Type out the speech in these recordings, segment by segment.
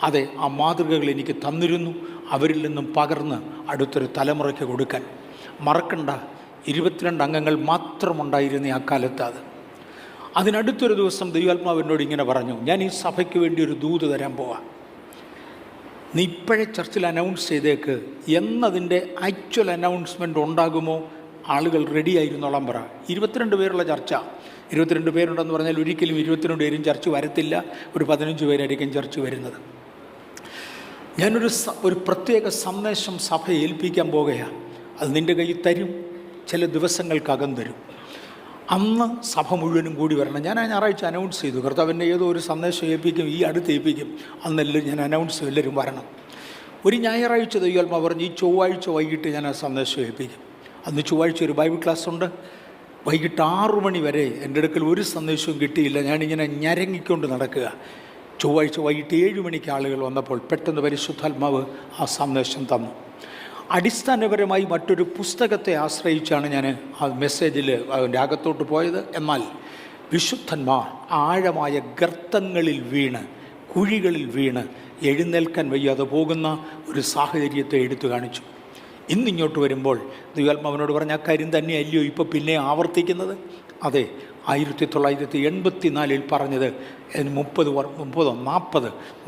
അതെ, ആ മാതൃകകൾ എനിക്ക് തന്നിരുന്നു, അവരിൽ നിന്നും പകർന്ന് അടുത്തൊരു തലമുറയ്ക്ക് കൊടുക്കാൻ. മറക്കണ്ട, 22 അംഗങ്ങൾ മാത്രമുണ്ടായിരുന്ന ആ കാലത്ത്. അതിനടുത്തൊരു ദിവസം ദൈവാത്മാവിനോട് ഇങ്ങനെ പറഞ്ഞു, ഞാൻ ഈ സഭയ്ക്ക് വേണ്ടി ഒരു ദൂത് തരാൻ പോവാം. നീ ഇപ്പോഴേ ചർച്ചിൽ അനൗൺസ് ചെയ്തേക്ക്, എന്നതിൻ്റെ ആക്ച്വൽ അനൗൺസ്മെൻ്റ് ഉണ്ടാകുമോ ആളുകൾ റെഡി ആയിരുന്നോളാം പറ. 22 പേരുള്ള ചർച്ച. 22 പേരുണ്ടെന്ന് പറഞ്ഞാൽ ഒരിക്കലും 22 പേരും ചർച്ച് വരത്തില്ല. ഒരു 15 പേരായിരിക്കും ചർച്ച് വരുന്നത്. ഞാനൊരു പ്രത്യേക സന്ദേശം സഭയെ ഏൽപ്പിക്കാൻ പോകുകയാണ്. അത് നിൻ്റെ കയ്യിൽ തരും, ചില ദിവസങ്ങൾക്കകം തരും. അന്ന് സഭ മുഴുവനും കൂടി വരണം. ഞാൻ ആ ഞായറാഴ്ച അനൗൺസ് ചെയ്തു, കർത്താവിൻ്റെ ഏതോ ഒരു സന്ദേശം ഏൽപ്പിക്കും, ഈ അടുത്ത് ഏൽപ്പിക്കും. അന്നെല്ലാം ഞാൻ അനൗൺസ് ചെയ്തു, എല്ലാവരും വരണം. ഒരു ഞായറാഴ്ച ദൈവാത്മാവ് പറഞ്ഞു, ഈ ചൊവ്വാഴ്ച വൈകിട്ട് ഞാൻ ആ സന്ദേശം ഏൽപ്പിക്കും. അന്ന് ചൊവ്വാഴ്ച ഒരു ബൈബിൾ ക്ലാസ് ഉണ്ട്. വൈകിട്ട് 6 മണി വരെ എൻ്റെ അടുക്കൽ ഒരു സന്ദേശവും കിട്ടിയില്ല. ഞാനിങ്ങനെ ഞരങ്ങിക്കൊണ്ട് നടക്കുക. ചൊവ്വാഴ്ച വൈകിട്ട് 7 മണിക്ക് ആളുകൾ വന്നപ്പോൾ പെട്ടെന്ന് പരിശുദ്ധാത്മാവ് ആ സന്ദേശം തന്നു. അടിസ്ഥാനപരമായി മറ്റൊരു പുസ്തകത്തെ ആശ്രയിച്ചാണ് ഞാൻ ആ മെസ്സേജിൽ അതിൻ്റെ അകത്തോട്ട് പോയത്. എന്നാൽ വിശുദ്ധന്മാർ ആഴമായ ഗർത്തങ്ങളിൽ വീണ്, കുഴികളിൽ വീണ് എഴുന്നേൽക്കാൻ വയ്യാതെ പോകുന്ന ഒരു സാഹചര്യത്തെ എടുത്തു കാണിച്ചു. ഇന്നിങ്ങോട്ട് വരുമ്പോൾ ദൈവാത്മാവിനോട് പറഞ്ഞ ആ കാര്യം തന്നെയല്ലയോ ഇപ്പോൾ പിന്നെ ആവർത്തിക്കുന്നത്? അതെ, 1984 പറഞ്ഞത്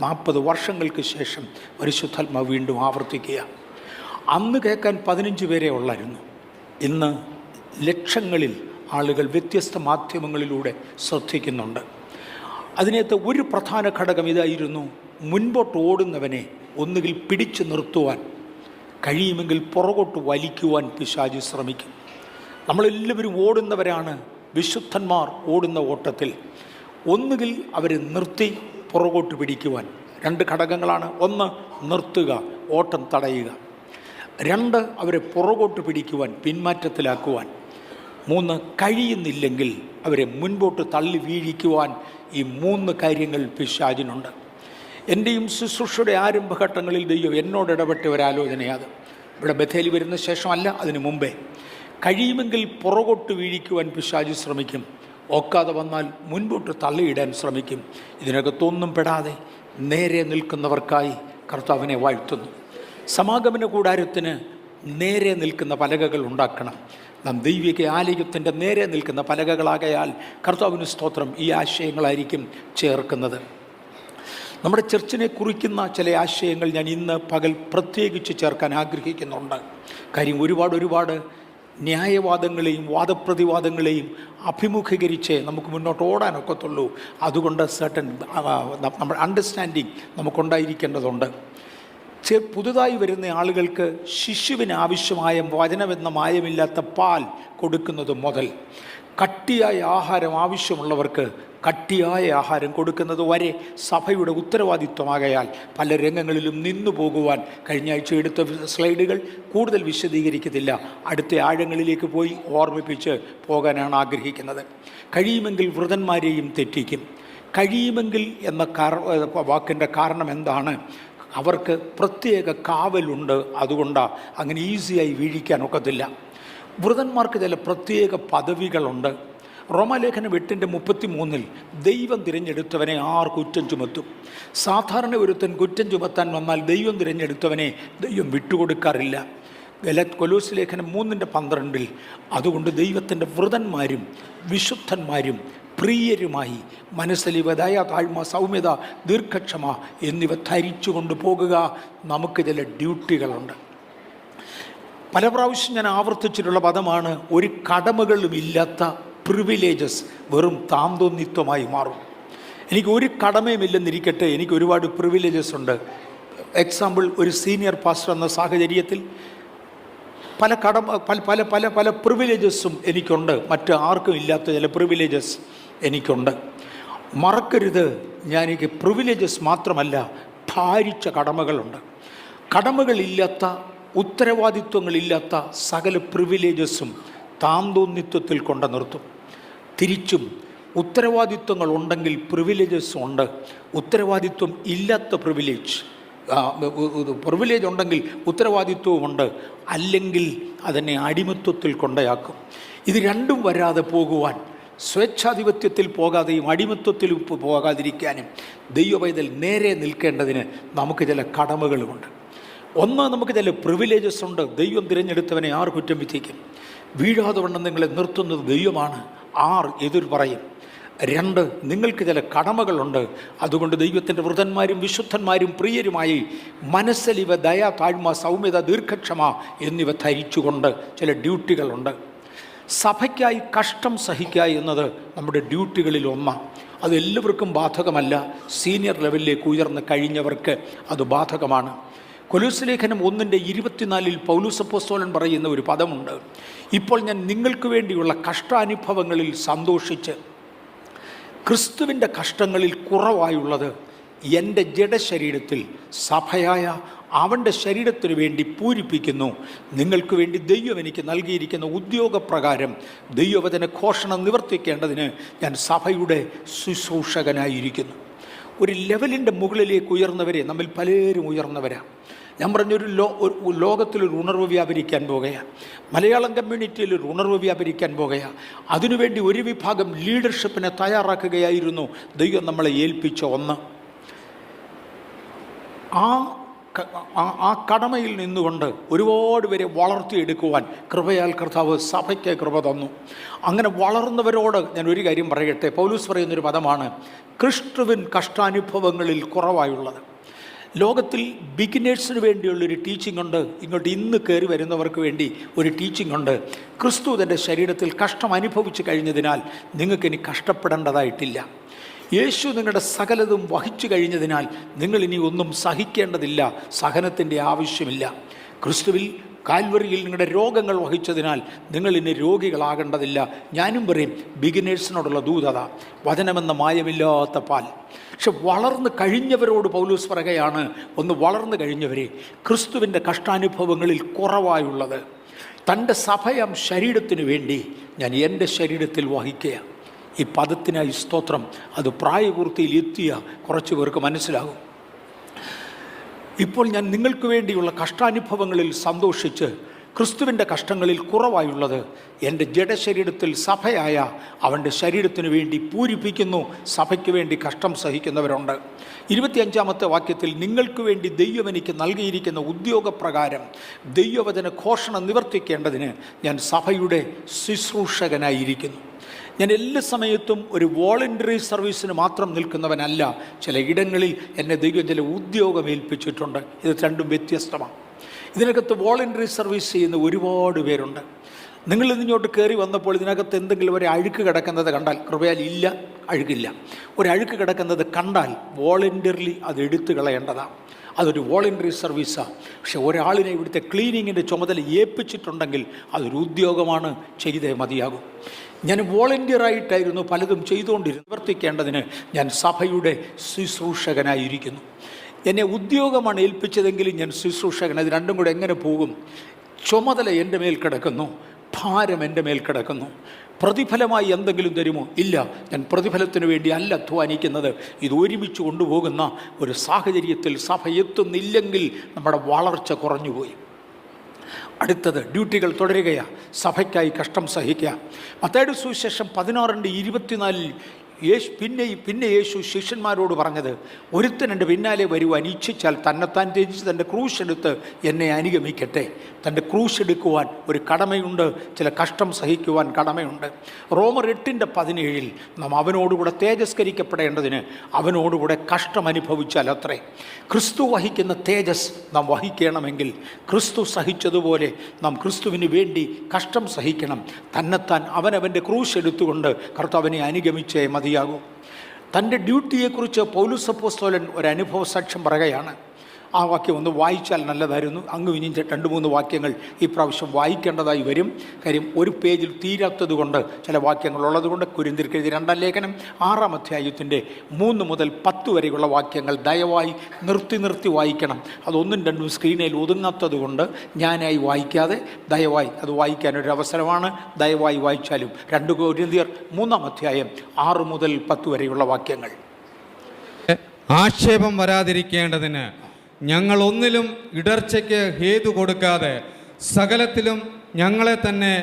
40 വർഷങ്ങൾക്ക് ശേഷം പരിശുദ്ധാത്മാവ് വീണ്ടും ആവർത്തിക്കുക. അന്ന് കേൾക്കാൻ 15 പേരെ ഉള്ളായിരുന്നു. ഇന്ന് ലക്ഷങ്ങളിൽ ആളുകൾ വ്യത്യസ്ത മാധ്യമങ്ങളിലൂടെ ശ്രദ്ധിക്കുന്നുണ്ട്. അതിനകത്ത് ഒരു പ്രധാന ഘടകം ഇതായിരുന്നു, മുൻപോട്ട് ഓടുന്നവനെ ഒന്നുകിൽ പിടിച്ചു നിർത്തുവാൻ, കഴിയുമെങ്കിൽ പുറകോട്ട് വലിക്കുവാൻ പിശാച് ശ്രമിക്കും. നമ്മളെല്ലാവരും ഓടുന്നവരാണ്. വിശുദ്ധന്മാർ ഓടുന്ന ഓട്ടത്തിൽ ഒന്നുകിൽ അവരെ നിർത്തി പുറകോട്ട് പിടിക്കുവാൻ 2 ഘടകങ്ങളാണ്. 1, നിർത്തുക, ഓട്ടം തടയുക. 2, അവരെ പുറകോട്ട് പിടിക്കുവാൻ, പിന്മാറ്റത്തിലാക്കുവാൻ. 3, കഴിയുന്നില്ലെങ്കിൽ അവരെ മുൻപോട്ട് തള്ളി വീഴിക്കുവാൻ. ഈ 3 കാര്യങ്ങൾ പിശാചിനുണ്ട്. എൻ്റെയും ശുശ്രൂഷയുടെ ആരംഭഘട്ടങ്ങളിൽ ദൈവം എന്നോട് ഇടപെട്ട ഒരാലോചനയാണ്. ഇവിടെ ബഥേലി വരുന്ന ശേഷമല്ല, അതിനു മുമ്പേ. കഴിയുമെങ്കിൽ പുറകോട്ട് വീഴിക്കുവാൻ പിശാച് ശ്രമിക്കും. ഒക്കാതെ വന്നാൽ മുൻപോട്ട് തള്ളിയിടാൻ ശ്രമിക്കും. ഇതിനകത്തൊന്നും പെടാതെ നേരെ നിൽക്കുന്നവർക്കായി കർത്താവിനെ വാഴ്ത്തുന്നു. സമാഗമന കൂടാരത്തിന് നേരെ നിൽക്കുന്ന പലകകൾ ഉണ്ടാക്കണം. നാം ദൈവിക ആലയത്തിൻ്റെ നേരെ നിൽക്കുന്ന പലകകളാകയാൽ കർത്താവിന് സ്തോത്രം, ഈ ആശയങ്ങളായിരിക്കും ചേർക്കുന്നത്. നമ്മുടെ ചർച്ചിനെ കുറിക്കുന്ന ചില ആശയങ്ങൾ ഞാൻ ഇന്ന് പകൽ പ്രത്യേകിച്ച് ചേർക്കാൻ ആഗ്രഹിക്കുന്നുണ്ട്. കാര്യം ഒരുപാട് ന്യായവാദങ്ങളെയും വാദപ്രതിവാദങ്ങളെയും അഭിമുഖീകരിച്ച് നമുക്ക് മുന്നോട്ട് ഓടാനൊക്കത്തുള്ളൂ. അതുകൊണ്ട് നമ്മുടെ അണ്ടർസ്റ്റാൻഡിങ് നമുക്കുണ്ടായിരിക്കേണ്ടതുണ്ട്. പുതുതായി വരുന്ന ആളുകൾക്ക് ശിശുവിന് ആവശ്യമായ വചനമെന്ന മായമില്ലാത്ത പാൽ കൊടുക്കുന്നത് മുതൽ കട്ടിയായ ആഹാരം ആവശ്യമുള്ളവർക്ക് കട്ടിയായ ആഹാരം കൊടുക്കുന്നത് വരെ സഭയുടെ ഉത്തരവാദിത്വമാകയാൽ പല രംഗങ്ങളിലും നിന്നു പോകുവാൻ കഴിഞ്ഞ ആഴ്ച എടുത്ത സ്ലൈഡുകൾ കൂടുതൽ വിശദീകരിക്കത്തില്ല. അടുത്ത ആഴങ്ങളിലേക്ക് പോയി ഓർമ്മിപ്പിച്ച് പോകാനാണ് ആഗ്രഹിക്കുന്നത്. കഴിയുമെങ്കിൽ വൃതന്മാരെയും തെറ്റിക്കും. കഴിയുമെങ്കിൽ എന്ന വാക്കിൻ്റെ കാരണം എന്താണ്? അവർക്ക് പ്രത്യേക കാവലുണ്ട്. അതുകൊണ്ടാണ് അങ്ങനെ ഈസിയായി വീഴിക്കാനൊക്കത്തില്ല. വൃതന്മാർക്ക് ചില പ്രത്യേക പദവികളുണ്ട്. റോമാലേഖനം 8:33 ദൈവം തിരഞ്ഞെടുത്തവനെ ആർ കുറ്റം ചുമത്തും? സാധാരണ ഒരുത്തൻ കുറ്റം ചുമത്താൻ വന്നാൽ ദൈവം തിരഞ്ഞെടുത്തവനെ ദൈവം വിട്ടുകൊടുക്കാറില്ല. കൊലോസ് ലേഖനം 3:12 അതുകൊണ്ട് ദൈവത്തിൻ്റെ വൃതന്മാരും വിശുദ്ധന്മാരും പ്രിയരുമായി മനസ്സലിവ, ദയ, താഴ്മ, സൗമ്യത, ദീർഘക്ഷമ എന്നിവ ധരിച്ചു കൊണ്ട് പോകുക. നമുക്ക് ചില ഡ്യൂട്ടികളുണ്ട്. പല പ്രാവശ്യം ഞാൻ ആവർത്തിച്ചിട്ടുള്ള പദമാണ്, ഒരു കടമകളും ഇല്ലാത്ത പ്രിവിലേജസ് വെറും താന്തോന്നിത്വമായി മാറും. എനിക്ക് ഒരു കടമയുമില്ലെന്നിരിക്കട്ടെ, എനിക്ക് ഒരുപാട് പ്രിവിലേജസ് ഉണ്ട്. എക്സാമ്പിൾ, ഒരു സീനിയർ പാസ്റ്റർ എന്ന സാഹചര്യത്തിൽ പല പ്രിവിലേജസും എനിക്കുണ്ട്. മറ്റ് ആർക്കും ഇല്ലാത്ത ചില പ്രിവിലേജസ് എനിക്കുണ്ട്. മറക്കരുത്, എനിക്ക് പ്രിവിലേജസ് മാത്രമല്ല, ഭാരിച്ച കടമകളുണ്ട്. കടമകളില്ലാത്ത, ഉത്തരവാദിത്വങ്ങളില്ലാത്ത സകല പ്രിവിലേജസും താന്തോന്നിത്വത്തിൽ കൊണ്ട് നിർത്തും. തിരിച്ചും ഉത്തരവാദിത്വങ്ങൾ ഉണ്ടെങ്കിൽ പ്രിവിലേജസ് ഉണ്ട്. ഉത്തരവാദിത്വം ഇല്ലാത്ത പ്രിവിലേജ് ഉണ്ടെങ്കിൽ ഉത്തരവാദിത്വവുമുണ്ട്. അല്ലെങ്കിൽ അതിനെ അടിമത്വത്തിൽ കൊണ്ടയാക്കും. ഇത് രണ്ടും വരാതെ പോകുവാൻ സ്വേച്ഛാധിപത്യത്തിൽ പോകാതെയും അടിമത്വത്തിൽ പോകാതിരിക്കാനും ദൈവപൈതൽ നേരെ നിൽക്കേണ്ടതിന് നമുക്ക് ചില കടമകളുമുണ്ട്. ഒന്ന്, നമുക്ക് ചില പ്രിവിലേജസ് ഉണ്ട്. ദൈവം തിരഞ്ഞെടുത്തവനെ ആർ കുറ്റം വിധിക്കും? വീഴാതെ വണ്ണം നിങ്ങളെ നിർത്തുന്നത് ദൈവമാണ്, ആർ എതിർ പറയും? രണ്ട്, നിങ്ങൾക്ക് ചില കടമകളുണ്ട്. അതുകൊണ്ട് ദൈവത്തിൻ്റെ വൃതന്മാരും വിശുദ്ധന്മാരും പ്രിയരുമായി മനസ്സലിവ, ദയ, താഴ്മ, സൗമ്യത, ദീർഘക്ഷമ എന്നിവ ധരിച്ചുകൊണ്ട് ചില ഡ്യൂട്ടികളുണ്ട്. സഭയ്ക്കായി കഷ്ടം സഹിക്കുക എന്നത് നമ്മുടെ ഡ്യൂട്ടികളിൽ ഒന്നാണ്. അത് എല്ലാവർക്കും ബാധകമല്ല. സീനിയർ ലെവലിലേക്ക് ഉയർന്ന് കഴിഞ്ഞവർക്ക് അത് ബാധകമാണ്. കൊലോസ്യ ലേഖനം 1:24 പൗലോസ് അപ്പോസ്തലൻ പറയുന്ന ഒരു പദമുണ്ട്: ഇപ്പോൾ ഞാൻ നിങ്ങൾക്ക് വേണ്ടിയുള്ള കഷ്ടാനുഭവങ്ങളിൽ സന്തോഷിച്ച് ക്രിസ്തുവിൻ്റെ കഷ്ടങ്ങളിൽ കുറവായുള്ളത് എൻ്റെ ജഡശരീരത്തിൽ സഭയായ അവൻ്റെ ശരീരത്തിനു വേണ്ടി പൂരിപ്പിക്കുന്നു. നിങ്ങൾക്ക് വേണ്ടി ദൈവം എനിക്ക് നൽകിയിരിക്കുന്ന ഉദ്യോഗപ്രകാരം ദൈവവചന ഘോഷണം നിവർത്തിക്കേണ്ടതിന് ഞാൻ സഭയുടെ ശുശ്രൂഷകനായിരിക്കുന്നു. ഒരു ലെവലിൻ്റെ മുകളിലേക്ക് ഉയർന്നവരെ നമ്മിൽ പലരും ഉയർന്നവരാണ്. ഞാൻ പറഞ്ഞൊരു ലോകത്തിലൊരു ഉണർവ് വ്യാപരിക്കാൻ പോകുകയാണ്. മലയാളം കമ്മ്യൂണിറ്റിയിൽ ഒരു ഉണർവ് വ്യാപരിക്കാൻ പോകുകയാണ്. അതിനുവേണ്ടി ഒരു വിഭാഗം ലീഡർഷിപ്പിനെ തയ്യാറാക്കുകയായിരുന്നു ദൈവം നമ്മളെ ഏൽപ്പിച്ച ഒന്ന്. ആ കടമയിൽ നിന്നുകൊണ്ട് ഒരുപാട് പേരെ വളർത്തിയെടുക്കുവാൻ കൃപയാൽ കർത്താവ് സഭയ്ക്ക് കൃപ തന്നു. അങ്ങനെ വളർന്നവരോട് ഞാൻ ഒരു കാര്യം പറയട്ടെ. പൗലോസ് പറയുന്നൊരു പദമാണ് ക്രിസ്തുവിൻ കഷ്ടാനുഭവങ്ങളിൽ കുറവായുള്ളത്. ലോകത്തിൽ ബിഗിനേഴ്സിന് വേണ്ടിയുള്ളൊരു ടീച്ചിങ് ഉണ്ട്. ഇങ്ങോട്ട് ഇന്ന് കയറി വരുന്നവർക്ക് വേണ്ടി ഒരു ടീച്ചിങ് ഉണ്ട്. ക്രിസ്തു തൻ്റെ ശരീരത്തിൽ കഷ്ടം അനുഭവിച്ചു കഴിഞ്ഞതിനാൽ നിങ്ങൾക്കിനി കഷ്ടപ്പെടേണ്ടതായിട്ടില്ല. യേശു നിങ്ങളുടെ സകലതും വഹിച്ചു കഴിഞ്ഞതിനാൽ നിങ്ങളിനി ഒന്നും സഹിക്കേണ്ടതില്ല, സഹനത്തിൻ്റെ ആവശ്യമില്ല. ക്രിസ്തുവിൽ കാൽവറിയിൽ നിങ്ങളുടെ രോഗങ്ങൾ വഹിച്ചതിനാൽ നിങ്ങളിനി രോഗികളാകേണ്ടതില്ല. ഞാനും പറയും ബിഗിനേഴ്സിനോടുള്ള ദൂതത, വചനമെന്ന മായമില്ലാത്ത പാൽ. പക്ഷെ വളർന്നു കഴിഞ്ഞവരോട് പൗലോസ് പറയുകയാണ്, ഒന്ന് വളർന്നു കഴിഞ്ഞവരെ ക്രിസ്തുവിൻ്റെ കഷ്ടാനുഭവങ്ങളിൽ കുറവായുള്ളത് തൻ്റെ സഭയാം ശരീരത്തിനു വേണ്ടി ഞാൻ എൻ്റെ ശരീരത്തിൽ വഹിക്കുക. ഈ പദത്തിനായി സ്തോത്രം. അത് പ്രായപൂർത്തിയിൽ എത്തിയ കുറച്ച് പേർക്ക് മനസ്സിലാകും. ഇപ്പോൾ ഞാൻ നിങ്ങൾക്ക് വേണ്ടിയുള്ള കഷ്ടാനുഭവങ്ങളിൽ സന്തോഷിച്ച് ക്രിസ്തുവിൻ്റെ കഷ്ടങ്ങളിൽ കുറവായുള്ളത് എൻ്റെ ജഡശരീരത്തിൽ സഭയായ അവൻ്റെ ശരീരത്തിനു വേണ്ടി പൂരിപ്പിക്കുന്നു. സഭയ്ക്ക് വേണ്ടി കഷ്ടം സഹിക്കുന്നവരുണ്ട്. 25-ാമത്തെ വാക്യത്തിൽ നിങ്ങൾക്ക് വേണ്ടി ദൈവം എനിക്ക് നൽകിയിരിക്കുന്ന ഉദ്യോഗപ്രകാരം ദൈവവചന ഘോഷണം നിവർത്തിക്കേണ്ടതിന് ഞാൻ സഭയുടെ ശുശ്രൂഷകനായിരിക്കുന്നു. ഞാൻ എല്ലാ സമയത്തും ഒരു വോളണ്ടറി സർവീസിന് മാത്രം നിൽക്കുന്നവനല്ല. ചില ഇടങ്ങളിൽ എന്നെ ദൈവം ചില ഉദ്യോഗം ഏൽപ്പിച്ചിട്ടുണ്ട്. ഇത് രണ്ടും വ്യത്യസ്തമാണ്. ഇതിനകത്ത് വോളണ്ടറി സർവീസ് ചെയ്യുന്ന ഒരുപാട് പേരുണ്ട്. നിങ്ങൾ ഇങ്ങോട്ട് കയറി വന്നപ്പോൾ ഇതിനകത്ത് എന്തെങ്കിലും ഒരു അഴുക്ക് കിടക്കുന്നത് കണ്ടാൽ, കൃപയാൽ ഇല്ല, അഴുക്കില്ല, ഒരഴുക്ക് കിടക്കുന്നത് കണ്ടാൽ വോളണ്ടറിലി അത് എടുത്തു കളയേണ്ടതാണ്. അതൊരു വോളണ്ടറി സർവീസാണ്. പക്ഷെ ഒരാളിനെ ഇവിടുത്തെ ക്ലീനിങ്ങിൻ്റെ ചുമതല ഏൽപ്പിച്ചിട്ടുണ്ടെങ്കിൽ അതൊരു ഉദ്യോഗമാണ്, ചെയ്തേ മതിയാകും. ഞാൻ വോളണ്ടിയറായിട്ടായിരുന്നു പലതും ചെയ്തുകൊണ്ടിരുന്നു. നിവർത്തിക്കേണ്ടതിന് ഞാൻ സഭയുടെ ശുശ്രൂഷകനായിരിക്കുന്നു. എന്നെ ഉദ്യോഗമാണ് ഏൽപ്പിച്ചതെങ്കിലും ഞാൻ ശുശ്രൂഷകൻ. അത് രണ്ടും കൂടെ എങ്ങനെ പോകും? ചുമതല എൻ്റെ മേൽ കിടക്കുന്നു, ഭാരം എൻ്റെ മേൽ കിടക്കുന്നു. പ്രതിഫലമായി എന്തെങ്കിലും തരുമോ? ഇല്ല. ഞാൻ പ്രതിഫലത്തിന് വേണ്ടി അല്ല അധ്വാനിക്കുന്നത്. ഇത് ഒരുമിച്ച് കൊണ്ടുപോകുന്ന ഒരു സാഹചര്യത്തിൽ സഭ എത്തുന്നില്ലെങ്കിൽ നമ്മുടെ വളർച്ച കുറഞ്ഞുപോയി. അടുത്തത് ഡ്യൂട്ടികൾ തുടരുകയാണ്. സഭയ്ക്കായി കഷ്ടം സഹിക്കുക. മത്തായിയുടെ സുവിശേഷം 16:24 പിന്നെ യേശു ശിഷ്യന്മാരോട് പറഞ്ഞത്, ഒരുത്തൻ എൻ്റെ പിന്നാലെ വരുവാൻ ഇച്ഛിച്ചാൽ തന്നെത്താൻ ത്യജിച്ച് തൻ്റെ ക്രൂശ് എടുത്ത് എന്നെ അനുഗമിക്കട്ടെ. തൻ്റെ ക്രൂശ് എടുക്കുവാൻ ഒരു കടമയുണ്ട്, ചില കഷ്ടം സഹിക്കുവാൻ കടമയുണ്ട്. റോമർ 8:17 നാം അവനോടുകൂടെ തേജസ്കരിക്കപ്പെടേണ്ടതിന് അവനോടുകൂടെ കഷ്ടം അനുഭവിച്ചാൽ അത്രേ. ക്രിസ്തു വഹിക്കുന്ന തേജസ് നാം വഹിക്കണമെങ്കിൽ ക്രിസ്തു സഹിച്ചതുപോലെ നാം ക്രിസ്തുവിന് വേണ്ടി കഷ്ടം സഹിക്കണം. തന്നെത്താൻ അവനവൻ്റെ ക്രൂശ് എടുത്തുകൊണ്ട് കർത്താവിനെ അനുഗമിച്ചേ മതിയാകും. തൻ്റെ ഡ്യൂട്ടിയെക്കുറിച്ച് പൗലോസ് അപ്പോസ്തലൻ ഒരു അനുഭവ സാക്ഷ്യം പറയുകയാണ്. ആ വാക്യം ഒന്ന് വായിച്ചാൽ നല്ലതായിരുന്നു. അങ്ങ് ഇനി 2-3 വാക്യങ്ങൾ ഈ പ്രാവശ്യം വായിക്കേണ്ടതായി വരും. കാര്യം ഒരു പേജിൽ തീരാത്തത് കൊണ്ട്, ചില വാക്യങ്ങളുള്ളത് കൊണ്ട്. കൊരിന്ത്യർക്ക് എഴുതിയ 2-ാം ലേഖനം 6-ാം അധ്യായത്തിൻ്റെ 3 മുതൽ 10 വരെയുള്ള വാക്യങ്ങൾ ദയവായി നിർത്തി വായിക്കണം. അത് 1-2 സ്ക്രീനിൽ ഒതുങ്ങാത്തത് കൊണ്ട് ഞാനായി വായിക്കാതെ ദയവായി അത് വായിക്കാനൊരു അവസരമാണ്. ദയവായി വായിച്ചാലും 2 കൊരിന്ത്യർ 3-ാം അധ്യായം 6 മുതൽ 10 വരെയുള്ള വാക്യങ്ങൾ. ആക്ഷേപം വരാതിരിക്കേണ്ടതിന് ഞങ്ങൾ ഒന്നിലും ഇടർച്ചയ്ക്ക് ഹേതു കൊടുക്കാതെ സകലത്തിലും ഞങ്ങളെ തന്നെ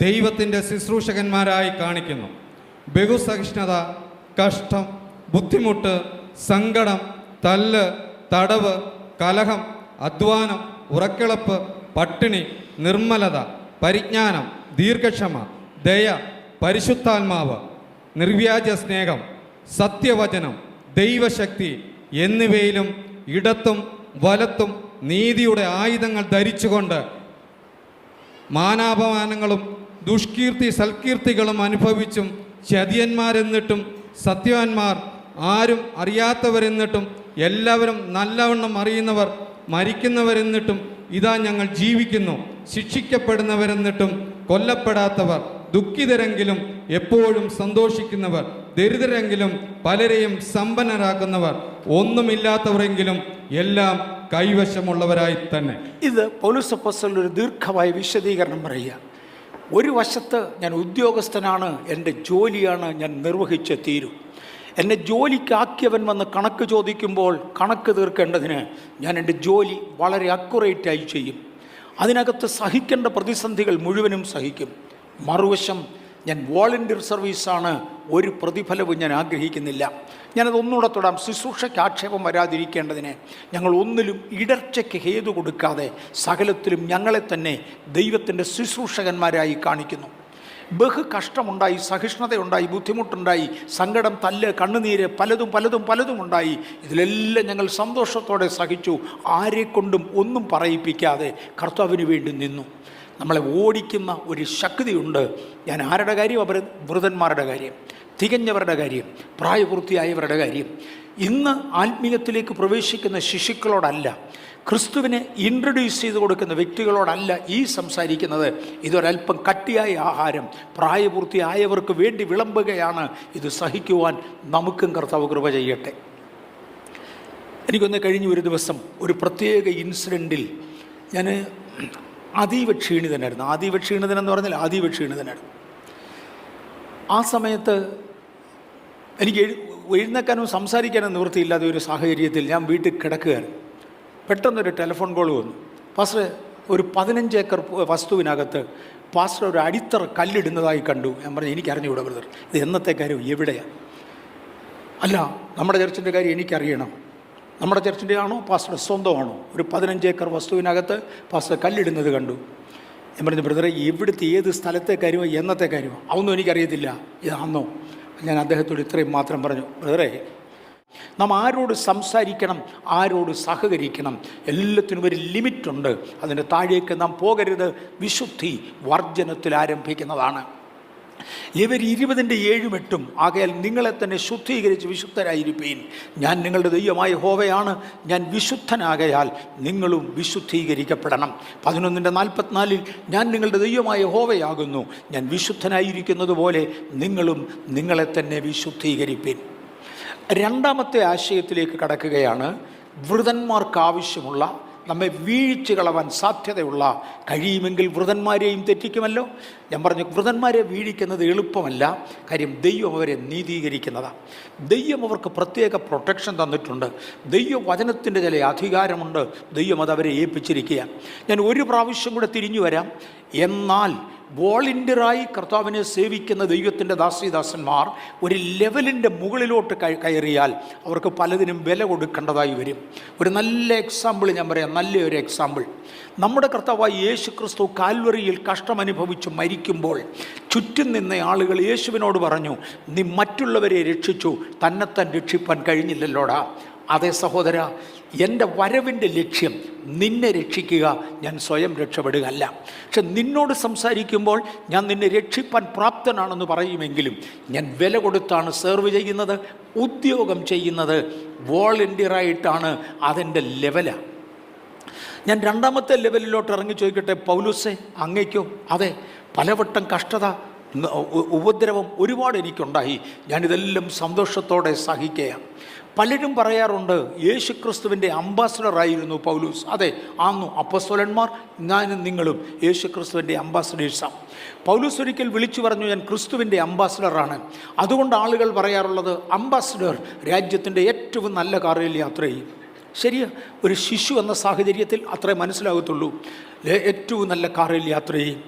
ദൈവത്തിൻ്റെ ശുശ്രൂഷകന്മാരായി കാണിക്കുന്നു. ബഹുസഹിഷ്ണുത, കഷ്ടം, ബുദ്ധിമുട്ട്, സങ്കടം, തല്ല്, തടവ്, കലഹം, അധ്വാനം, ഉറക്കിളപ്പ്, പട്ടിണി, നിർമ്മലത, പരിജ്ഞാനം, ദീർഘക്ഷമ, ദയ, പരിശുദ്ധാത്മാവ്, നിർവ്യാജ സ്നേഹം, സത്യവചനം, ദൈവശക്തി എന്നിവയിലും ഇടത്തും വലത്തും നീതിയുടെ ആയുധങ്ങൾ ധരിച്ചുകൊണ്ട് മാനാപമാനങ്ങളും ദുഷ്കീർത്തി സൽകീർത്തികളും അനുഭവിച്ചും ചതിയന്മാരെന്നിട്ടും സത്യവാന്മാർ ആരും അറിയാത്തവരെന്നിട്ടും എല്ലാവരും നല്ലവണ്ണം അറിയുന്നവർ മരിക്കുന്നവരെന്നിട്ടും ഇതാ ഞങ്ങൾ ജീവിക്കുന്നു, ശിക്ഷിക്കപ്പെടുന്നവരെന്നിട്ടും കൊല്ലപ്പെടാത്തവർ, ദുഃഖിതരെങ്കിലും എപ്പോഴും സന്തോഷിക്കുന്നവർ, ദരിദ്രരെങ്കിലും പലരെയും സമ്പന്നരാക്കുന്നവർ, ഒന്നുമില്ലാത്തവരെങ്കിലും എല്ലാം കൈവശമുള്ളവരായി തന്നെ. ഇത് പൗലോസ് അപ്പോസ്തലൻ ഒരു ദീർഘമായ വിശദീകരണം പറയുക. ഒരു വശത്ത് ഞാൻ ഉദ്യോഗസ്ഥനാണ്, എൻ്റെ ജോലിയാണ്, ഞാൻ നിർവഹിച്ച് തീരും. എന്നെ ജോലിക്കാക്കിയവൻ വന്ന് കണക്ക് ചോദിക്കുമ്പോൾ കണക്ക് തീർക്കേണ്ടതിന് ഞാൻ എൻ്റെ ജോലി വളരെ അക്യുറേറ്റായി ചെയ്യും. അതിനകത്ത് സഹിക്കേണ്ട പ്രതിസന്ധികൾ മുഴുവനും സഹിക്കും. മറുവശം ഞാൻ വോളണ്ടിയർ സർവീസാണ്, ഒരു പ്രതിഫലവും ഞാൻ ആഗ്രഹിക്കുന്നില്ല. ഞാനത് ഒന്നുകൂടെ തൊടാം. ശുശ്രൂഷയ്ക്ക് ആക്ഷേപം വരാതിരിക്കേണ്ടതിന് ഞങ്ങൾ ഒന്നിലും ഇടർച്ചയ്ക്ക് ഹേതു കൊടുക്കാതെ സകലത്തിലും ഞങ്ങളെ തന്നെ ദൈവത്തിൻ്റെ ശുശ്രൂഷകന്മാരായി കാണിക്കുന്നു. ബഹു കഷ്ടമുണ്ടായി, സഹിഷ്ണുതയുണ്ടായി, ബുദ്ധിമുട്ടുണ്ടായി, സങ്കടം, തല്ല്, കണ്ണുനീര്, പലതും ഉണ്ടായി. ഇതിലെല്ലാം ഞങ്ങൾ സന്തോഷത്തോടെ സഹിച്ചു. ആരെക്കൊണ്ടും ഒന്നും പറയിപ്പിക്കാതെ കർത്താവിന് വേണ്ടി നിന്നു. നമ്മളെ ഓടിക്കുന്ന ഒരു ശക്തിയുണ്ട്. ഞാൻ ആരുടെ കാര്യം? അവർ വൃതന്മാരുടെ കാര്യം, തികഞ്ഞവരുടെ കാര്യം, പ്രായപൂർത്തിയായവരുടെ കാര്യം. ഇന്ന് ആത്മീയത്തിലേക്ക് പ്രവേശിക്കുന്ന ശിശുക്കളോടല്ല, ക്രിസ്തുവിനെ ഇൻട്രൊഡ്യൂസ് ചെയ്ത് കൊടുക്കുന്ന വ്യക്തികളോടല്ല ഈ സംസാരിക്കുന്നത്. ഇതൊരല്പം കട്ടിയായ ആഹാരം പ്രായപൂർത്തിയായവർക്ക് വേണ്ടി വിളമ്പുകയാണ്. ഇത് സഹിക്കുവാൻ നമുക്കും കർത്താവ് കൃപ ചെയ്യട്ടെ. എനിക്കൊന്ന് കഴിഞ്ഞ ഒരു ദിവസം ഒരു പ്രത്യേക ഇൻസിഡൻറ്റിൽ ഞാൻ അതീവ ക്ഷീണിതനെന്ന് പറഞ്ഞാൽ അതീവ ക്ഷീണിതനായിരുന്നു. ആ സമയത്ത് എനിക്ക് എഴുന്നേക്കാനും സംസാരിക്കാനും നിവൃത്തിയില്ലാത്ത ഒരു സാഹചര്യത്തിൽ ഞാൻ വീട്ടിൽ കിടക്കുകയാണ്. പെട്ടെന്നൊരു ടെലിഫോൺ കോൾ വന്നു. പാസ്റ്റർ, ഒരു 15 ഏക്കർ വസ്തുവിനകത്ത് പാസ്റ്റർ ഒരു അടിത്തറ കല്ലിടുന്നതായി കണ്ടു. ഞാൻ പറഞ്ഞു, എനിക്കറിഞ്ഞുകൂടാ ബ്രദർ, ഇത് എന്നത്തെ കാര്യം, എവിടെയാണ്? അല്ല, നമ്മുടെ ചർച്ചിൻ്റെ കാര്യം എനിക്കറിയണം. നമ്മുടെ ചർച്ചിൻ്റെ ആണോ പാസ്റ്ററുടെ സ്വന്തമാണോ? ഒരു 15 ഏക്കർ വസ്തുവിനകത്ത് പാസ്റ്റർ കല്ലിടുന്നത് കണ്ടു. ഞാൻ പറഞ്ഞു, ബ്രദറെ, എവിടുത്തെ ഏത് സ്ഥലത്തെ കാര്യമോ എന്നത്തെ കാര്യമോ അതൊന്നും എനിക്കറിയത്തില്ല, ഇതാണോ? ഞാൻ അദ്ദേഹത്തോട് ഇത്രയും മാത്രം പറഞ്ഞു, ബ്രദറെ, നാം ആരോട് സംസാരിക്കണം, ആരോട് സഹകരിക്കണം, എല്ലാത്തിനും ഒരു ലിമിറ്റുണ്ട്. അതിൻ്റെ താഴേക്ക് നാം പോകരുത്. വിശുദ്ധി വർജനത്തിൽ ആരംഭിക്കുന്നതാണ്. ഇവർ 20:7-8 ആകയാൽ നിങ്ങളെ തന്നെ ശുദ്ധീകരിച്ച് വിശുദ്ധരായിരിപ്പീൻ. ഞാൻ നിങ്ങളുടെ ദൈവമായ യഹോവയാണ്, ഞാൻ വിശുദ്ധനാകയാൽ നിങ്ങളും വിശുദ്ധീകരിക്കപ്പെടണം. 11:44 ഞാൻ നിങ്ങളുടെ ദൈവമായ യഹോവയാകുന്നു, ഞാൻ വിശുദ്ധനായിരിക്കുന്നത് പോലെ നിങ്ങളും നിങ്ങളെ തന്നെ വിശുദ്ധീകരിപ്പീൻ. രണ്ടാമത്തെ ആശയത്തിലേക്ക് കടക്കുകയാണ്. വൃതന്മാർക്ക് ആവശ്യമുള്ള, നമ്മെ വീഴ്ച കളവാൻ സാധ്യതയുള്ള, കഴിയുമെങ്കിൽ വൃതന്മാരെയും തെറ്റിക്കുമല്ലോ. ഞാൻ പറഞ്ഞു, വൃതന്മാരെ വീഴിക്കുന്നത് എളുപ്പമല്ല. കാര്യം ദൈവം അവരെ നീതീകരിക്കുന്നതാണ്. ദൈവം അവർക്ക് പ്രത്യേക പ്രൊട്ടക്ഷൻ തന്നിട്ടുണ്ട്. ദൈവവചനത്തിൻ്റെ ചില അധികാരമുണ്ട്. ദൈവം അത് അവരെ ഏൽപ്പിച്ചിരിക്കുക. ഞാൻ ഒരു പ്രാവശ്യം കൂടെ തിരിഞ്ഞു വരാം. എന്നാൽ വോളണ്ടിയറായി കർത്താവിനെ സേവിക്കുന്ന ദൈവത്തിൻ്റെ ദാസീദാസന്മാർ ഒരു ലെവലിൻ്റെ മുകളിലോട്ട് കയറിയാൽ അവർക്ക് പലതിനും വില കൊടുക്കേണ്ടതായി വരും. ഒരു നല്ല എക്സാമ്പിൾ ഞാൻ പറയാം, നല്ലൊരു എക്സാമ്പിൾ. നമ്മുടെ കർത്താവായ യേശു ക്രിസ്തു കാൽവറിയിൽ കഷ്ടമനുഭവിച്ച് മരിക്കുമ്പോൾ ചുറ്റും നിന്ന ആളുകൾ യേശുവിനോട് പറഞ്ഞു, നീ മറ്റുള്ളവരെ രക്ഷിച്ചു, തന്നെത്താൻ രക്ഷിപ്പാൻ കഴിഞ്ഞില്ലല്ലോടാ. അതേ സഹോദര, എൻ്റെ വരവിൻ്റെ ലക്ഷ്യം നിന്നെ രക്ഷിക്കുക, ഞാൻ സ്വയം രക്ഷപ്പെടുക അല്ല. പക്ഷെ നിന്നോട് സംസാരിക്കുമ്പോൾ ഞാൻ നിന്നെ രക്ഷിപ്പാൻ പ്രാപ്തനാണെന്ന് പറയുമെങ്കിലും ഞാൻ വില കൊടുത്താണ് സെർവ് ചെയ്യുന്നത്, ഉദ്യോഗം ചെയ്യുന്നത്, വോളണ്ടിയറായിട്ടാണ്. അതെൻ്റെ ലെവലാണ്. ഞാൻ രണ്ടാമത്തെ ലെവലിലോട്ട് ഇറങ്ങി ചോദിക്കട്ടെ, പൗലോസേ, അങ്ങയ്ക്കോ? അതെ, പലവട്ടം കഷ്ടത, ഉപദ്രവം ഒരുപാട് എനിക്കുണ്ടായി. ഞാനിതെല്ലാം സന്തോഷത്തോടെ സഹിക്കുകയാണ്. പലരും പറയാറുണ്ട്, യേശു ക്രിസ്തുവിൻ്റെ അംബാസഡറായിരുന്നു പൗലോസ്. അതെ, ആന്നു. അപ്പോസ്തലന്മാർ, ഞാനും നിങ്ങളും യേശു ക്രിസ്തുവിൻ്റെ അംബാസഡേഴ്സാണ്. പൗലോസ് ഒരിക്കൽ വിളിച്ചു പറഞ്ഞു, ഞാൻ ക്രിസ്തുവിൻ്റെ അംബാസഡറാണ്. അതുകൊണ്ട് ആളുകൾ പറയാറുള്ളത്, അംബാസഡർ രാജ്യത്തിൻ്റെ ഏറ്റവും നല്ല കാറിൽ യാത്ര ചെയ്യും. ശരിയാ, ഒരു ശിശു എന്ന സാഹചര്യത്തിൽ അത്രേ മനസ്സിലാകത്തുള്ളൂ. ഏറ്റവും നല്ല കാറിൽ യാത്ര ചെയ്യും.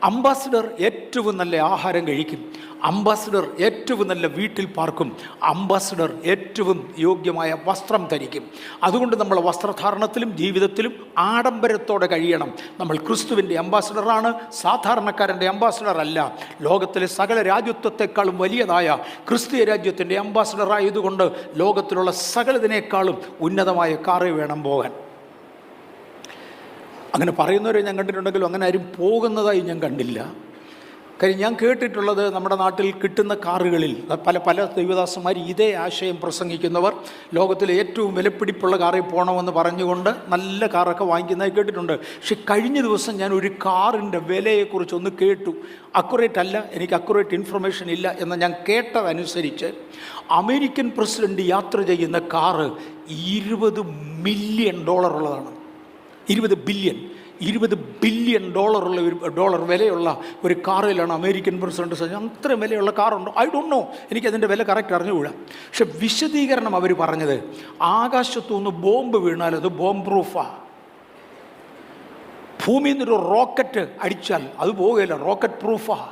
അംബാസിഡർ ഏറ്റവും നല്ല ആഹാരം കഴിക്കും, അംബാസിഡർ ഏറ്റവും നല്ല വീട്ടിൽ പാർക്കും, അംബാസിഡർ ഏറ്റവും യോഗ്യമായ വസ്ത്രം ധരിക്കും. അതുകൊണ്ട് നമ്മൾ വസ്ത്രധാരണത്തിലും ജീവിതത്തിലും ആഡംബരത്തോടെ കഴിയണം. നമ്മൾ ക്രിസ്തുവിൻ്റെ അംബാസിഡറാണ്, സാധാരണക്കാരൻ്റെ അംബാസിഡർ അല്ല. ലോകത്തിലെ സകല രാജ്യത്വത്തെക്കാളും വലിയതായ ക്രിസ്തീയ രാജ്യത്തിൻ്റെ അംബാസിഡർ ആയതുകൊണ്ട് ലോകത്തിലുള്ള സകലതിനേക്കാളും ഉന്നതമായ കാറിൽ വേണം പോകാൻ. അങ്ങനെ പറയുന്നവരെ ഞാൻ കണ്ടിട്ടുണ്ടെങ്കിലും അങ്ങനെ ആരും പോകുന്നതായി ഞാൻ കണ്ടില്ല. കാര്യം ഞാൻ കേട്ടിട്ടുള്ളത് നമ്മുടെ നാട്ടിൽ കിട്ടുന്ന കാറുകളിൽ പല ദൈവദാസന്മാർ ഇതേ ആശയം പ്രസംഗിക്കുന്നവർ ലോകത്തിലെ ഏറ്റവും വിലപിടിപ്പുള്ള കാറിൽ പോകണമെന്ന് പറഞ്ഞുകൊണ്ട് നല്ല കാറൊക്കെ വാങ്ങിക്കുന്നതായി കേട്ടിട്ടുണ്ട്. പക്ഷെ കഴിഞ്ഞ ദിവസം ഞാൻ ഒരു കാറിൻ്റെ വിലയെക്കുറിച്ചൊന്ന് കേട്ടു. അക്യുറേറ്റ് അല്ല, എനിക്ക് അക്യുറേറ്റ് ഇൻഫർമേഷൻ ഇല്ല എന്ന് ഞാൻ കേട്ടതനുസരിച്ച് അമേരിക്കൻ പ്രസിഡന്റ് യാത്ര ചെയ്യുന്ന കാറ് $20 മില്യൺ ഉള്ളതാണ്. 20 ബില്യൺ ഡോളർ വിലയുള്ള ഒരു കാറിലാണ് അമേരിക്കൻ പ്രസിഡന്റ്. അത്രയും വിലയുള്ള കാറുണ്ടോ? ഐ ഡോണ്ട് നോ, എനിക്കതിൻ്റെ വില കറക്റ്റ് അറിഞ്ഞുകൂടാ. പക്ഷെ വിശദീകരണം അവർ പറഞ്ഞത്, ആകാശത്തുനിന്ന് ബോംബ് വീണാൽ അത് ബോംബ് പ്രൂഫാണ്. ഭൂമിയിൽ നിന്നൊരു റോക്കറ്റ് അടിച്ചാൽ അത് പോവുകയില്ല, റോക്കറ്റ് പ്രൂഫാണ്.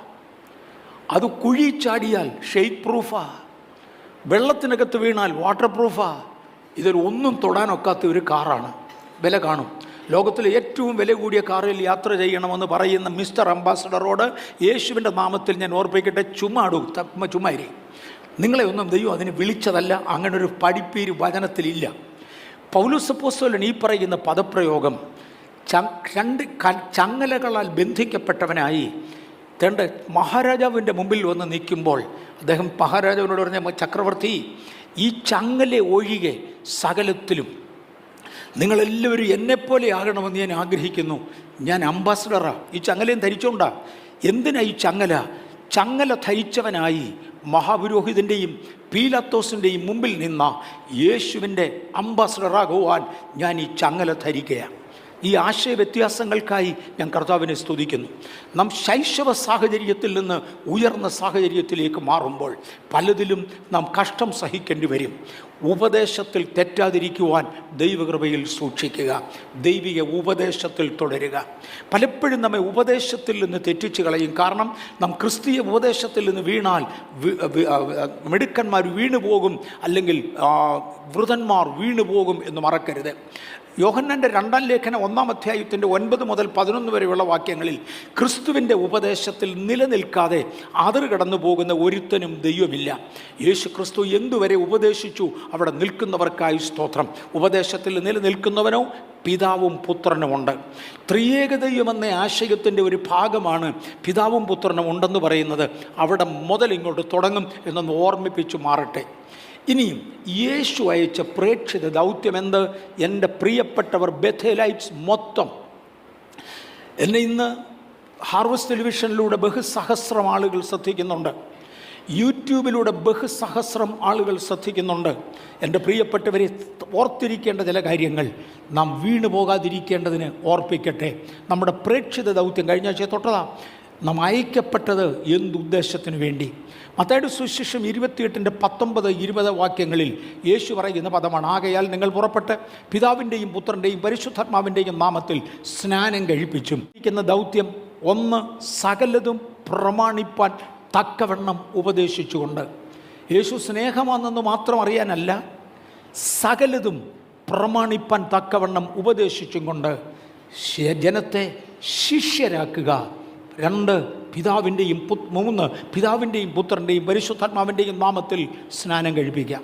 അത് കുഴി ചാടിയാൽ ഷെയ്ക്ക് പ്രൂഫാണ്. വെള്ളത്തിനകത്ത് വീണാൽ വാട്ടർ പ്രൂഫാണ്. ഇതൊരു ഒന്നും തൊടാനൊക്കാത്ത ഒരു കാറാണ്. വില കാണും. ലോകത്തിലെ ഏറ്റവും വില കൂടിയ കാറിൽ യാത്ര ചെയ്യണമെന്ന് പറയുന്ന മിസ്റ്റർ അംബാസഡറോട് യേശുവിൻ്റെ നാമത്തിൽ ഞാൻ ഓർപ്പിക്കട്ടെ, ചുമ്മാരി. നിങ്ങളെ ഒന്നും ദൈവം അതിന് വിളിച്ചതല്ല. അങ്ങനൊരു പഠിപ്പീര് വചനത്തിലില്ല. പൗലോസ് അപ്പോസ്തലൻ ഈ പറയുന്ന പദപ്രയോഗം രണ്ട് ചങ്ങലകളാൽ ബന്ധിക്കപ്പെട്ടവനായി മഹാരാജാവിൻ്റെ മുമ്പിൽ വന്ന് നിൽക്കുമ്പോൾ അദ്ദേഹം മഹാരാജാവിനോട് പറഞ്ഞ, ചക്രവർത്തി, ഈ ചങ്ങല ഒഴികെ സകലത്തിലും നിങ്ങളെല്ലാവരും എന്നെപ്പോലെ ആകണമെന്ന് ഞാൻ ആഗ്രഹിക്കുന്നു. ഞാൻ അംബാസഡറാണ്. ഈ ചങ്ങലയും ധരിച്ചോണ്ടാ. എന്തിനാ ഈ ചങ്ങല ധരിച്ചവനായി മഹാപുരോഹിതൻ്റെയും പീലാത്തോസിൻ്റെയും മുമ്പിൽ നിന്ന യേശുവിൻ്റെ അംബാസഡറാകുവാൻ ഞാൻ ഈ ചങ്ങല ധരിക്കുകയാണ്. ഈ ആശയ വ്യത്യാസങ്ങൾക്കായി ഞാൻ കർത്താവിനെ സ്തുതിക്കുന്നു. നാം ശൈശവ സാഹചര്യത്തിൽ നിന്ന് ഉയർന്ന സാഹചര്യത്തിലേക്ക് മാറുമ്പോൾ പലതിലും നാം കഷ്ടം സഹിക്കേണ്ടി വരും. ഉപദേശത്തിൽ തെറ്റാതിരിക്കുവാൻ ദൈവകൃപയിൽ സൂക്ഷിക്കുക. ദൈവിക ഉപദേശത്തിൽ തുടരുക. പലപ്പോഴും നമ്മെ ഉപദേശത്തിൽ നിന്ന് തെറ്റിച്ച് കളയും. കാരണം നാം ക്രിസ്തീയ ഉപദേശത്തിൽ നിന്ന് വീണാൽ മിടുക്കന്മാർ വീണുപോകും, അല്ലെങ്കിൽ വൃതന്മാർ വീണുപോകും എന്ന് മറക്കരുത്. യോഹന്നാൻ്റെ 2-ാം ലേഖനം 1-ാം അധ്യായത്തിൻ്റെ 9 മുതൽ 11 വരെയുള്ള വാക്യങ്ങളിൽ ക്രിസ്തുവിൻ്റെ ഉപദേശത്തിൽ നിലനിൽക്കാതെ അതിർകടന്നു പോകുന്ന ഒരുത്തനും ദൈവമില്ല. യേശു ക്രിസ്തു എന്തുവരെ ഉപദേശിച്ചു അവിടെ നിൽക്കുന്നവർക്കായി സ്തോത്രം. ഉപദേശത്തിൽ നിലനിൽക്കുന്നവനോ പിതാവും പുത്രനുമുണ്ട്. ത്രിയേക ദൈവം എന്ന ആശയത്തിൻ്റെ ഒരു ഭാഗമാണ് പിതാവും പുത്രനും ഉണ്ടെന്ന് പറയുന്നത്. അവിടെ മുതൽ ഇങ്ങോട്ട് തുടങ്ങും എന്നൊന്ന് ഓർമ്മിപ്പിച്ചു മാറട്ടെ. ഇനിയും യേശു അയച്ച പ്രേക്ഷിത ദൗത്യം എന്ത്? എൻ്റെ പ്രിയപ്പെട്ടവർ ബെഥേലൈറ്റ്സ് മൊത്തം എന്നെ ഇന്ന് ഹാർവസ്റ്റ് ടെലിവിഷനിലൂടെ ബഹുസഹസ്രം ആളുകൾ ശ്രദ്ധിക്കുന്നുണ്ട്. യൂട്യൂബിലൂടെ ബഹുസഹസ്രം ആളുകൾ ശ്രദ്ധിക്കുന്നുണ്ട്. എൻ്റെ പ്രിയപ്പെട്ടവരെ, ഓർത്തിരിക്കേണ്ട ചില കാര്യങ്ങൾ നാം വീണു പോകാതിരിക്കേണ്ടതിന് ഓർപ്പിക്കട്ടെ. നമ്മുടെ പ്രേക്ഷിത ദൗത്യം കഴിഞ്ഞ ആഴ്ച തൊട്ടതാ. നാം അയക്കപ്പെട്ടത് എന്തുദ്ദേശത്തിന് വേണ്ടി? മത്തായിയുടെ സുവിശേഷം 28-ന്റെ 19-20 വാക്യങ്ങളിൽ യേശു പറയുന്ന പദമാണ്, ആകയാൽ നിങ്ങൾ പുറപ്പെട്ട് പിതാവിൻ്റെയും പുത്രൻ്റെയും പരിശുദ്ധാത്മാവിൻ്റെയും നാമത്തിൽ സ്നാനം കഴിപ്പിച്ചും. ഇരിക്കുന്ന ദൗത്യം ഒന്ന്, സകലതും പ്രമാണിപ്പാൻ തക്കവണ്ണം ഉപദേശിച്ചുകൊണ്ട്. യേശു സ്നേഹമാണെന്ന് മാത്രം അറിയാനല്ല, സകലതും പ്രമാണിപ്പാൻ തക്കവണ്ണം ഉപദേശിച്ചും കൊണ്ട് ജനത്തെ ശിഷ്യരാക്കുക. 2, പിതാവിൻ്റെയും 3, പിതാവിൻ്റെയും പുത്രൻ്റെയും പരിശുദ്ധാത്മാവിൻ്റെയും നാമത്തിൽ സ്നാനം കഴിപ്പിക്കുക.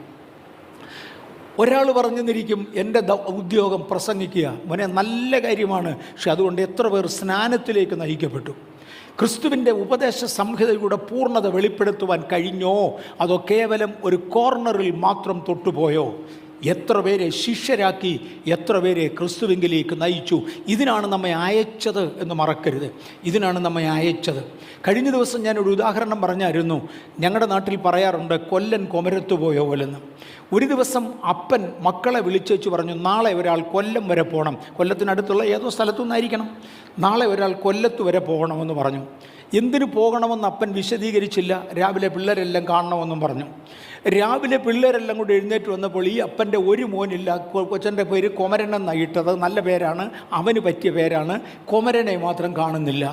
ഒരാൾ പറഞ്ഞെന്നിരിക്കും, എൻ്റെ ഉദ്യോഗം പ്രസംഗിക്കുക. മോനെ, നല്ല കാര്യമാണ്. പക്ഷെ അതുകൊണ്ട് എത്ര പേർ സ്നാനത്തിലേക്ക് നയിക്കപ്പെട്ടു? ക്രിസ്തുവിൻ്റെ ഉപദേശ സംഹിതയുടെ പൂർണ്ണത വെളിപ്പെടുത്തുവാൻ കഴിഞ്ഞോ? അതോ കേവലം ഒരു കോർണറിൽ മാത്രം തൊട്ടുപോയോ? എത്ര പേരെ ശിഷ്യരാക്കി, എത്ര പേരെ ക്രിസ്തുവിങ്കിലേക്ക് നയിച്ചു? ഇതിനാണ് നമ്മെ അയച്ചത് എന്ന് മറക്കരുത്. ഇതിനാണ് നമ്മെ അയച്ചത്. കഴിഞ്ഞ ദിവസം ഞാനൊരു ഉദാഹരണം പറഞ്ഞായിരുന്നു. ഞങ്ങളുടെ നാട്ടിൽ പറയാറുണ്ട്, കൊല്ലൻ കൊമരത്ത് പോയോ പോലെന്ന്. ഒരു ദിവസം അപ്പൻ മക്കളെ വിളിച്ചേച്ച് പറഞ്ഞു, നാളെ ഒരാൾ കൊല്ലം വരെ പോകണം. കൊല്ലത്തിനടുത്തുള്ള ഏതോ സ്ഥലത്തു നിന്നായിരിക്കണം. നാളെ ഒരാൾ കൊല്ലത്ത് വരെ പോകണമെന്ന് പറഞ്ഞു. എന്തിനു പോകണമെന്ന് അപ്പൻ വിശദീകരിച്ചില്ല. രാവിലെ പിള്ളേരെല്ലാം കാണണമെന്നും പറഞ്ഞു. രാവിലെ പിള്ളേരെല്ലാം കൂടി എഴുന്നേറ്റ് വന്നപ്പോൾ ഈ അപ്പൻ്റെ ഒരു മോനില്ല. കൊച്ചൻ്റെ പേര് കൊമരനെന്നാണ് ഇട്ടത്, നല്ല പേരാണ്, അവന് പറ്റിയ പേരാണ്. കൊമരനെ മാത്രം കാണുന്നില്ല.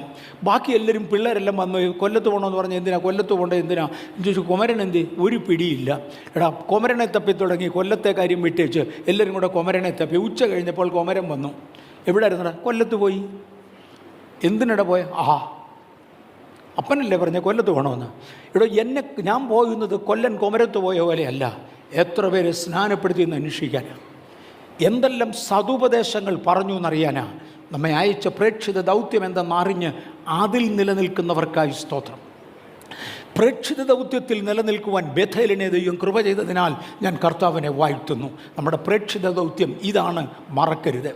ബാക്കി എല്ലാവരും പിള്ളേരെല്ലാം വന്ന് കൊല്ലത്ത് പോകണമെന്ന് പറഞ്ഞ് എന്തിനാ കൊല്ലത്ത് പോകേണ്ടത്, എന്തിനാ ചോദിച്ചു. കൊമരൻ എന്ത്, ഒരു പിടിയില്ല. എടാ കൊമരനെ തപ്പി തുടങ്ങി, കൊല്ലത്തെ കാര്യം വിട്ടേച്ച് എല്ലാവരും കൂടെ കൊമരനെ തപ്പി. ഉച്ച കഴിഞ്ഞപ്പോൾ കൊമരൻ വന്നു. എവിടെ ആയിരുന്നടാ? കൊല്ലത്ത് പോയി. എന്തിനിടെ പോയ? അപ്പനല്ലേ പറഞ്ഞ കൊല്ലത്ത് പോകണമെന്ന്. ഇവിടെ ഞാൻ പോകുന്നത് കൊല്ലൻ കൊമരത്ത് പോയ പോലെയല്ല. എത്ര പേര് സ്നാനപ്പെടുത്തി എന്ന് അന്വേഷിക്കാനാണ്, എന്തെല്ലാം സതുപദേശങ്ങൾ പറഞ്ഞു എന്നറിയാനാ. നമ്മെ അയച്ച പ്രേക്ഷിത ദൗത്യം എന്തെന്നറിഞ്ഞ് അതിൽ നിലനിൽക്കുന്നവർക്കായി സ്തോത്രം. പ്രേക്ഷിത ദൗത്യത്തിൽ നിലനിൽക്കുവാൻ ബേഥേലിനെ ദൈവം കൃപ ചെയ്തതിനാൽ ഞാൻ കർത്താവിനെ വാഴ്ത്തുന്നു. നമ്മുടെ പ്രേക്ഷിത ദൗത്യം ഇതാണ്, മറക്കരുത്.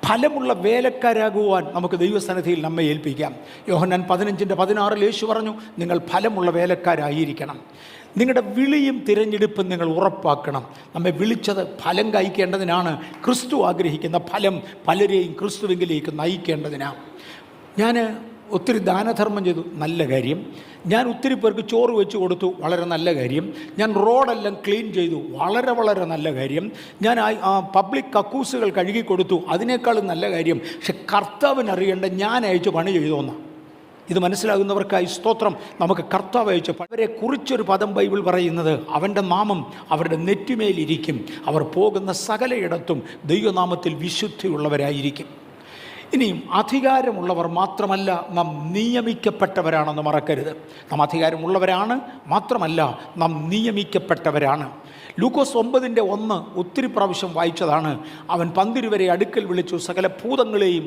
ഫലമുള്ള വേലക്കാരാകുവാൻ നമുക്ക് ദൈവസന്നിധിയിൽ നമ്മെ ഏൽപ്പിക്കാം. യോഹന്നാൻ 15:16 യേശു പറഞ്ഞു, നിങ്ങൾ ഫലമുള്ള വേലക്കാരായിരിക്കണം. നിങ്ങളുടെ വിളിയും തിരഞ്ഞെടുപ്പും നിങ്ങൾ ഉറപ്പാക്കണം. നമ്മെ വിളിച്ചത് ഫലം കായ്ക്കേണ്ടതിനാണ്. ക്രിസ്തു ആഗ്രഹിക്കുന്ന ഫലം പലരെയും ക്രിസ്തുവിലേക്ക് നയിക്കേണ്ടതിനാണ്. ഞാൻ ഒത്തിരി ദാനധർമ്മം ചെയ്തു, നല്ല കാര്യം. ഞാൻ ഒത്തിരി പേർക്ക് ചോറ് വെച്ച് കൊടുത്തു, വളരെ നല്ല കാര്യം. ഞാൻ റോഡെല്ലാം ക്ലീൻ ചെയ്തു, വളരെ വളരെ നല്ല കാര്യം. ഞാൻ പബ്ലിക് കക്കൂസുകൾ കഴുകി കൊടുത്തു, അതിനേക്കാളും നല്ല കാര്യം. പക്ഷെ കർത്താവിനറിയേണ്ട ഞാൻ അയച്ച് പണി ചെയ്തോന്നാ. ഇത് മനസ്സിലാകുന്നവർക്കായി സ്തോത്രം. നമുക്ക് കർത്താവ് അയച്ച അവരെ കുറിച്ചൊരു പദം ബൈബിൾ പറയുന്നത്, അവൻ്റെ നാമം അവരുടെ നെറ്റിമേലിരിക്കും, അവർ പോകുന്ന സകലയിടത്തും ദൈവനാമത്തിൽ വിശുദ്ധിയുള്ളവരായിരിക്കും. ഇനിയും അധികാരമുള്ളവർ മാത്രമല്ല, നാം നിയമിക്കപ്പെട്ടവരാണെന്ന് മറക്കരുത്. നാം അധികാരമുള്ളവരാണ്, മാത്രമല്ല നാം നിയമിക്കപ്പെട്ടവരാണ്. ലൂക്കോസ് 9:1 ഒത്തിരി പ്രാവശ്യം വായിച്ചതാണ്. അവൻ 12 അടുക്കൽ വിളിച്ചു, സകല ഭൂതങ്ങളെയും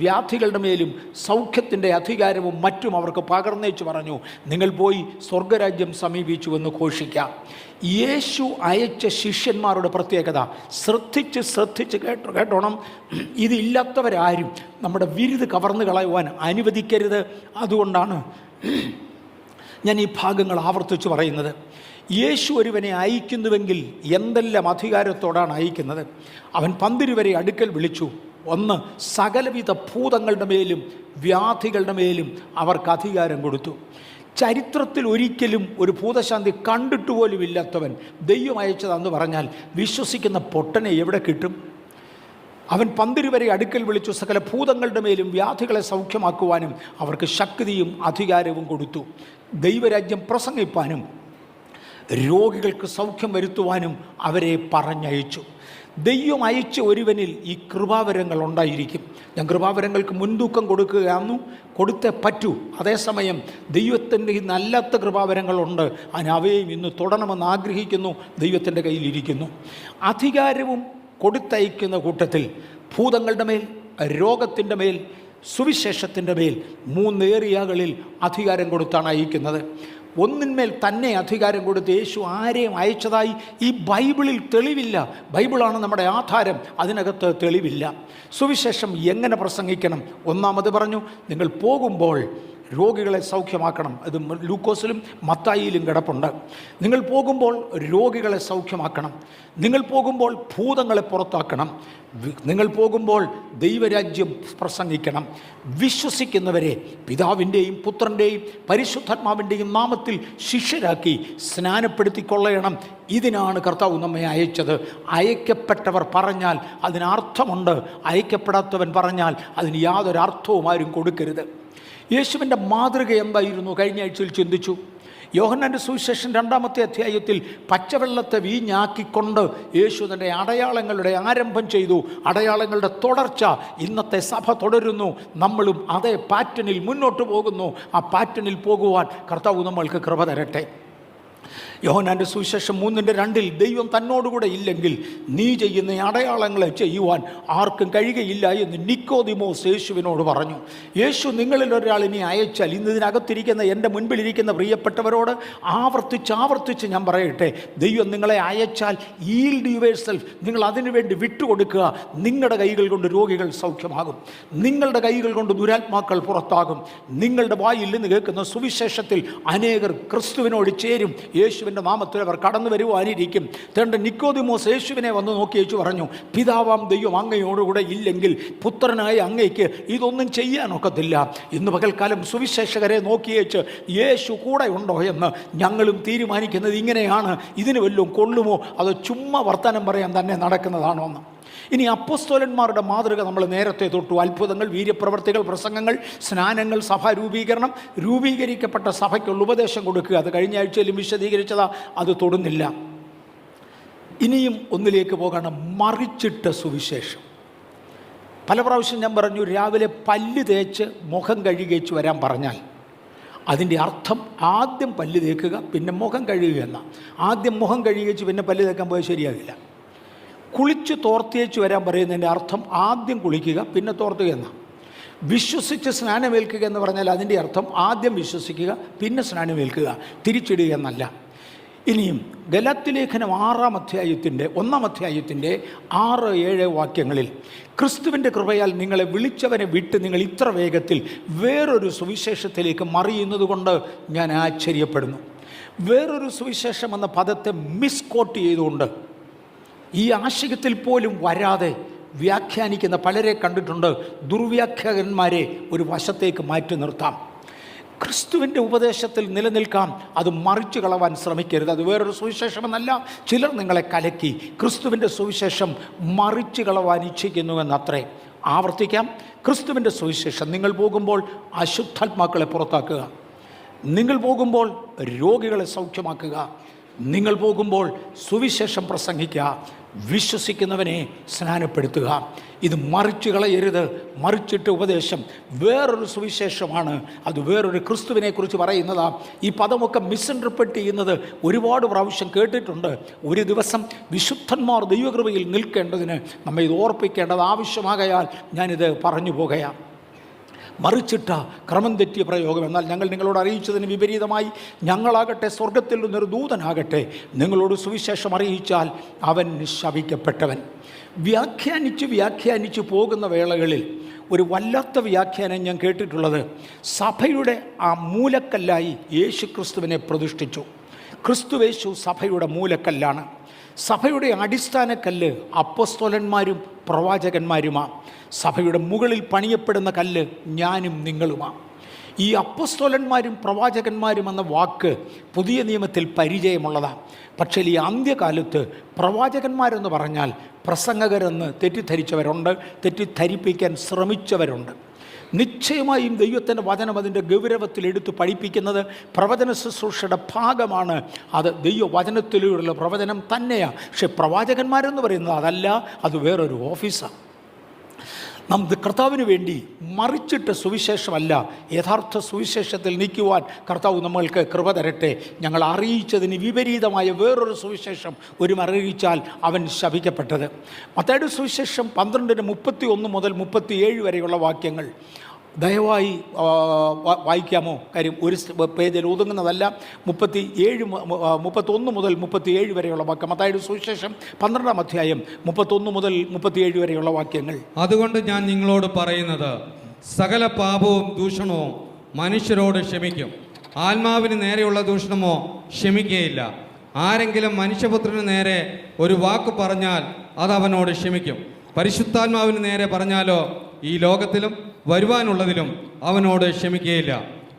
വ്യാധികളുടെ മേലും സൗഖ്യത്തിൻ്റെ അധികാരവും മറ്റും അവർക്ക് പകർന്നേച്ചു പറഞ്ഞു, നിങ്ങൾ പോയി സ്വർഗരാജ്യം സമീപിച്ചുവെന്ന് ഘോഷിക്കാം. യേശു അയച്ച ശിഷ്യന്മാരുടെ പ്രത്യേകത ശ്രദ്ധിച്ച് കേട്ടോണം. ഇതില്ലാത്തവരാരും നമ്മുടെ വിരുത് കവർന്നു കളയുവാൻ അനുവദിക്കരുത്. അതുകൊണ്ടാണ് ഞാൻ ഈ ഭാഗങ്ങൾ ആവർത്തിച്ച് പറയുന്നത്. യേശു ഒരുവനെ അയക്കുന്നുവെങ്കിൽ എന്തെല്ലാം അധികാരത്തോടാണ് അയക്കുന്നത്. അവൻ 12 അടുക്കൽ വിളിച്ചു. 1, സകലവിധ ഭൂതങ്ങളുടെ മേലും വ്യാധികളുടെ മേലും അവർക്ക് അധികാരം കൊടുത്തു. ചരിത്രത്തിൽ ഒരിക്കലും ഒരു ഭൂതശാന്തി കണ്ടിട്ട് പോലും ഇല്ലാത്തവൻ ദൈവം അയച്ചതെന്ന് പറഞ്ഞാൽ വിശ്വസിക്കുന്ന പൊട്ടനെ എവിടെ കിട്ടും? അവൻ 12 അടുക്കൽ വിളിച്ചു, സകല ഭൂതങ്ങളുടെ മേലും വ്യാധികളെ സൗഖ്യമാക്കുവാനും അവർക്ക് ശക്തിയും അധികാരവും കൊടുത്തു. ദൈവരാജ്യം പ്രസംഗിപ്പാനും രോഗികൾക്ക് സൗഖ്യം വരുത്തുവാനും അവരെ പറഞ്ഞയച്ചു. ദൈവം അയച്ച ഒരുവനിൽ ഈ കൃപാവരങ്ങൾ ഉണ്ടായിരിക്കും. ഞാൻ കൃപാവരങ്ങൾക്ക് മുൻതൂക്കം കൊടുത്തേ പറ്റൂ. അതേസമയം ദൈവത്തിൻ്റെ ഈ നല്ലാത്ത കൃപാവരങ്ങളുണ്ട്, അവയും ഇന്ന് തൊടണമെന്ന് ആഗ്രഹിക്കുന്നു. ദൈവത്തിൻ്റെ കയ്യിലിരിക്കുന്നു. അധികാരവും കൊടുത്തയക്കുന്ന കൂട്ടത്തിൽ ഭൂതങ്ങളുടെ മേൽ, രോഗത്തിൻ്റെ മേൽ, സുവിശേഷത്തിൻ്റെ മേൽ 3 ഏരിയകളിൽ അധികാരം കൊടുത്താണ് അയക്കുന്നത്. ഒന്നിന്മേൽ തന്നെ അധികാരം കൊടുത്ത് യേശു ആരെയും അയച്ചതായി ഈ ബൈബിളിൽ തെളിവില്ല. ബൈബിളാണ് നമ്മുടെ ആധാരം, അതിനകത്ത് തെളിവില്ല. സുവിശേഷം എങ്ങനെ പ്രസംഗിക്കണം? ഒന്നാമത് പറഞ്ഞു, നിങ്ങൾ പോകുമ്പോൾ രോഗികളെ സൗഖ്യമാക്കണം. അത് ലൂക്കോസിലും മത്തായിയിലും കിടപ്പുണ്ട്. നിങ്ങൾ പോകുമ്പോൾ രോഗികളെ സൗഖ്യമാക്കണം. നിങ്ങൾ പോകുമ്പോൾ ഭൂതങ്ങളെ പുറത്താക്കണം. നിങ്ങൾ പോകുമ്പോൾ ദൈവരാജ്യം പ്രസംഗിക്കണം. വിശ്വസിക്കുന്നവരെ പിതാവിൻ്റെയും പുത്രൻ്റെയും പരിശുദ്ധാത്മാവിൻ്റെയും നാമത്തിൽ ശിഷ്യരാക്കി സ്നാനപ്പെടുത്തിക്കൊള്ളണം. ഇതിനാണ് കർത്താവ് നമ്മെ അയച്ചത്. അയക്കപ്പെട്ടവർ പറഞ്ഞാൽ അതിനർത്ഥമുണ്ട്, അയക്കപ്പെടാത്തവൻ പറഞ്ഞാൽ അതിന് യാതൊരു അർത്ഥവും ആരും കൊടുക്കരുത്. യേശുവിൻ്റെ മാതൃക എന്തായിരുന്നു? കഴിഞ്ഞ ആഴ്ചയിൽ ചിന്തിച്ചു. യോഹന്നാൻ്റെ സുവിശേഷം 2-ാമത്തെ അധ്യായത്തിൽ പച്ചവെള്ളത്തെ വീഞ്ഞാക്കിക്കൊണ്ട് യേശു തൻ്റെ അടയാളങ്ങളുടെ ആരംഭം ചെയ്തു. അടയാളങ്ങളുടെ തുടർച്ച ഇന്നത്തെ സഭ തുടരുന്നു. നമ്മളും അതേ പാറ്റേണിൽ മുന്നോട്ട് പോകുന്നു. ആ പാറ്റേണിൽ പോകുവാൻ കർത്താവ് നമ്മൾക്ക് കൃപ തരട്ടെ. യോഹന്നാൻ്റെ സുവിശേഷം 3:2 ദൈവം തന്നോടുകൂടെ ഇല്ലെങ്കിൽ നീ ചെയ്യുന്ന അടയാളങ്ങളെ ചെയ്യുവാൻ ആർക്കും കഴിയുകയില്ല എന്ന് നിക്കോദിമോസ് യേശുവിനോട് പറഞ്ഞു. യേശു നിങ്ങളിൽ ഒരാൾ ഇനി അയച്ചാൽ, ഇന്ന് ഇതിനകത്തിരിക്കുന്ന എൻ്റെ മുൻപിലിരിക്കുന്ന പ്രിയപ്പെട്ടവരോട് ആവർത്തിച്ച് ഞാൻ പറയട്ടെ, ദൈവം നിങ്ങളെ അയച്ചാൽ ഈൽഡ് യുവേഴ്സെൽഫ്, നിങ്ങൾ അതിനുവേണ്ടി വിട്ടുകൊടുക്കുക. നിങ്ങളുടെ കൈകൾ കൊണ്ട് രോഗികൾ സൗഖ്യമാകും. നിങ്ങളുടെ കൈകൾ കൊണ്ട് ദുരാത്മാക്കൾ പുറത്താകും. നിങ്ങളുടെ വായിൽ നിന്ന് കേൾക്കുന്ന സുവിശേഷത്തിൽ അനേകർ ക്രിസ്തുവിനോട് ചേരും. യേശുവിൻ്റെ യേശുവിൻ്റെ നാമത്തിൽ അവർ കടന്നു വരുവാനിരിക്കും. തേണ്ട നിക്കോദിമോസ് യേശുവിനെ വന്ന് നോക്കി യേശു പറഞ്ഞു, പിതാവാം ദൈവം അങ്ങയോടുകൂടെ ഇല്ലെങ്കിൽ പുത്രനായ അങ്ങയ്ക്ക് ഇതൊന്നും ചെയ്യാനൊക്കത്തില്ല. ഇന്ന് പകൽക്കാലം സുവിശേഷകരെ നോക്കിയേച്ച് യേശു കൂടെ ഉണ്ടോ എന്ന് ഞങ്ങളും തീരുമാനിക്കുന്നത് ഇങ്ങനെയാണ്. ഇതിന് വല്ലതും കൊള്ളുമോ അതോ ചുമ്മാ വർത്തമാനം പറയാൻ തന്നെ നടക്കുന്നതാണോ എന്ന്. ഇനി അപ്പോസ്തലന്മാരുടെ മാതൃക നമ്മൾ നേരത്തെ തൊട്ടു. അത്ഭുതങ്ങൾ, വീര്യപ്രവർത്തികൾ, പ്രസംഗങ്ങൾ, സ്നാനങ്ങൾ, സഭാ രൂപീകരണം, രൂപീകരിക്കപ്പെട്ട സഭയ്ക്കുള്ള ഉപദേശം കൊടുക്കുക. അത് കഴിഞ്ഞ ആഴ്ചയിലും വിശദീകരിച്ചതാ, അത് തൊടുന്നില്ല. ഇനിയും ഒന്നിലേക്ക് പോകണം, മറിച്ചിട്ട സുവിശേഷം. പല പ്രാവശ്യം ഞാൻ പറഞ്ഞു, രാവിലെ പല്ല് തേച്ച് മുഖം കഴുകിച്ച് വരാൻ പറഞ്ഞാൽ അതിൻ്റെ അർത്ഥം ആദ്യം പല്ല് തേക്കുക പിന്നെ മുഖം കഴുകുക എന്നാണ്. ആദ്യം മുഖം കഴുകിച്ച് പിന്നെ പല്ല് തേക്കാൻ പോയാൽ ശരിയാകില്ല. കുളിച്ച് തോർത്തിയേച്ച് വരാൻ പറയുന്നതിൻ്റെ അർത്ഥം ആദ്യം കുളിക്കുക പിന്നെ തോർത്തുക എന്നാണ്. വിശ്വസിച്ച് സ്നാനമേൽക്കുക എന്ന് പറഞ്ഞാൽ അതിൻ്റെ അർത്ഥം ആദ്യം വിശ്വസിക്കുക പിന്നെ സ്നാനമേൽക്കുക, തിരിച്ചിടുക എന്നല്ല. ഇനിയും ഗലാത്യലേഖനം 6-ാം അധ്യായത്തിൻ്റെ 1-ാം അധ്യായത്തിൻ്റെ 6-7 വാക്യങ്ങളിൽ ക്രിസ്തുവിൻ്റെ കൃപയാൽ നിങ്ങളെ വിളിച്ചവനെ വിട്ട് നിങ്ങൾ ഇത്ര വേഗത്തിൽ വേറൊരു സുവിശേഷത്തിലേക്ക് മറിയുന്നത് കൊണ്ട് ഞാൻ ആശ്ചര്യപ്പെടുന്നു. വേറൊരു സുവിശേഷം എന്ന പദത്തെ മിസ്കോട്ട് ചെയ്തുകൊണ്ട് ഈ ആശയത്തിൽ പോലും വരാതെ വ്യാഖ്യാനിക്കുന്ന പലരെ കണ്ടിട്ടുണ്ട്. ദുർവ്യാഖ്യാകന്മാരെ ഒരു വശത്തേക്ക് മാറ്റി നിർത്താം. ക്രിസ്തുവിൻ്റെ ഉപദേശത്തിൽ നിലനിൽക്കാം, അത് മറിച്ചു കളവാൻ ശ്രമിക്കരുത്. അത് വേറൊരു സുവിശേഷമെന്നല്ല. ചിലർ നിങ്ങളെ കലക്കി ക്രിസ്തുവിൻ്റെ സുവിശേഷം മറിച്ചു കളവാൻ ഇച്ഛിക്കുന്നുവെന്നത്രേ. ആവർത്തിക്കാം, ക്രിസ്തുവിൻ്റെ സുവിശേഷം നിങ്ങൾ പോകുമ്പോൾ അശുദ്ധാത്മാക്കളെ പുറത്താക്കുക, നിങ്ങൾ പോകുമ്പോൾ രോഗികളെ സൗഖ്യമാക്കുക, നിങ്ങൾ പോകുമ്പോൾ സുവിശേഷം പ്രസംഗിക്കുക, വിശ്വസിക്കുന്നവനെ സ്നാനപ്പെടുത്തുക. ഇത് മറിച്ചു കളയരുത്. മറിച്ചിട്ട് ഉപദേശം വേറൊരു സുവിശേഷമാണ്, അത് വേറൊരു ക്രിസ്തുവിനെക്കുറിച്ച് പറയുന്നതാണ്. ഈ പദമൊക്കെ മിസ്ഇൻ്റർപ്രറ്റ് ചെയ്യുന്നത് ഒരുപാട് പ്രാവശ്യം കേട്ടിട്ടുണ്ട്. ഒരു ദിവസം വിശുദ്ധന്മാർ ദൈവകൃപയിൽ നിൽക്കേണ്ടതിന് നമ്മെ ഇത് ഓർപ്പിക്കേണ്ടത് ആവശ്യമാകയാൽ ഞാനിത് പറഞ്ഞു പോകുകയാണ്. മറിച്ചിട്ട ക്രമം തെറ്റിയ പ്രയോഗം. എന്നാൽ ഞങ്ങൾ നിങ്ങളോട് അറിയിച്ചതിന് വിപരീതമായി ഞങ്ങളാകട്ടെ സ്വർഗത്തിൽ നിന്നൊരു ദൂതനാകട്ടെ നിങ്ങളോട് സുവിശേഷം അറിയിച്ചാൽ അവൻ ശപിക്കപ്പെട്ടവൻ. വ്യാഖ്യാനിച്ച് പോകുന്ന വേളകളിൽ ഒരു വല്ലാത്ത വ്യാഖ്യാനം ഞാൻ കേട്ടിട്ടുള്ളത്, സഭയുടെ ആ മൂലക്കല്ലായി യേശു ക്രിസ്തുവിനെ പ്രതിഷ്ഠിച്ചു. ക്രിസ്തുവേശു സഭയുടെ മൂലക്കല്ലാണ്. സഭയുടെ അടിസ്ഥാനക്കല്ല് അപ്പോസ്തലന്മാരും പ്രവാചകന്മാരുമാണ്. സഭയുടെ മുകളിൽ പണിയപ്പെടുന്ന കല്ല് ഞാനും നിങ്ങളുമാണ്. ഈ അപ്പോസ്തലന്മാരും പ്രവാചകന്മാരും എന്ന വാക്ക് പുതിയ നിയമത്തിൽ പരിചയമുള്ളതാണ്. പക്ഷേ ഈ അന്ത്യകാലത്ത് പ്രവാചകന്മാരെന്ന് പറഞ്ഞാൽ പ്രസംഗകരെന്ന് തെറ്റിദ്ധരിച്ചവരുണ്ട്, തെറ്റിദ്ധരിപ്പിക്കാൻ ശ്രമിച്ചവരുണ്ട്. നിശ്ചയമായും ദൈവത്തിൻ്റെ വചനം അതിൻ്റെ ഗൗരവത്തിൽ എടുത്ത് പഠിപ്പിക്കുന്നത് പ്രവചന ശുശ്രൂഷയുടെ ഭാഗമാണ്. അത് ദൈവവചനത്തിലൂടെയുള്ള പ്രവചനം തന്നെയാണ്. പക്ഷെ പ്രവാചകന്മാരെന്ന് പറയുന്നത് അതല്ല, അത് വേറൊരു ഓഫീസാണ്. നമുക്ക് കർത്താവിന് വേണ്ടി മറിച്ചിട്ട് സുവിശേഷമല്ല, യഥാർത്ഥ സുവിശേഷത്തിൽ നിൽക്കുവാൻ കർത്താവ് നമ്മൾക്ക് കൃപ തരട്ടെ. ഞങ്ങൾ അറിയിച്ചതിന് വിപരീതമായ വേറൊരു സുവിശേഷം ഒരു അറിയിച്ചാൽ അവൻ ശപിക്കപ്പെട്ടത്. മത്തായിയുടെ സുവിശേഷം 12:31 മുതൽ 37 വരെയുള്ള വാക്യങ്ങൾ ദയവായി വായിക്കാമോ? കാര്യം ഒരു പേജിൽ ഒതുങ്ങുന്നതല്ല. 31 മുതൽ 37 വരെയുള്ള വാക്യം. മത്തായിയുടെ സുവിശേഷം 12-ാം അധ്യായം 31 മുതൽ 37 വരെയുള്ള വാക്യങ്ങൾ. അതുകൊണ്ട് ഞാൻ നിങ്ങളോട് പറയുന്നത്, സകല പാപവും ദൂഷണവും മനുഷ്യരോട് ക്ഷമിക്കും, ആത്മാവിന് നേരെയുള്ള ദൂഷണമോ ക്ഷമിക്കുകയില്ല. ആരെങ്കിലും മനുഷ്യപുത്രന് നേരെ ഒരു വാക്ക് പറഞ്ഞാൽ അത് അവനോട് ക്ഷമിക്കും. പരിശുദ്ധാത്മാവിന് നേരെ പറഞ്ഞാലോ ഈ ലോകത്തിലും വരുവാനുള്ളതിലും അവനോട് ക്ഷമിക്കുകയില്ല.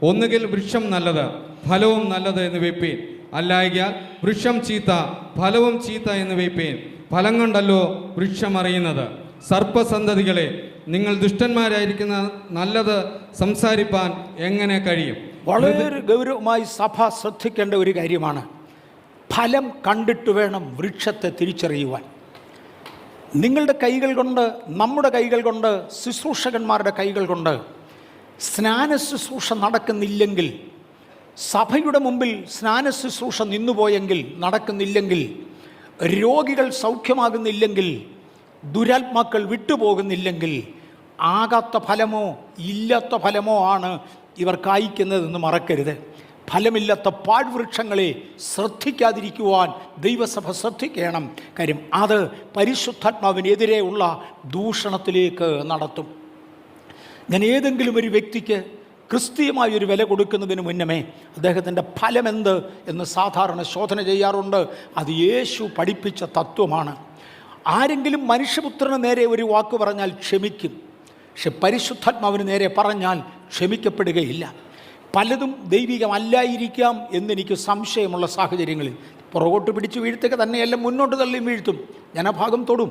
ഒന്നുകിൽ വൃക്ഷം നല്ലത് ഫലവും നല്ലത് എന്ന് വെപ്പീൻ, അല്ലായെങ്കിൽ വൃക്ഷം ചീത്ത ഫലവും ചീത്ത എന്ന് വെപ്പീൻ. ഫലം കൊണ്ടല്ലോ വൃക്ഷം അറിയുന്നത്. സർപ്പസന്തതികളെ, നിങ്ങൾ ദുഷ്ടന്മാരായിരിക്കുന്ന നല്ലത് സംസാരിപ്പാൻ എങ്ങനെ കഴിയും? വളരെ ഗൗരവമായി സഭ ശ്രദ്ധിക്കേണ്ട ഒരു കാര്യമാണ്. ഫലം കണ്ടിട്ട് വേണം വൃക്ഷത്തെ തിരിച്ചറിയുവാൻ. നിങ്ങളുടെ കൈകൾ കൊണ്ട്, നമ്മുടെ കൈകൾ കൊണ്ട്, ശുശ്രൂഷകന്മാരുടെ കൈകൾ കൊണ്ട് സ്നാന ശുശ്രൂഷ നടക്കുന്നില്ലെങ്കിൽ, സഭയുടെ മുമ്പിൽ സ്നാന ശുശ്രൂഷ നിന്നുപോയെങ്കിൽ, നടക്കുന്നില്ലെങ്കിൽ, രോഗികൾ സൗഖ്യമാകുന്നില്ലെങ്കിൽ, ദുരാത്മാക്കൾ വിട്ടുപോകുന്നില്ലെങ്കിൽ, ആകാത്ത ഫലമോ ഇല്ലാത്ത ഫലമോ ആണ് ഇവർ കായ്ക്കുന്നതെന്ന് മറക്കരുത്. ഫലമില്ലാത്ത പാഴ്വൃക്ഷങ്ങളെ ശ്രദ്ധിക്കാതിരിക്കുവാൻ ദൈവസഭ ശ്രദ്ധിക്കണം. കാര്യം അത് പരിശുദ്ധാത്മാവിനെതിരെയുള്ള ദൂഷണത്തിലേക്ക് നടത്തും. ഞാൻ ഏതെങ്കിലും ഒരു വ്യക്തിക്ക് ക്രിസ്തീയമായ ഒരു വില കൊടുക്കുന്നതിന് മുന്നമേ അദ്ദേഹത്തിൻ്റെ ഫലമെന്ത് എന്ന് സാധാരണ ശോധന ചെയ്യാറുണ്ട്. അത് യേശു പഠിപ്പിച്ച തത്വമാണ്. ആരെങ്കിലും മനുഷ്യപുത്രന് നേരെ ഒരു വാക്ക് പറഞ്ഞാൽ ക്ഷമിക്കും, പക്ഷെ പരിശുദ്ധാത്മാവിന് നേരെ പറഞ്ഞാൽ ക്ഷമിക്കപ്പെടുകയില്ല. പലതും ദൈവികമല്ലായിരിക്കാം എന്നെനിക്ക് സംശയമുള്ള സാഹചര്യങ്ങളിൽ പുറകോട്ട് പിടിച്ച് വീഴ്ത്തുക തന്നെയല്ല, മുന്നോട്ട് തള്ളിയും വീഴ്ത്തും. ഞാൻ ആ ഭാഗം തൊടും,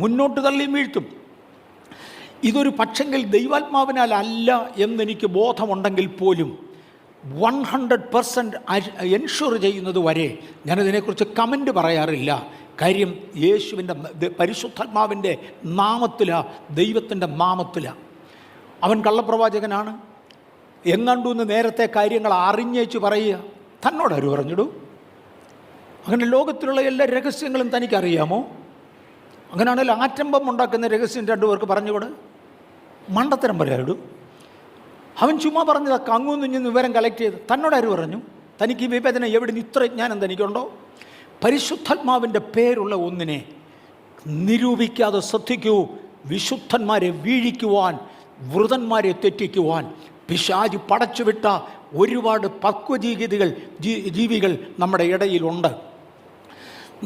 മുന്നോട്ട് തള്ളിയും വീഴ്ത്തും. ഇതൊരു പക്ഷെങ്കിൽ ദൈവാത്മാവിനാൽ അല്ല എന്നെനിക്ക് ബോധമുണ്ടെങ്കിൽ പോലും 100% എൻഷുർ ചെയ്യുന്നത് വരെ ഞാനതിനെക്കുറിച്ച് കമൻ്റ് പറയാറില്ല. കാര്യം യേശുവിൻ്റെ പരിശുദ്ധാത്മാവിൻ്റെ നാമത്തിലാണ്, ദൈവത്തിൻ്റെ നാമത്തിലാണ്. അവൻ കള്ളപ്രവാചകനാണ് എങ്ങാണ്ടെന്ന് നേരത്തെ കാര്യങ്ങൾ അറിഞ്ഞേച്ച് പറയുക. തന്നോടാര് പറഞ്ഞിടൂ? അങ്ങനെ ലോകത്തിലുള്ള എല്ലാ രഹസ്യങ്ങളും തനിക്കറിയാമോ? അങ്ങനെയാണെങ്കിൽ ആറ്റംബം ഉണ്ടാക്കുന്ന രഹസ്യം രണ്ടുപേർക്ക് പറഞ്ഞുകൂടെ? മണ്ടത്തരം പറയാറിടൂ. അവൻ ചുമ്മാ പറഞ്ഞതൊക്കെ അങ്ങൊന്നും വിവരം കളക്ട് ചെയ്ത് തന്നോടാര് പറഞ്ഞു? തനിക്ക് ഈ വിവേചനം എവിടെ നിന്ന് ഇത്ര ജ്ഞാനം തനിക്കുണ്ടോ? പരിശുദ്ധാത്മാവിൻ്റെ പേരുള്ള ഒന്നിനെ നിരൂപിക്കാതെ ശ്രദ്ധിക്കൂ. വിശുദ്ധന്മാരെ വീഴിക്കുവാൻ, വൃതന്മാരെ തെറ്റിക്കുവാൻ പിശാച് പടച്ചുവിട്ട ഒരുപാട് ജീവികൾ നമ്മുടെ ഇടയിലുണ്ട്.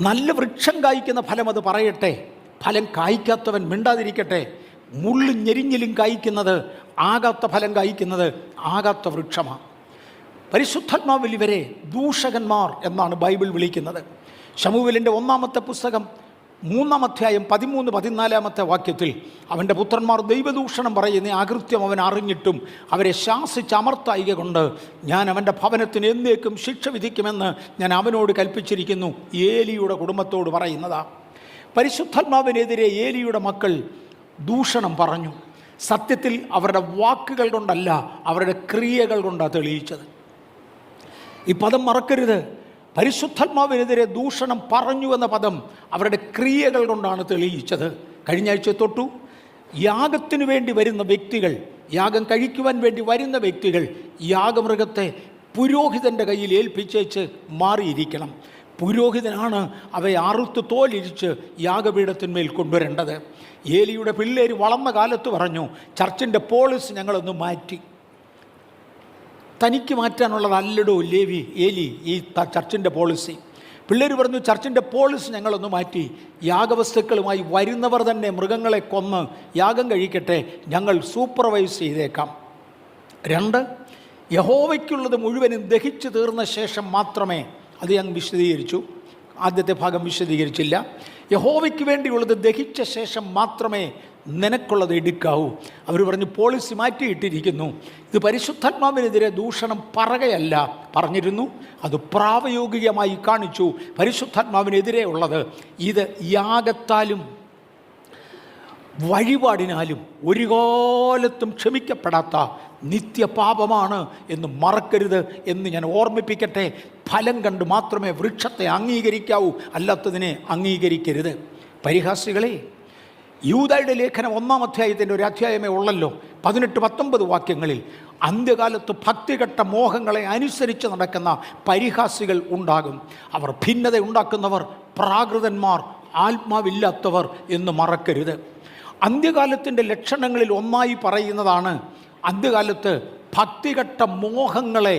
നല്ല വൃക്ഷം കായ്ക്കുന്ന ഫലം അത് പറയട്ടെ, ഫലം കായ്ക്കാത്തവൻ മിണ്ടാതിരിക്കട്ടെ. മുള്ളും ഞെരിഞ്ഞിലും കായ്ക്കുന്നത്, ആകാത്ത ഫലം കായ്ക്കുന്നത് ആകാത്ത വൃക്ഷമാണ്. പരിശുദ്ധാത്മാവിൽ ഇവരെ ദൂഷകന്മാർ എന്നാണ് ബൈബിൾ വിളിക്കുന്നത്. ശമൂവേലിൻ്റെ 1-ാമത്തെ പുസ്തകം 3-ാം അധ്യായം 13-14 വാക്യത്തിൽ അവൻ്റെ പുത്രന്മാർ ദൈവദൂഷണം പറയുന്ന അകൃത്യം അവൻ അറിഞ്ഞിട്ടും അവരെ ശാസിച്ചമർത്തായിക കൊണ്ട് ഞാൻ അവൻ്റെ ഭവനത്തിന് എന്നേക്കും ശിക്ഷ വിധിക്കുമെന്ന് ഞാൻ അവനോട് കൽപ്പിച്ചിരിക്കുന്നു. ഏലിയുടെ കുടുംബത്തോട് പറയുന്നതാ. പരിശുദ്ധാത്മാവിനെതിരെ ഏലിയുടെ മക്കൾ ദൂഷണം പറഞ്ഞു. സത്യത്തിൽ അവരുടെ വാക്കുകൾ കൊണ്ടല്ല, അവരുടെ ക്രിയകൾ കൊണ്ടാണ് തെളിയിച്ചത്. ഈ പദം മറക്കരുത്. പരിശുദ്ധാത്മാവിനെതിരെ ദൂഷണം പറഞ്ഞു എന്ന പദം അവരുടെ ക്രിയകൾ കൊണ്ടാണ് തെളിയിച്ചത്. കഴിഞ്ഞ ആഴ്ച തൊട്ടു യാഗത്തിന് വേണ്ടി വരുന്ന വ്യക്തികൾ, യാഗം കഴിക്കുവാൻ വേണ്ടി വരുന്ന വ്യക്തികൾ യാഗമൃഗത്തെ പുരോഹിതൻ്റെ കയ്യിൽ ഏൽപ്പിച്ചേച്ച് മാറിയിരിക്കണം. പുരോഹിതനാണ് അവയെ അറുത്ത് തോലിരിച്ച് യാഗപീഠത്തിന്മേൽ കൊണ്ടുവരേണ്ടത്. ഏലിയുടെ പിള്ളേർ വളർന്ന കാലത്ത് പറഞ്ഞു, ചർച്ചിൻ്റെ പോളിസി ഞങ്ങളൊന്ന് മാറ്റി. തനിക്ക് മാറ്റാനുള്ളതല്ലടോ ഏലി ഈ ചർച്ചിൻ്റെ പോളിസി. പിള്ളേർ പറഞ്ഞു, ചർച്ചിൻ്റെ പോളിസി ഞങ്ങളൊന്ന് മാറ്റി, യാഗവസ്തുക്കളുമായി വരുന്നവർ തന്നെ മൃഗങ്ങളെ കൊന്ന് യാഗം കഴിക്കട്ടെ, ഞങ്ങൾ സൂപ്പർവൈസ് ചെയ്തേക്കാം. 2, യഹോവയ്ക്കുള്ളത് മുഴുവനും ദഹിച്ചു തീർന്ന ശേഷം മാത്രമേ, അത് ഞാൻ വിശദീകരിച്ചു, ആദ്യത്തെ ഭാഗം വിശദീകരിച്ചില്ല. യഹോവയ്ക്ക് വേണ്ടിയുള്ളത് ദഹിച്ച ശേഷം മാത്രമേ നിനക്കുള്ളത് എടുക്കാവൂ. അവർ പറഞ്ഞു പോളിസി മാറ്റിയിട്ടിരിക്കുന്നു. ഇത് പരിശുദ്ധാത്മാവിനെതിരെ ദൂഷണം പറയുകയല്ല, പറഞ്ഞിരുന്നു, അത് പ്രായോഗികമായി കാണിച്ചു. പരിശുദ്ധാത്മാവിനെതിരെ ഉള്ളത് ഇത് യാഗത്താലും വഴിപാടിനാലും ഒരു കാലത്തും ക്ഷമിക്കപ്പെടാത്ത നിത്യപാപമാണ് എന്ന് മറക്കരുത് എന്ന് ഞാൻ ഓർമ്മിപ്പിക്കട്ടെ. ഫലം കണ്ട് മാത്രമേ വൃക്ഷത്തെ അംഗീകരിക്കാവൂ, അല്ലാത്തതിനെ അംഗീകരിക്കരുത്. പരിഹാസികളെ, യൂദായുടെ ലേഖനം 1-ാം അധ്യായത്തിൻ്റെ ഒരു അധ്യായമേ ഉള്ളല്ലോ, 18-19 വാക്യങ്ങളിൽ അന്ത്യകാലത്ത് ഭക്തികെട്ട മോഹങ്ങളെ അനുസരിച്ച് നടക്കുന്ന പരിഹാസികൾ ഉണ്ടാകും. അവർ ഭിന്നത ഉണ്ടാക്കുന്നവർ, പ്രാകൃതന്മാർ, ആത്മാവില്ലാത്തവർ എന്ന് മറക്കരുത്. അന്ത്യകാലത്തിൻ്റെ ലക്ഷണങ്ങളിൽ ഒന്നായി പറയുന്നതാണ്, അന്ത്യകാലത്ത് ഭക്തികെട്ട മോഹങ്ങളെ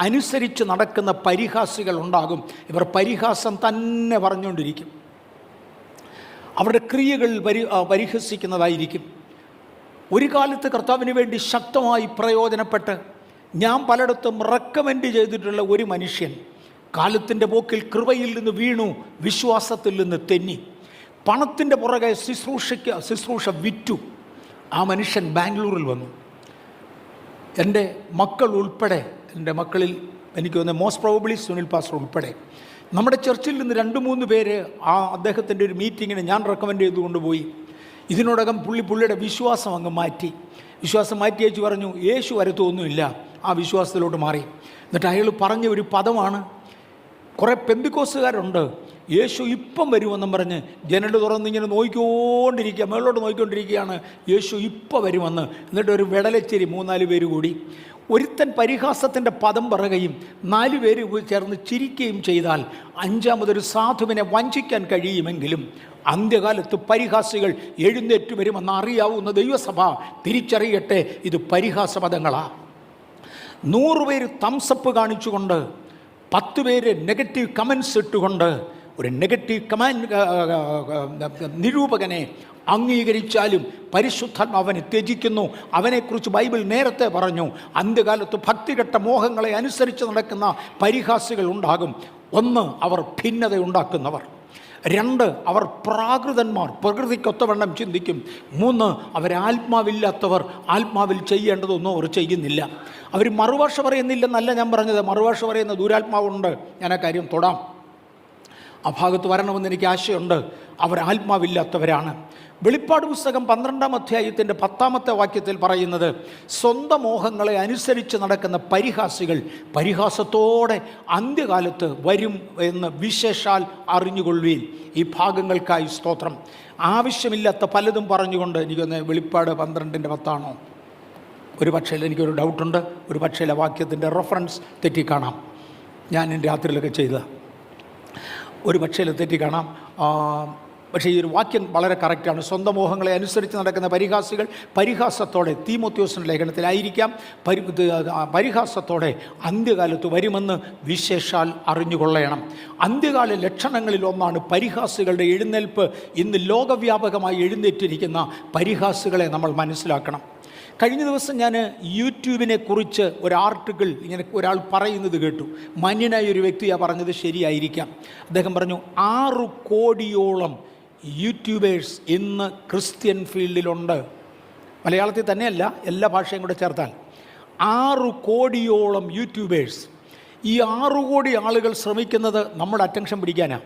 അനുസരിച്ച് നടക്കുന്ന പരിഹാസികൾ ഉണ്ടാകും. ഇവർ പരിഹാസം തന്നെ പറഞ്ഞുകൊണ്ടിരിക്കും. അവരുടെ ക്രിയകൾ പരിഹസിക്കുന്നതായിരിക്കും. ഒരു കാലത്ത് കർത്താവിന് വേണ്ടി ശക്തമായി പ്രയോജനപ്പെട്ട് ഞാൻ പലയിടത്തും റെക്കമെൻഡ് ചെയ്തിട്ടുള്ള ഒരു മനുഷ്യൻ കാലത്തിൻ്റെ പോക്കിൽ കൃപയിൽ നിന്ന് വീണു, വിശ്വാസത്തിൽ നിന്ന് തെന്നി, പണത്തിൻ്റെ പുറകെ ശുശ്രൂഷ വിറ്റു. ആ മനുഷ്യൻ ബാംഗ്ലൂരിൽ വന്നു. എൻ്റെ മക്കൾ ഉൾപ്പെടെ, എൻ്റെ മക്കളിൽ എനിക്ക് തോന്നുന്നത് മോസ്റ്റ് പ്രോബബ്ലി സുനിൽ പാസ്റ്റർ ഉൾപ്പെടെ നമ്മുടെ ചർച്ചിൽ നിന്ന് 2-3 പേര് ആ അദ്ദേഹത്തിൻ്റെ ഒരു മീറ്റിങ്ങിന് ഞാൻ റെക്കമെൻഡ് ചെയ്ത് കൊണ്ടുപോയി. ഇതിനോടകം പുള്ളിയുടെ വിശ്വാസം അങ്ങ് മാറ്റി. വിശ്വാസം മാറ്റി വെച്ച് പറഞ്ഞു യേശു വരത്തൊന്നുമില്ല. ആ വിശ്വാസത്തിലോട്ട് മാറി. എന്നിട്ട് അയാൾ പറഞ്ഞ ഒരു പദമാണ്, കുറേ പെന്തിക്കോസുകാരുണ്ട് യേശു ഇപ്പം വരുമെന്നും പറഞ്ഞ് ജനൽ തുറന്നിങ്ങനെ നോക്കിക്കൊണ്ടിരിക്കുക, മേളോട്ട് നോക്കിക്കൊണ്ടിരിക്കുകയാണ്, യേശു ഇപ്പം വരുമെന്ന്. എന്നിട്ട് ഒരു വെടലച്ചേരി 3-4 പേര് കൂടി ഒരുത്തൻ പരിഹാസത്തിൻ്റെ പദം പറയുകയും 4 പേര് ചേർന്ന് ചിരിക്കുകയും ചെയ്താൽ 5ാമതൊരു സാധുവിനെ വഞ്ചിക്കാൻ കഴിയുമെങ്കിലും അന്ത്യകാലത്ത് പരിഹാസികൾ എഴുന്നേറ്റ് വരുമെന്ന് അറിയാവുന്ന ദൈവസഭ തിരിച്ചറിയട്ടെ, ഇത് പരിഹാസപദങ്ങളാണ്. 100 പേര് തംസപ്പ് കാണിച്ചുകൊണ്ട് 10 പേര് നെഗറ്റീവ് കമൻസ് ഇട്ടുകൊണ്ട് ഒരു നെഗറ്റീവ് നിരൂപകനെ അംഗീകരിച്ചാലും പരിശുദ്ധാത്മാവ് അവനെ ത്യജിക്കുന്നു. അവനെക്കുറിച്ച് ബൈബിൾ നേരത്തെ പറഞ്ഞു, അന്ത്യകാലത്ത് ഭക്തികെട്ട മോഹങ്ങളെ അനുസരിച്ച് നടക്കുന്ന പരിഹാസികൾ ഉണ്ടാകും. 1, അവർ ഭിന്നത ഉണ്ടാക്കുന്നവർ. 2, അവർ പ്രാകൃതന്മാർ, പ്രകൃതിക്കൊത്തവണ്ണം ചിന്തിക്കും. 3, അവരാത്മാവില്ലാത്തവർ, ആത്മാവിൽ ചെയ്യേണ്ടതൊന്നും അവർ ചെയ്യുന്നില്ല. അവർ മറുഭാഷ പറയുന്നില്ലെന്നല്ല ഞാൻ പറഞ്ഞത്, മറുഭാഷ പറയുന്ന ദുരാത്മാവുണ്ട്. ഞാൻ ആ കാര്യം തൊടാം, ആ ഭാഗത്ത് വരണമെന്ന് എനിക്ക് ആശയമുണ്ട്. അവർ ആത്മാവില്ലാത്തവരാണ്. വെളിപ്പാട് പുസ്തകം 12-ാം അധ്യായത്തിൻ്റെ 10-ാമത്തെ വാക്യത്തിൽ പറയുന്നത്, സ്വന്തം മോഹങ്ങളെ അനുസരിച്ച് നടക്കുന്ന പരിഹാസികൾ പരിഹാസത്തോടെ അന്ത്യകാലത്ത് വരും എന്ന് വിശേഷാൽ അറിഞ്ഞുകൊള്ളുകയും. ഈ ഭാഗങ്ങൾക്കായി സ്തോത്രം. ആവശ്യമില്ലാത്ത പലതും പറഞ്ഞുകൊണ്ട് എനിക്കൊന്ന് വെളിപ്പാട് 12-10 ഒരു പക്ഷേ എനിക്കൊരു ഡൗട്ടുണ്ട്. ഒരു പക്ഷേ ആ വാക്യത്തിൻ്റെ റെഫറൻസ് തെറ്റിക്കാണാം. ഞാൻ എൻ്റെ രാത്രിയിലൊക്കെ ചെയ്ത ഒരു പക്ഷേ തെറ്റിക്കാണാം. പക്ഷേ ഈ ഒരു വാക്യം വളരെ കറക്റ്റാണ്. സ്വന്തം മോഹങ്ങളെ അനുസരിച്ച് നടക്കുന്ന പരിഹാസികൾ പരിഹാസത്തോടെ, തീമോത്തിയോസിൻ്റെ ലേഖനത്തിലായിരിക്കാം, പരിഹാസത്തോടെ അന്ത്യകാലത്ത് വരുമെന്ന് വിശേഷാൽ അറിഞ്ഞുകൊള്ളണം. അന്ത്യകാല ലക്ഷണങ്ങളിൽ ഒന്നാണ് പരിഹാസികളുടെ എഴുന്നേൽപ്പ്. ഇന്ന് ലോകവ്യാപകമായി എഴുന്നേറ്റിരിക്കുന്ന പരിഹാസികളെ നമ്മൾ മനസ്സിലാക്കണം. കഴിഞ്ഞ ദിവസം ഞാൻ യൂട്യൂബിനെ കുറിച്ച് ഒരു ആർട്ടിക്കിൾ ഇങ്ങനെ ഒരാൾ പറയുന്നത് കേട്ടു. മാന്യനായ ഒരു വ്യക്തിയാണ് പറഞ്ഞത്, ശരിയായിരിക്കാം. അദ്ദേഹം പറഞ്ഞു, 6 കോടിയോളം യൂട്യൂബേഴ്സ് ഇന്ന് ക്രിസ്ത്യൻ ഫീൽഡിലുണ്ട്. മലയാളത്തിൽ തന്നെയല്ല, എല്ലാ ഭാഷയും കൂടെ ചേർത്താൽ 6 കോടിയോളം യൂട്യൂബേഴ്സ്. ഈ 6 കോടി ആളുകൾ ശ്രമിക്കുന്നത് നമ്മുടെ അറ്റൻഷൻ പിടിക്കാനാണ്.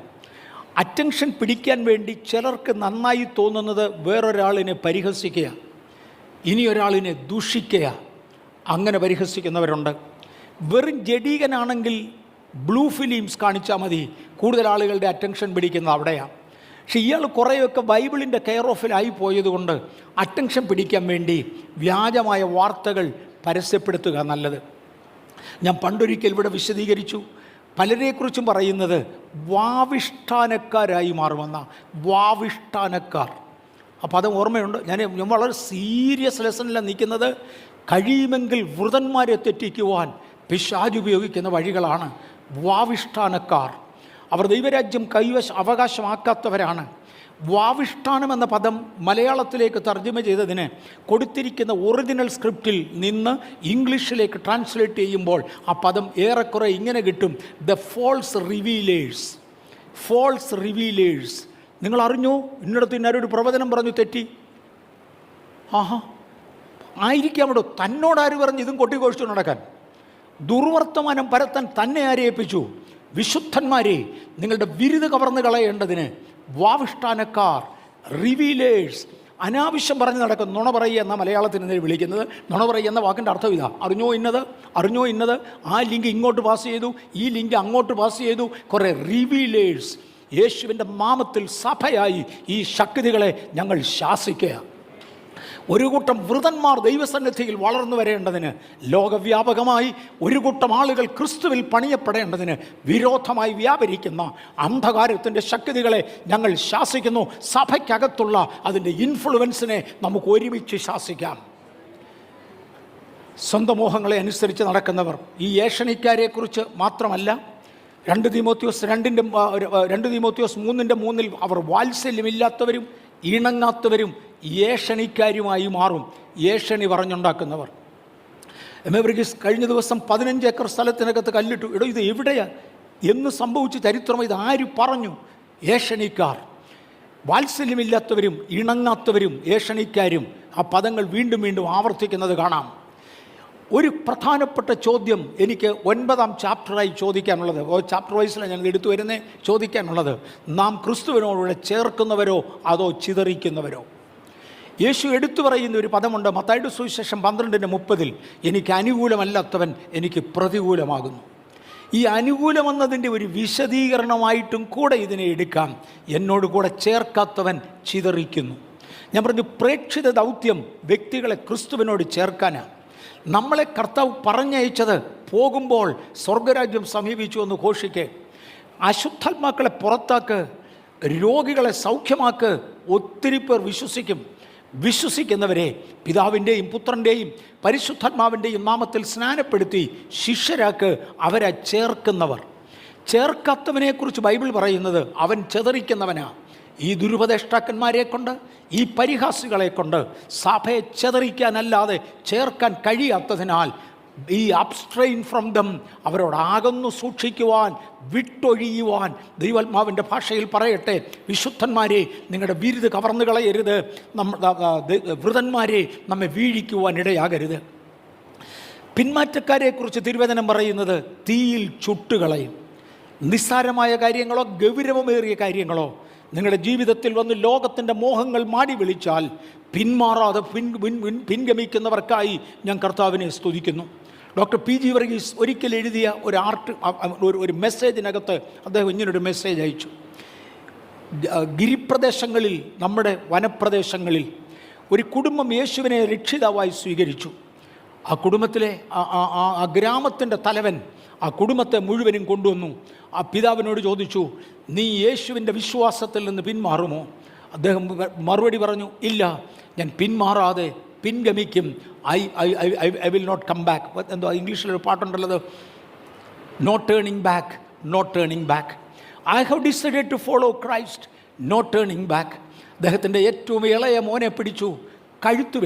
അറ്റൻഷൻ പിടിക്കാൻ വേണ്ടി ചിലർക്ക് നന്നായി തോന്നുന്നത് വേറൊരാളിനെ പരിഹസിക്കുക, ഇനിയൊരാളിനെ ദൂഷിക്കുക. അങ്ങനെ പരിഹസിക്കുന്നവരുണ്ട്. വെറും ജഡീകനാണെങ്കിൽ ബ്ലൂ ഫിലിംസ് കാണിച്ചാൽ മതി, കൂടുതൽ ആളുകളുടെ അറ്റൻഷൻ പിടിക്കുന്നത് അവിടെയാണ്. പക്ഷെ ഇയാൾ കുറേയൊക്കെ ബൈബിളിൻ്റെ കെയർ ഓഫിലായി പോയതുകൊണ്ട് അറ്റൻഷൻ പിടിക്കാൻ വേണ്ടി വ്യാജമായ വാർത്തകൾ പരസ്യപ്പെടുത്തുക നല്ലത്. ഞാൻ പണ്ടൊരിക്കൽ ഇവിടെ വിശദീകരിച്ചു, പലരെക്കുറിച്ചും പറയുന്നത് വാവിഷ്ഠാനക്കാരായി മാറുമെന്ന. വാവിഷ്ഠാനക്കാർ, അപ്പോൾ അത് ഓർമ്മയുണ്ട്. ഞാൻ വളരെ സീരിയസ് ലെസണിലാണ് നിൽക്കുന്നത്. കഴിയുമെങ്കിൽ വൃതന്മാരെ തെറ്റിക്കുവാൻ പിശാച് ഉപയോഗിക്കുന്ന വഴികളാണ് വാവിഷ്ഠാനക്കാർ. അവർ ദൈവരാജ്യം അവകാശമാക്കാത്തവരാണ്. വാവിഷ്ഠാനം എന്ന പദം മലയാളത്തിലേക്ക് തർജ്ജമ ചെയ്തതിന് കൊടുത്തിരിക്കുന്ന ഒറിജിനൽ സ്ക്രിപ്റ്റിൽ നിന്ന് ഇംഗ്ലീഷിലേക്ക് ട്രാൻസ്ലേറ്റ് ചെയ്യുമ്പോൾ ആ പദം ഏറെക്കുറെ ഇങ്ങനെ കിട്ടും: ദ ഫോൾസ് റിവീലേഴ്സ്. ഫോൾസ് റിവീലേഴ്സ്. നിങ്ങൾ അറിഞ്ഞോ, ഇന്നിടത്ത് ഇന്നൊരു പ്രവചനം പറഞ്ഞു തെറ്റി. ആഹാ, ആയിരിക്കാം അവിടെ. തന്നോടാര് പറഞ്ഞ് ഇതും കൊട്ടിഘോഷിച്ചു നടക്കാൻ? ദുർവർത്തമാനം പരത്താൻ തന്നെ ആരെ ഏൽപ്പിച്ചു? വിശുദ്ധന്മാരെ, നിങ്ങളുടെ വിരുത് കവർന്ന് കളയേണ്ടതിന് വാവിഷ്ഠാനക്കാർ, റിവീലേഴ്സ്, അനാവശ്യം പറഞ്ഞ് നടക്കും. നുണ പറയുക എന്ന മലയാളത്തിന് വിളിക്കുന്നത്. നുണ പറയുക എന്ന വാക്കിൻ്റെ അർത്ഥം ഇതാ: അറിഞ്ഞോ ഇന്നത്, ആ ലിങ്ക് ഇങ്ങോട്ട് പാസ് ചെയ്തു, ഈ ലിങ്ക് അങ്ങോട്ട് പാസ് ചെയ്തു. കുറേ റിവീലേഴ്സ്. യേശുവിൻ്റെ നാമത്തിൽ സഭയായി ഈ ശക്തികളെ ഞങ്ങൾ ശാസിക്കുക. ഒരു കൂട്ടം വൃതന്മാർ ദൈവസന്നിധിയിൽ വളർന്നു വരേണ്ടതിന്, ലോകവ്യാപകമായി ഒരു കൂട്ടം ആളുകൾ ക്രിസ്തുവിൽ പണിയപ്പെടേണ്ടതിന് വിരോധമായി വ്യാപരിക്കുന്ന അന്ധകാരത്തിൻ്റെ ശക്തികളെ ഞങ്ങൾ ശാസിക്കുന്നു. സഭയ്ക്കകത്തുള്ള അതിൻ്റെ ഇൻഫ്ലുവൻസിനെ നമുക്ക് ഒരുമിച്ച് ശാസിക്കാം. സ്വന്തം മോഹങ്ങളെ അനുസരിച്ച് നടക്കുന്നവർ ഈ ഏഷണിക്കാരെക്കുറിച്ച് മാത്രമല്ല, 2 തീമോത്തിയോസ് 3:3 അവർ വാത്സല്യമില്ലാത്തവരും ഇണങ്ങാത്തവരും ഏഷണിക്കാരുമായി മാറും. ഏഷണി പറഞ്ഞുണ്ടാക്കുന്നവർ. എമേബ്രിഗിസ് കഴിഞ്ഞ ദിവസം 15 ഏക്കർ സ്ഥലത്തിനകത്ത് കല്ലിട്ടു. ഇത് എവിടെയാണ് എന്ന് സംഭവിച്ച ചരിത്രം ഇത് ആര് പറഞ്ഞു? ഏഷണിക്കാർ. വാത്സല്യമില്ലാത്തവരും ഇണങ്ങാത്തവരും ഏഷണിക്കാരും. ആ പദങ്ങൾ വീണ്ടും വീണ്ടും ആവർത്തിക്കുന്നത് കാണാം. ഒരു പ്രധാനപ്പെട്ട ചോദ്യം എനിക്ക് 9-ാം ചാപ്റ്ററായി ചോദിക്കാനുള്ളത്, ചാപ്റ്റർ വൈസിലാണ് ഞാനത് എടുത്തു വരുന്നത്, ചോദിക്കാനുള്ളത്: നാം ക്രിസ്തുവിനോടുകൂടെ ചേർക്കുന്നവരോ അതോ ചിതറിക്കുന്നവരോ? യേശു എടുത്തു പറയുന്ന ഒരു പദമുണ്ട് മത്തായിയുടെ സുവിശേഷം 12:30, എനിക്ക് അനുകൂലമല്ലാത്തവൻ എനിക്ക് പ്രതികൂലമാകുന്നു. ഈ അനുകൂലമെന്നതിൻ്റെ ഒരു വിശദീകരണമായിട്ടും കൂടെ ഇതിനെ എടുക്കാം. എന്നോട് കൂടെ ചേർക്കാത്തവൻ ചിതറിക്കുന്നു. ഞാൻ പറഞ്ഞു, പ്രേക്ഷിത ദൗത്യം വ്യക്തികളെ ക്രിസ്തുവിനോട് ചേർക്കാനാണ്. നമ്മളെ കർത്താവ് പറഞ്ഞയച്ചത് പോകുമ്പോൾ സ്വർഗരാജ്യം സമീപിച്ചു എന്ന് ഘോഷിക്ക്, അശുദ്ധാത്മാക്കളെ പുറത്താക്ക്, രോഗികളെ സൗഖ്യമാക്ക്. ഒത്തിരി പേർ വിശ്വസിക്കും. വിശ്വസിക്കുന്നവരെ പിതാവിൻ്റെയും പുത്രൻ്റെയും പരിശുദ്ധാത്മാവിൻ്റെയും നാമത്തിൽ സ്നാനപ്പെടുത്തി ശിഷ്യരാക്ക് അവരെ ചേർക്കുന്നവർ. ചേർക്കാത്തവനെക്കുറിച്ച് ബൈബിൾ പറയുന്നത് അവൻ ചെതറിക്കുന്നവനാ. ഈ ദുരുപദേഷ്ടാക്കന്മാരെ കൊണ്ട്, ഈ പരിഹാസികളെ കൊണ്ട് സഭയെ ചെതറിക്കാനല്ലാതെ ചേർക്കാൻ കഴിയാത്തതിനാൽ ഈ അബ്സ്ട്രെയിൻ ഫ്രം ദം, അവരോട് അകന്നു സൂക്ഷിക്കുവാൻ, വിട്ടൊഴിയുവാൻ. ദൈവാത്മാവിൻ്റെ ഭാഷയിൽ പറയട്ടെ, വിശുദ്ധന്മാരെ നിങ്ങളുടെ വിരുത് കവർന്നു കളയരുത്, വൃതന്മാരെ നമ്മെ വീഴിക്കുവാൻ ഇടയാകരുത്. പിന്മാറ്റക്കാരെക്കുറിച്ച് തിരുവചനം പറയുന്നത് തീയിൽ ചുട്ടുകളയും. നിസ്സാരമായ കാര്യങ്ങളോ ഗൗരവമേറിയ കാര്യങ്ങളോ നിങ്ങളുടെ ജീവിതത്തിൽ വന്ന് ലോകത്തിൻ്റെ മോഹങ്ങൾ മാടി വിളിച്ചാൽ പിന്മാറാതെ പിൻഗമിക്കുന്നവർക്കായി ഞാൻ കർത്താവിനെ സ്തുതിക്കുന്നു. Doctor PG. വർഗീസ് ഒരിക്കൽ എഴുതിയ ഒരു മെസ്സേജിനകത്ത് അദ്ദേഹം ഇങ്ങനൊരു മെസ്സേജ് അയച്ചു. ഗിരിപ്രദേശങ്ങളിൽ, നമ്മുടെ വനപ്രദേശങ്ങളിൽ ഒരു കുടുംബം യേശുവിനെ രക്ഷിതാവായി സ്വീകരിച്ചു. ആ കുടുംബത്തിലെ ആ ഗ്രാമത്തിൻ്റെ തലവൻ ആ കുടുംബത്തെ മുഴുവനും കൊണ്ടുവന്നു. ആ പിതാവിനോട് ചോദിച്ചു, നീ യേശുവിൻ്റെ വിശ്വാസത്തിൽ നിന്ന് പിന്മാറുമോ? അദ്ദേഹം മറുപടി പറഞ്ഞു, ഇല്ല, ഞാൻ പിന്മാറാതെ പിൻഗമിക്കും. I will not come back. എന്തോ ഇംഗ്ലീഷിലൊരു പാട്ടുണ്ടല്ലോ, no turning back, no turning back. I have decided to follow Christ, no turning back. അദ്ദേഹത്തിൻ്റെ ഏറ്റവും ഇളയ മോനെ പിടിച്ചു കഴുത്തു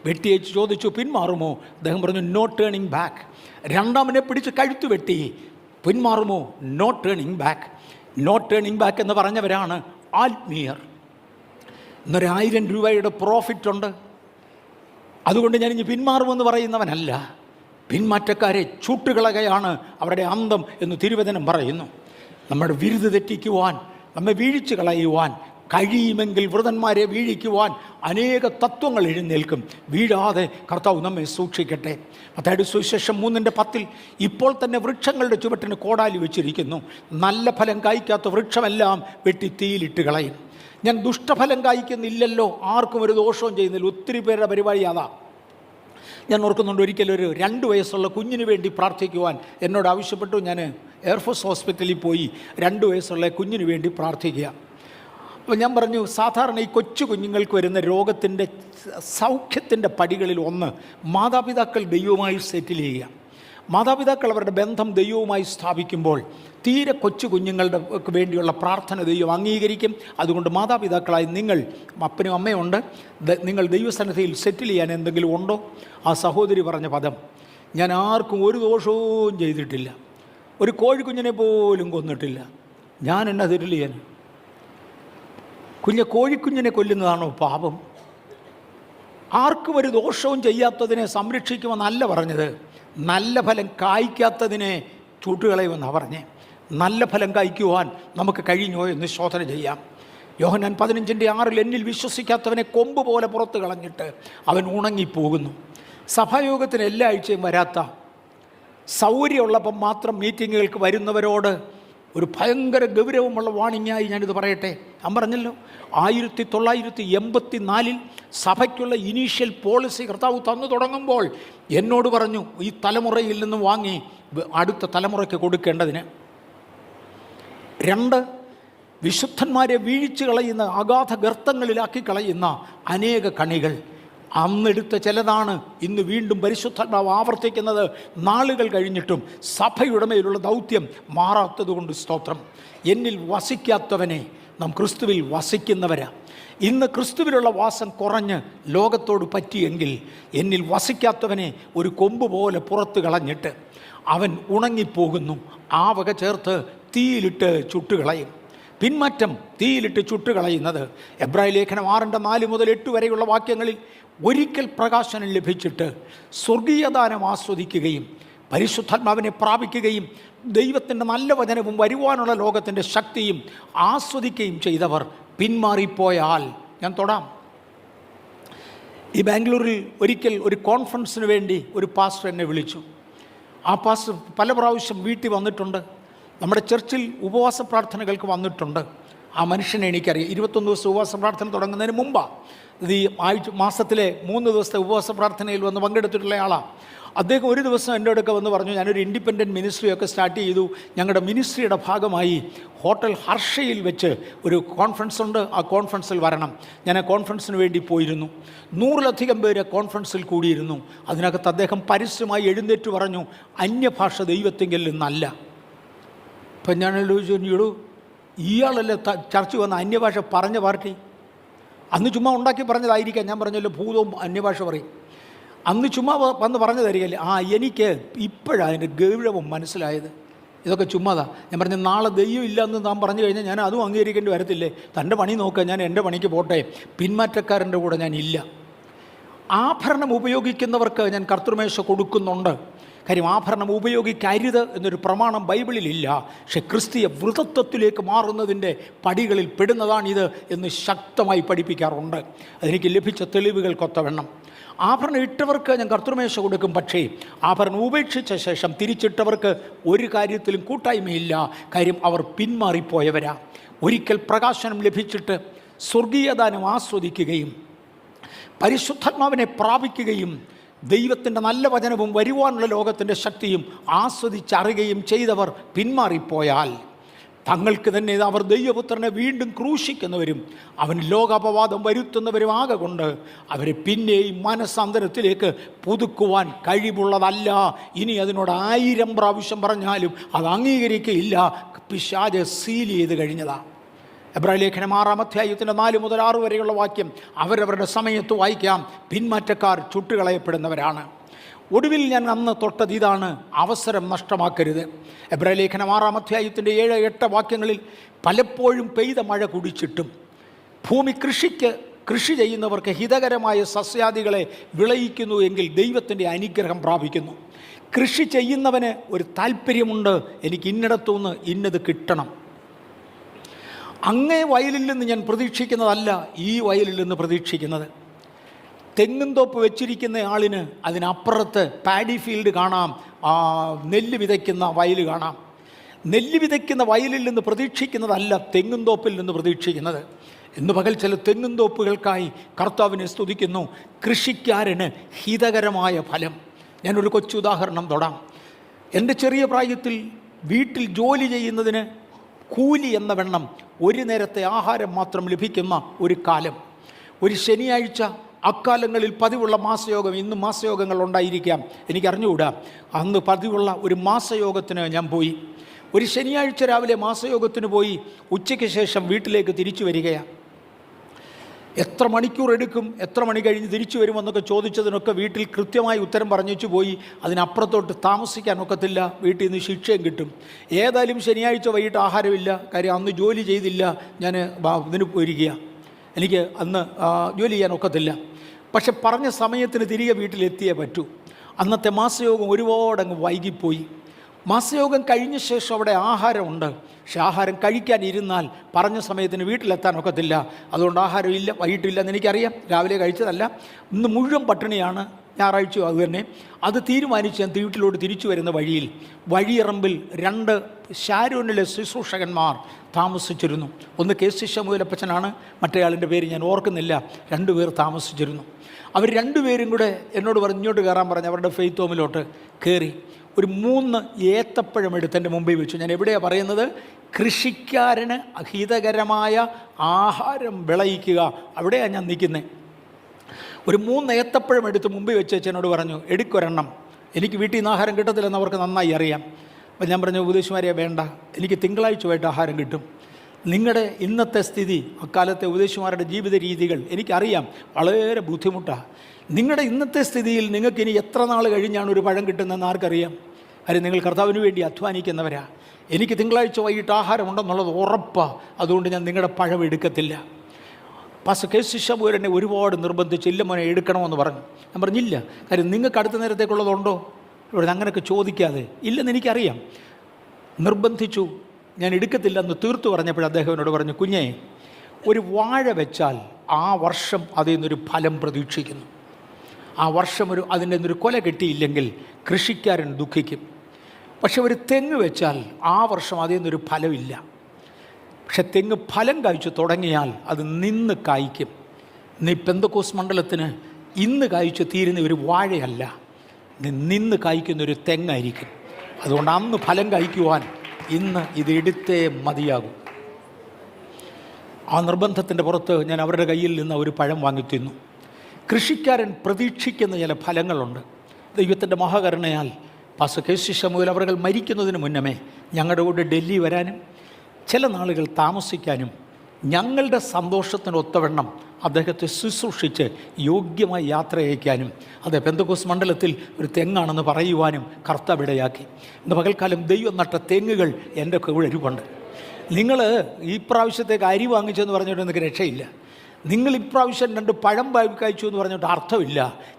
വെട്ടിയേച്ച് ചോദിച്ചു, പിന്മാറുമോ? അദ്ദേഹം പറഞ്ഞു, നോ ടേണിംഗ് ബാക്ക്. രണ്ടാമനെ പിടിച്ച് കഴുത്തു വെട്ടി, പിന്മാറുമോ? No turning back. No turning back എന്ന് പറഞ്ഞവരാണ് ആത്മീയർ. ഇന്നൊരു 1000 രൂപയുടെ പ്രോഫിറ്റ് ഉണ്ട്, അതുകൊണ്ട് ഞാനിനി പിന്മാറുമെന്ന് പറയുന്നവനല്ല. പിന്മാറ്റക്കാരെ ചൂട്ടുകളകയാണ് അവരുടെ അന്തം എന്ന് തിരുവചനം പറയുന്നു. നമ്മുടെ വിരുത് തെറ്റിക്കുവാൻ, നമ്മെ വീഴിച്ചു കളയുവാൻ കഴിയുമെങ്കിൽ വൃതന്മാരെ വീഴിക്കുവാൻ അനേക തത്വങ്ങൾ എഴുന്നേൽക്കും. വീഴാതെ കർത്താവ് നമ്മെ സൂക്ഷിക്കട്ടെ. മത്തായിയുടെ സുവിശേഷം 3:10 ഇപ്പോൾ തന്നെ വൃക്ഷങ്ങളുടെ ചുവട്ടിന് കോടാലി വെച്ചിരിക്കുന്നു, നല്ല ഫലം കായ്ക്കാത്ത വൃക്ഷമെല്ലാം വെട്ടി തീയിലിട്ട് കളയും. ഞാൻ ദുഷ്ടഫലം കായ്ക്കുന്നില്ലല്ലോ, ആർക്കും ഒരു ദോഷവും ചെയ്യുന്നില്ല. ഒത്തിരി പേരുടെ പരിപാടി അതാ. ഞാൻ ഓർക്കുന്നുണ്ട്, ഒരിക്കലൊരു 2 വയസ്സുള്ള കുഞ്ഞിന് വേണ്ടി പ്രാർത്ഥിക്കുവാൻ എന്നോട് ആവശ്യപ്പെട്ടു. ഞാൻ എയർഫോഴ്സ് ഹോസ്പിറ്റലിൽ പോയി 2 വയസ്സുള്ള കുഞ്ഞിന് വേണ്ടി പ്രാർത്ഥിക്കുക. അപ്പോൾ ഞാൻ പറഞ്ഞു, സാധാരണ ഈ കൊച്ചു കുഞ്ഞുങ്ങൾക്ക് വരുന്ന രോഗത്തിൻ്റെ സൗഖ്യത്തിൻ്റെ പടികളിൽ ഒന്ന് മാതാപിതാക്കൾ ദൈവവുമായി സെറ്റിൽ ചെയ്യുക. മാതാപിതാക്കൾ അവരുടെ ബന്ധം ദൈവവുമായി സ്ഥാപിക്കുമ്പോൾ തീരെ കൊച്ചു കുഞ്ഞുങ്ങളുടെ വേണ്ടിയുള്ള പ്രാർത്ഥന ദൈവം അംഗീകരിക്കും. അതുകൊണ്ട് മാതാപിതാക്കളായി നിങ്ങൾ, അപ്പനും അമ്മയുണ്ട്, നിങ്ങൾ ദൈവസന്നിധിയിൽ സെറ്റിൽ ചെയ്യാൻ എന്തെങ്കിലും ഉണ്ടോ? ആ സഹോദരി പറഞ്ഞ പദം, ഞാൻ ആർക്കും ഒരു ദോഷവും ചെയ്തിട്ടില്ല, ഒരു കോഴിക്കുഞ്ഞിനെ പോലും കൊന്നിട്ടില്ല, ഞാൻ എന്നാ സെറ്റിൽ ചെയ്യാൻ? കോഴിക്കുഞ്ഞിനെ കൊല്ലുന്നതാണോ പാപം? ആർക്കും ഒരു ദോഷവും ചെയ്യാത്തതിനെ സംരക്ഷിക്കുമെന്നല്ല പറഞ്ഞത്, നല്ല ഫലം കായ്ക്കാത്തതിനെ ചൂട്ടുകളയുമെന്നാണ് പറഞ്ഞേ. നല്ല ഫലം കായ്ക്കുവാൻ നമുക്ക് കഴിഞ്ഞോ എന്ന് ശോധന ചെയ്യാം. യോഹന്നാൻ 15:6 എന്നിൽ വിശ്വസിക്കാത്തവനെ കൊമ്പ് പോലെ പുറത്ത് കളഞ്ഞിട്ട് അവൻ ഉണങ്ങിപ്പോകുന്നു. സഭായോഗത്തിന് എല്ലാ ആഴ്ചയും വരാത്ത, സൗകര്യമുള്ളപ്പം മാത്രം മീറ്റിങ്ങുകൾക്ക് വരുന്നവരോട് ഒരു ഭയങ്കര ഗൗരവമുള്ള വാണിങ്ങായി ഞാനിത് പറയട്ടെ. ഞാൻ പറഞ്ഞല്ലോ, 1984 സഭയ്ക്കുള്ള ഇനീഷ്യൽ പോളിസി കർത്താവ് തന്നു തുടങ്ങുമ്പോൾ എന്നോട് പറഞ്ഞു, ഈ തലമുറയിൽ നിന്നും വാങ്ങി അടുത്ത തലമുറയ്ക്ക് കൊടുക്കേണ്ടതിന്. 2, വിശുദ്ധന്മാരെ വീഴിച്ചു കളയുന്ന, അഗാധ ഗർത്തങ്ങളിലാക്കി കളയുന്ന അനേക കണികൾ. അന്നെടുത്ത ചിലതാണ് ഇന്ന് വീണ്ടും പരിശുദ്ധാത്മാവ് ആവർത്തിക്കുന്നത്. നാളുകൾ കഴിഞ്ഞിട്ടും സഭയുടെ മേലുള്ള ദൗത്യം മാറാത്തത് കൊണ്ട് സ്തോത്രം. എന്നിൽ വസിക്കാത്തവനെ നാം ക്രിസ്തുവിൽ വസിക്കുന്നവരാ. ഇന്ന് ക്രിസ്തുവിലുള്ള വാസം കുറഞ്ഞ് ലോകത്തോട് പറ്റിയെങ്കിൽ എന്നിൽ വസിക്കാത്തവനെ ഒരു കൊമ്പ് പോലെ പുറത്ത് കളഞ്ഞിട്ട് അവൻ ഉണങ്ങിപ്പോകുന്നു. ആ വക ചേർത്ത് തീയിലിട്ട് ചുട്ടുകളയും. പിന്മാറ്റം തീയിലിട്ട് ചുട്ടുകളയുന്നത് എബ്രായ ലേഖനം 6:4-8 വരെയുള്ള വാക്യങ്ങളിൽ ഒരിക്കൽ പ്രകാശനം ലഭിച്ചിട്ട് സ്വർഗീയദാനം ആസ്വദിക്കുകയും പരിശുദ്ധാത്മാവിനെ പ്രാപിക്കുകയും ദൈവത്തിൻ്റെ നല്ല വചനവും വരുവാനുള്ള ലോകത്തിൻ്റെ ശക്തിയും ആസ്വദിക്കുകയും ചെയ്തവർ പിന്മാറിപ്പോയാൽ, ഞാൻ തൊടാം. ഈ ബാംഗ്ലൂരിൽ ഒരിക്കൽ ഒരു കോൺഫറൻസിന് വേണ്ടി ഒരു പാസ്റ്റർ എന്നെ വിളിച്ചു. ആ പാസ്റ്റർ പല പ്രാവശ്യം വീട്ടിൽ വന്നിട്ടുണ്ട്, നമ്മുടെ ചർച്ചിൽ ഉപവാസ പ്രാർത്ഥനകൾക്ക് വന്നിട്ടുണ്ട്. ആ മനുഷ്യനെ എനിക്കറിയാം. 21 ദിവസം ഉപവാസ പ്രാർത്ഥന തുടങ്ങുന്നതിന് മുമ്പാണ്. ഇത് ഈ മാസത്തിലെ 3 ദിവസത്തെ ഉപവാസ പ്രാർത്ഥനയിൽ വന്ന് പങ്കെടുത്തിട്ടുള്ള ആളാണ്. അദ്ദേഹം ഒരു ദിവസം എൻ്റെ അടുക്ക വന്ന് പറഞ്ഞു, ഞാനൊരു ഇൻഡിപെൻഡൻറ്റ് മിനിസ്ട്രിയൊക്കെ സ്റ്റാർട്ട് ചെയ്തു. ഞങ്ങളുടെ മിനിസ്ട്രിയുടെ ഭാഗമായി ഹോട്ടൽ ഹർഷയിൽ വെച്ച് ഒരു കോൺഫറൻസ് ഉണ്ട്, ആ കോൺഫറൻസിൽ വരണം. ഞാൻ ആ കോൺഫറൻസിന് വേണ്ടി പോയിരുന്നു. 100-ലധികം പേര് കോൺഫറൻസിൽ കൂടിയിരുന്നു. അതിനകത്ത് അദ്ദേഹം പരസ്യമായി എഴുന്നേറ്റ് പറഞ്ഞു, അന്യഭാഷ ദൈവത്തെങ്കിൽ നിന്നല്ല. ഇപ്പം ഞാൻ ചോദിച്ചു, ഇയാളല്ലേ ചർച്ച വന്ന അന്യഭാഷ പറഞ്ഞ പാർട്ടി? അന്ന് ചുമ്മാ ഉണ്ടാക്കി പറഞ്ഞതായിരിക്കാം. ഞാൻ പറഞ്ഞല്ലോ ഭൂതവും അന്യഭാഷ പറയും. അന്ന് ചുമ്മാ വന്ന് പറഞ്ഞതായിരിക്കല്ലേ. എനിക്ക് ഇപ്പോഴാണ് അതിൻ്റെ ഗൗരവം മനസ്സിലായത്. ഇതൊക്കെ ചുമ്മാതാ. ഞാൻ പറഞ്ഞു, നാളെ ദൈവം ഇല്ല എന്ന് താൻ പറഞ്ഞു കഴിഞ്ഞാൽ ഞാൻ അതും അംഗീകരിക്കേണ്ടി വരത്തില്ലേ? തൻ്റെ പണി നോക്കുക, ഞാൻ എൻ്റെ പണിക്ക് പോട്ടെ, പിന്മാറ്റക്കാരൻ്റെ കൂടെ ഞാൻ ഇല്ല. ആഭരണം ഉപയോഗിക്കുന്നവർക്ക് ഞാൻ കർത്തൃമേശ കൊടുക്കുന്നുണ്ട്. കാര്യം ആഭരണം ഉപയോഗിക്കരുത് എന്നൊരു പ്രമാണം ബൈബിളിലില്ല. പക്ഷെ ക്രിസ്തീയ വൃതത്വത്തിലേക്ക് മാറുന്നതിൻ്റെ പടികളിൽ പെടുന്നതാണിത് എന്ന് ശക്തമായി പഠിപ്പിക്കാറുണ്ട്. അതെനിക്ക് ലഭിച്ച തെളിവുകൾക്കൊത്തവണ്ണം. ആഭരണം ഇട്ടവർക്ക് ഞാൻ കർത്തൃമേശ കൊടുക്കും. പക്ഷേ ആഭരണം ഉപേക്ഷിച്ച ശേഷം തിരിച്ചിട്ടവർക്ക് ഒരു കാര്യത്തിലും കൂട്ടായ്മയില്ല. കാര്യം അവർ പിന്മാറിപ്പോയവരാ. ഒരിക്കൽ പ്രകാശനം ലഭിച്ചിട്ട് സ്വർഗീയദാനം ആസ്വദിക്കുകയും പരിശുദ്ധാത്മാവിനെ പ്രാപിക്കുകയും ദൈവത്തിൻ്റെ നല്ല വചനവും വരുവാനുള്ള ലോകത്തിൻ്റെ ശക്തിയും ആസ്വദിച്ചറിയുകയും ചെയ്തവർ പിന്മാറിപ്പോയാൽ തങ്ങൾക്ക് തന്നെ അവർ ദൈവപുത്രനെ വീണ്ടും ക്രൂശിക്കുന്നവരും അവൻ ലോകാപവാദം വരുത്തുന്നവരും ആകൊണ്ട് അവരെ പിന്നെയും മനസ്സാന്തരത്തിലേക്ക് പുതുക്കുവാൻ കഴിവുള്ളതല്ല. ഇനി അതിനോട് 1000 പ്രാവശ്യം പറഞ്ഞാലും അത് അംഗീകരിക്കുകയില്ല. പിശാച് സീൽ ചെയ്ത് കഴിഞ്ഞതാണ്. എബ്രായ ലേഖനം 6-ാം അധ്യായത്തിൻ്റെ 4 മുതൽ 6 വരെയുള്ള വാക്യം അവരവരുടെ സമയത്ത് വായിക്കാം. പിന്മാറ്റക്കാർ ചുട്ടുകളയപ്പെടുന്നവരാണ്. ഒടുവിൽ ഞാൻ അന്ന് തൊട്ടത് ഇതാണ്, അവസരം നഷ്ടമാക്കരുത്. എബ്രായ ലേഖനം 6-ാം അധ്യായത്തിൻ്റെ 7-8 വാക്യങ്ങളിൽ പലപ്പോഴും പെയ്ത മഴ കുടിച്ചിട്ടും ഭൂമി കൃഷി ചെയ്യുന്നവർക്ക് ഹിതകരമായ സസ്യാദികളെ വിളയിക്കുന്നു എങ്കിൽ ദൈവത്തിൻ്റെ അനുഗ്രഹം പ്രാപിക്കുന്നു. കൃഷി ചെയ്യുന്നവന് ഒരു താല്പര്യമുണ്ട്, എനിക്ക് ഇന്നിടത്തുനിന്ന് ഇന്നത് കിട്ടണം. അങ്ങേ വയലിൽ നിന്ന് ഞാൻ പ്രതീക്ഷിക്കുന്നതല്ല ഈ വയലിൽ നിന്ന് പ്രതീക്ഷിക്കുന്നത്. തെങ്ങുംതോപ്പ് വെച്ചിരിക്കുന്ന ആളിന് അതിനപ്പുറത്ത് പാഡി ഫീൽഡ് കാണാം, നെല്ല് വിതയ്ക്കുന്ന വയൽ കാണാം. നെല്ല് വിതയ്ക്കുന്ന വയലിൽ നിന്ന് പ്രതീക്ഷിക്കുന്നതല്ല തെങ്ങുംതോപ്പിൽ നിന്ന് പ്രതീക്ഷിക്കുന്നത്. ഇന്ന് പകൽ ചില തെങ്ങുംതോപ്പുകൾക്കായി കർത്താവിനെ സ്തുതിക്കുന്നു. കൃഷിക്കാരന് ഹിതകരമായ ഫലം. ഞാനൊരു കൊച്ചുദാഹരണം തൊടാം. എൻ്റെ ചെറിയ പ്രായത്തിൽ വീട്ടിൽ ജോലി ചെയ്യുന്നതിന് കൂലി എന്ന വണ്ണം ഒരു നേരത്തെ ആഹാരം മാത്രം ലഭിക്കുന്ന ഒരു കാലം, ഒരു ശനിയാഴ്ച, അക്കാലങ്ങളിൽ പതിവുള്ള മാസയോഗം, ഇന്ന് മാസയോഗങ്ങൾ ഉണ്ടായിരിക്കാം, എനിക്കറിഞ്ഞുകൂടാ. അന്ന് പതിവുള്ള ഒരു മാസയോഗത്തിന് ഞാൻ പോയി. ഒരു ശനിയാഴ്ച രാവിലെ മാസയോഗത്തിന് പോയി ഉച്ചയ്ക്ക് ശേഷം വീട്ടിലേക്ക് തിരിച്ചു വരികയാണ്. എത്ര മണിക്കൂർ എടുക്കും, എത്ര മണി കഴിഞ്ഞ് തിരിച്ചു വരുമെന്നൊക്കെ ചോദിച്ചതിനൊക്കെ വീട്ടിൽ കൃത്യമായി ഉത്തരം പറഞ്ഞു പോയി. അതിനപ്പുറത്തോട്ട് താമസിക്കാനൊക്കത്തില്ല, വീട്ടിൽ നിന്ന് ശിക്ഷയും കിട്ടും. ഏതായാലും ശനിയാഴ്ച വൈകിട്ട് ആഹാരമില്ല, കാര്യം അന്ന് ജോലി ചെയ്തില്ല, ഞാൻ ഇതിന് പോയിരിക്കുക, എനിക്ക് അന്ന് ജോലി ചെയ്യാനൊക്കത്തില്ല. പക്ഷെ പറഞ്ഞ സമയത്തിന് തിരികെ വീട്ടിലെത്തിയേ പറ്റൂ. അന്നത്തെ മാസയോഗം ഒരുപാടങ്ങ് വൈകിപ്പോയി. മാസയോഗം കഴിഞ്ഞ ശേഷം അവിടെ ആഹാരമുണ്ട്. പക്ഷെ ആഹാരം കഴിക്കാനിരുന്നാൽ പറഞ്ഞ സമയത്തിന് വീട്ടിലെത്താനൊക്കത്തില്ല. അതുകൊണ്ട് ആഹാരമില്ല, വൈകിട്ടില്ല എന്ന് എനിക്കറിയാം. രാവിലെ കഴിച്ചതല്ല, ഇന്ന് മുഴുവൻ പട്ടിണിയാണ്. ഞായറാഴ്ച അത് തന്നെ. അത് തീരുമാനിച്ച് ഞാൻ വീട്ടിലോട്ട് തിരിച്ചു വരുന്ന വഴിയിറമ്പിൽ 2 ഷാരോനിലെ ശുശ്രൂഷകന്മാർ താമസിച്ചിരുന്നു. ഒന്ന് KC ശമൂലപ്പച്ചനാണ്, മറ്റേയാളിൻ്റെ പേര് ഞാൻ ഓർക്കുന്നില്ല. 2 പേർ താമസിച്ചിരുന്നു. അവർ 2 പേരും കൂടെ എന്നോട് പറഞ്ഞു ഇങ്ങോട്ട് കയറാൻ പറഞ്ഞ് അവരുടെ ഫെയ്ത്ത് ഹോമിലോട്ട് കയറി. ഒരു 3 ഏത്തപ്പഴം എടുത്ത് എൻ്റെ മുമ്പിൽ വെച്ചു. ഞാൻ എവിടെയാണ് പറയുന്നത്? കൃഷിക്കാരന് അഹിതകരമായ ആഹാരം വിളയിക്കുക, അവിടെയാണ് ഞാൻ നിൽക്കുന്നത്. ഒരു 3 ഏത്തപ്പഴം എടുത്ത് മുമ്പിൽ വെച്ച് എന്നോട് പറഞ്ഞു എടുക്കൊരെണ്ണം, എനിക്ക് വീട്ടിൽ നിന്ന് ആഹാരം കിട്ടത്തില്ലെന്ന് അവർക്ക് നന്നായി അറിയാം. അപ്പം ഞാൻ പറഞ്ഞു ഉപദേശിമാരെ വേണ്ട, എനിക്ക് തിങ്കളാഴ്ച വൈകിട്ട് ആഹാരം കിട്ടും. നിങ്ങളുടെ ഇന്നത്തെ സ്ഥിതി, അക്കാലത്തെ ഉപദേശിമാരുടെ ജീവിത രീതികൾ എനിക്കറിയാം, വളരെ ബുദ്ധിമുട്ടാണ്. നിങ്ങളുടെ ഇന്നത്തെ സ്ഥിതിയിൽ നിങ്ങൾക്കിനി എത്ര നാൾ കഴിഞ്ഞാണ് ഒരു പഴം കിട്ടുന്നതെന്ന് ആർക്കറിയാം? കാര്യം നിങ്ങൾ കർത്താവിന് വേണ്ടി അധ്വാനിക്കുന്നവരാ. എനിക്ക് തിങ്കളാഴ്ച വൈകിട്ട് ആഹാരം ഉണ്ടെന്നുള്ളത് ഉറപ്പാണ്. അതുകൊണ്ട് ഞാൻ നിങ്ങളുടെ പഴം എടുക്കത്തില്ല. പാസ്റ്റർ KC ശമൂലനെ ഒരുപാട് നിർബന്ധിച്ച് ഇല്ല മോനെ എടുക്കണമെന്ന് പറഞ്ഞു. ഞാൻ പറഞ്ഞില്ല, കാര്യം നിങ്ങൾക്ക് അടുത്ത നേരത്തേക്കുള്ളതുണ്ടോ? ഇവിടെ അങ്ങനെയൊക്കെ ചോദിക്കാതെ ഇല്ലെന്ന് എനിക്കറിയാം. നിർബന്ധിച്ചു, ഞാൻ എടുക്കത്തില്ലെന്ന് തീർത്തു പറഞ്ഞപ്പോൾ അദ്ദേഹം എന്നോട് പറഞ്ഞു, കുഞ്ഞേ, ഒരു വാഴ വെച്ചാൽ ആ വർഷം അതിൽ നിന്നൊരു ഫലം പ്രതീക്ഷിക്കുന്നു. ആ വർഷം അതിൻ്റെ നിന്നൊരു കൊല കിട്ടിയില്ലെങ്കിൽ കൃഷിക്കാരൻ ദുഃഖിക്കും. പക്ഷെ ഒരു തെങ്ങ് വെച്ചാൽ ആ വർഷം അതിൽ നിന്നൊരു ഫലമില്ല. പക്ഷെ തെങ്ങ് ഫലം കായ്ച്ചു തുടങ്ങിയാൽ അത് നിന്ന് കായ്ക്കും. നീ പെന്തക്കോസ് മണ്ഡലത്തിന് ഇന്ന് കായ്ച്ചു തീരുന്ന ഒരു വാഴയല്ല, നിന്ന് കായ്ക്കുന്ന ഒരു തെങ്ങായിരിക്കും. അതുകൊണ്ട് അന്ന് ഫലം കായ്ക്കുവാൻ ഇന്ന് ഇത് എടുത്തേ മതിയാകും. ആ നിർബന്ധത്തിൻ്റെ പുറത്ത് ഞാൻ അവരുടെ കയ്യിൽ നിന്ന് ഒരു പഴം വാങ്ങി തിന്നു. കൃഷിക്കാരൻ പ്രതീക്ഷിക്കുന്ന ചില ഫലങ്ങളുണ്ട്. ദൈവത്തിൻ്റെ മഹാകരുണയാൽ പാസ്റ്റർ കെ.സി. ശമൂവേൽ അവർ മരിക്കുന്നതിന് മുന്നമേ ഞങ്ങളുടെ കൂടെ ഡൽഹി വരാനും ചില നാളുകൾ താമസിക്കാനും ഞങ്ങളുടെ സന്തോഷത്തിനൊത്തവണ്ണം അദ്ദേഹത്തെ ശുശ്രൂഷിച്ച് യോഗ്യമായി യാത്ര അയക്കാനും അത് പെന്തക്കോസ് മണ്ഡലത്തിൽ ഒരു തെങ്ങാണെന്ന് പറയുവാനും കർത്താവിടയാക്കി. ഇന്ന് പകൽക്കാലം ദൈവം നട്ട തെങ്ങുകൾ എൻ്റെ കൂടെ ഇരിപ്പുണ്ട്. നിങ്ങൾ ഈ പ്രാവശ്യത്തേക്ക് അരി വാങ്ങിച്ചെന്ന് പറഞ്ഞിട്ട് നിങ്ങൾക്ക് രക്ഷയില്ല. നിങ്ങൾ ഇപ്രാവശ്യം 2 പഴം കഴിച്ചു എന്ന് പറഞ്ഞിട്ട് അർത്ഥമില്ല.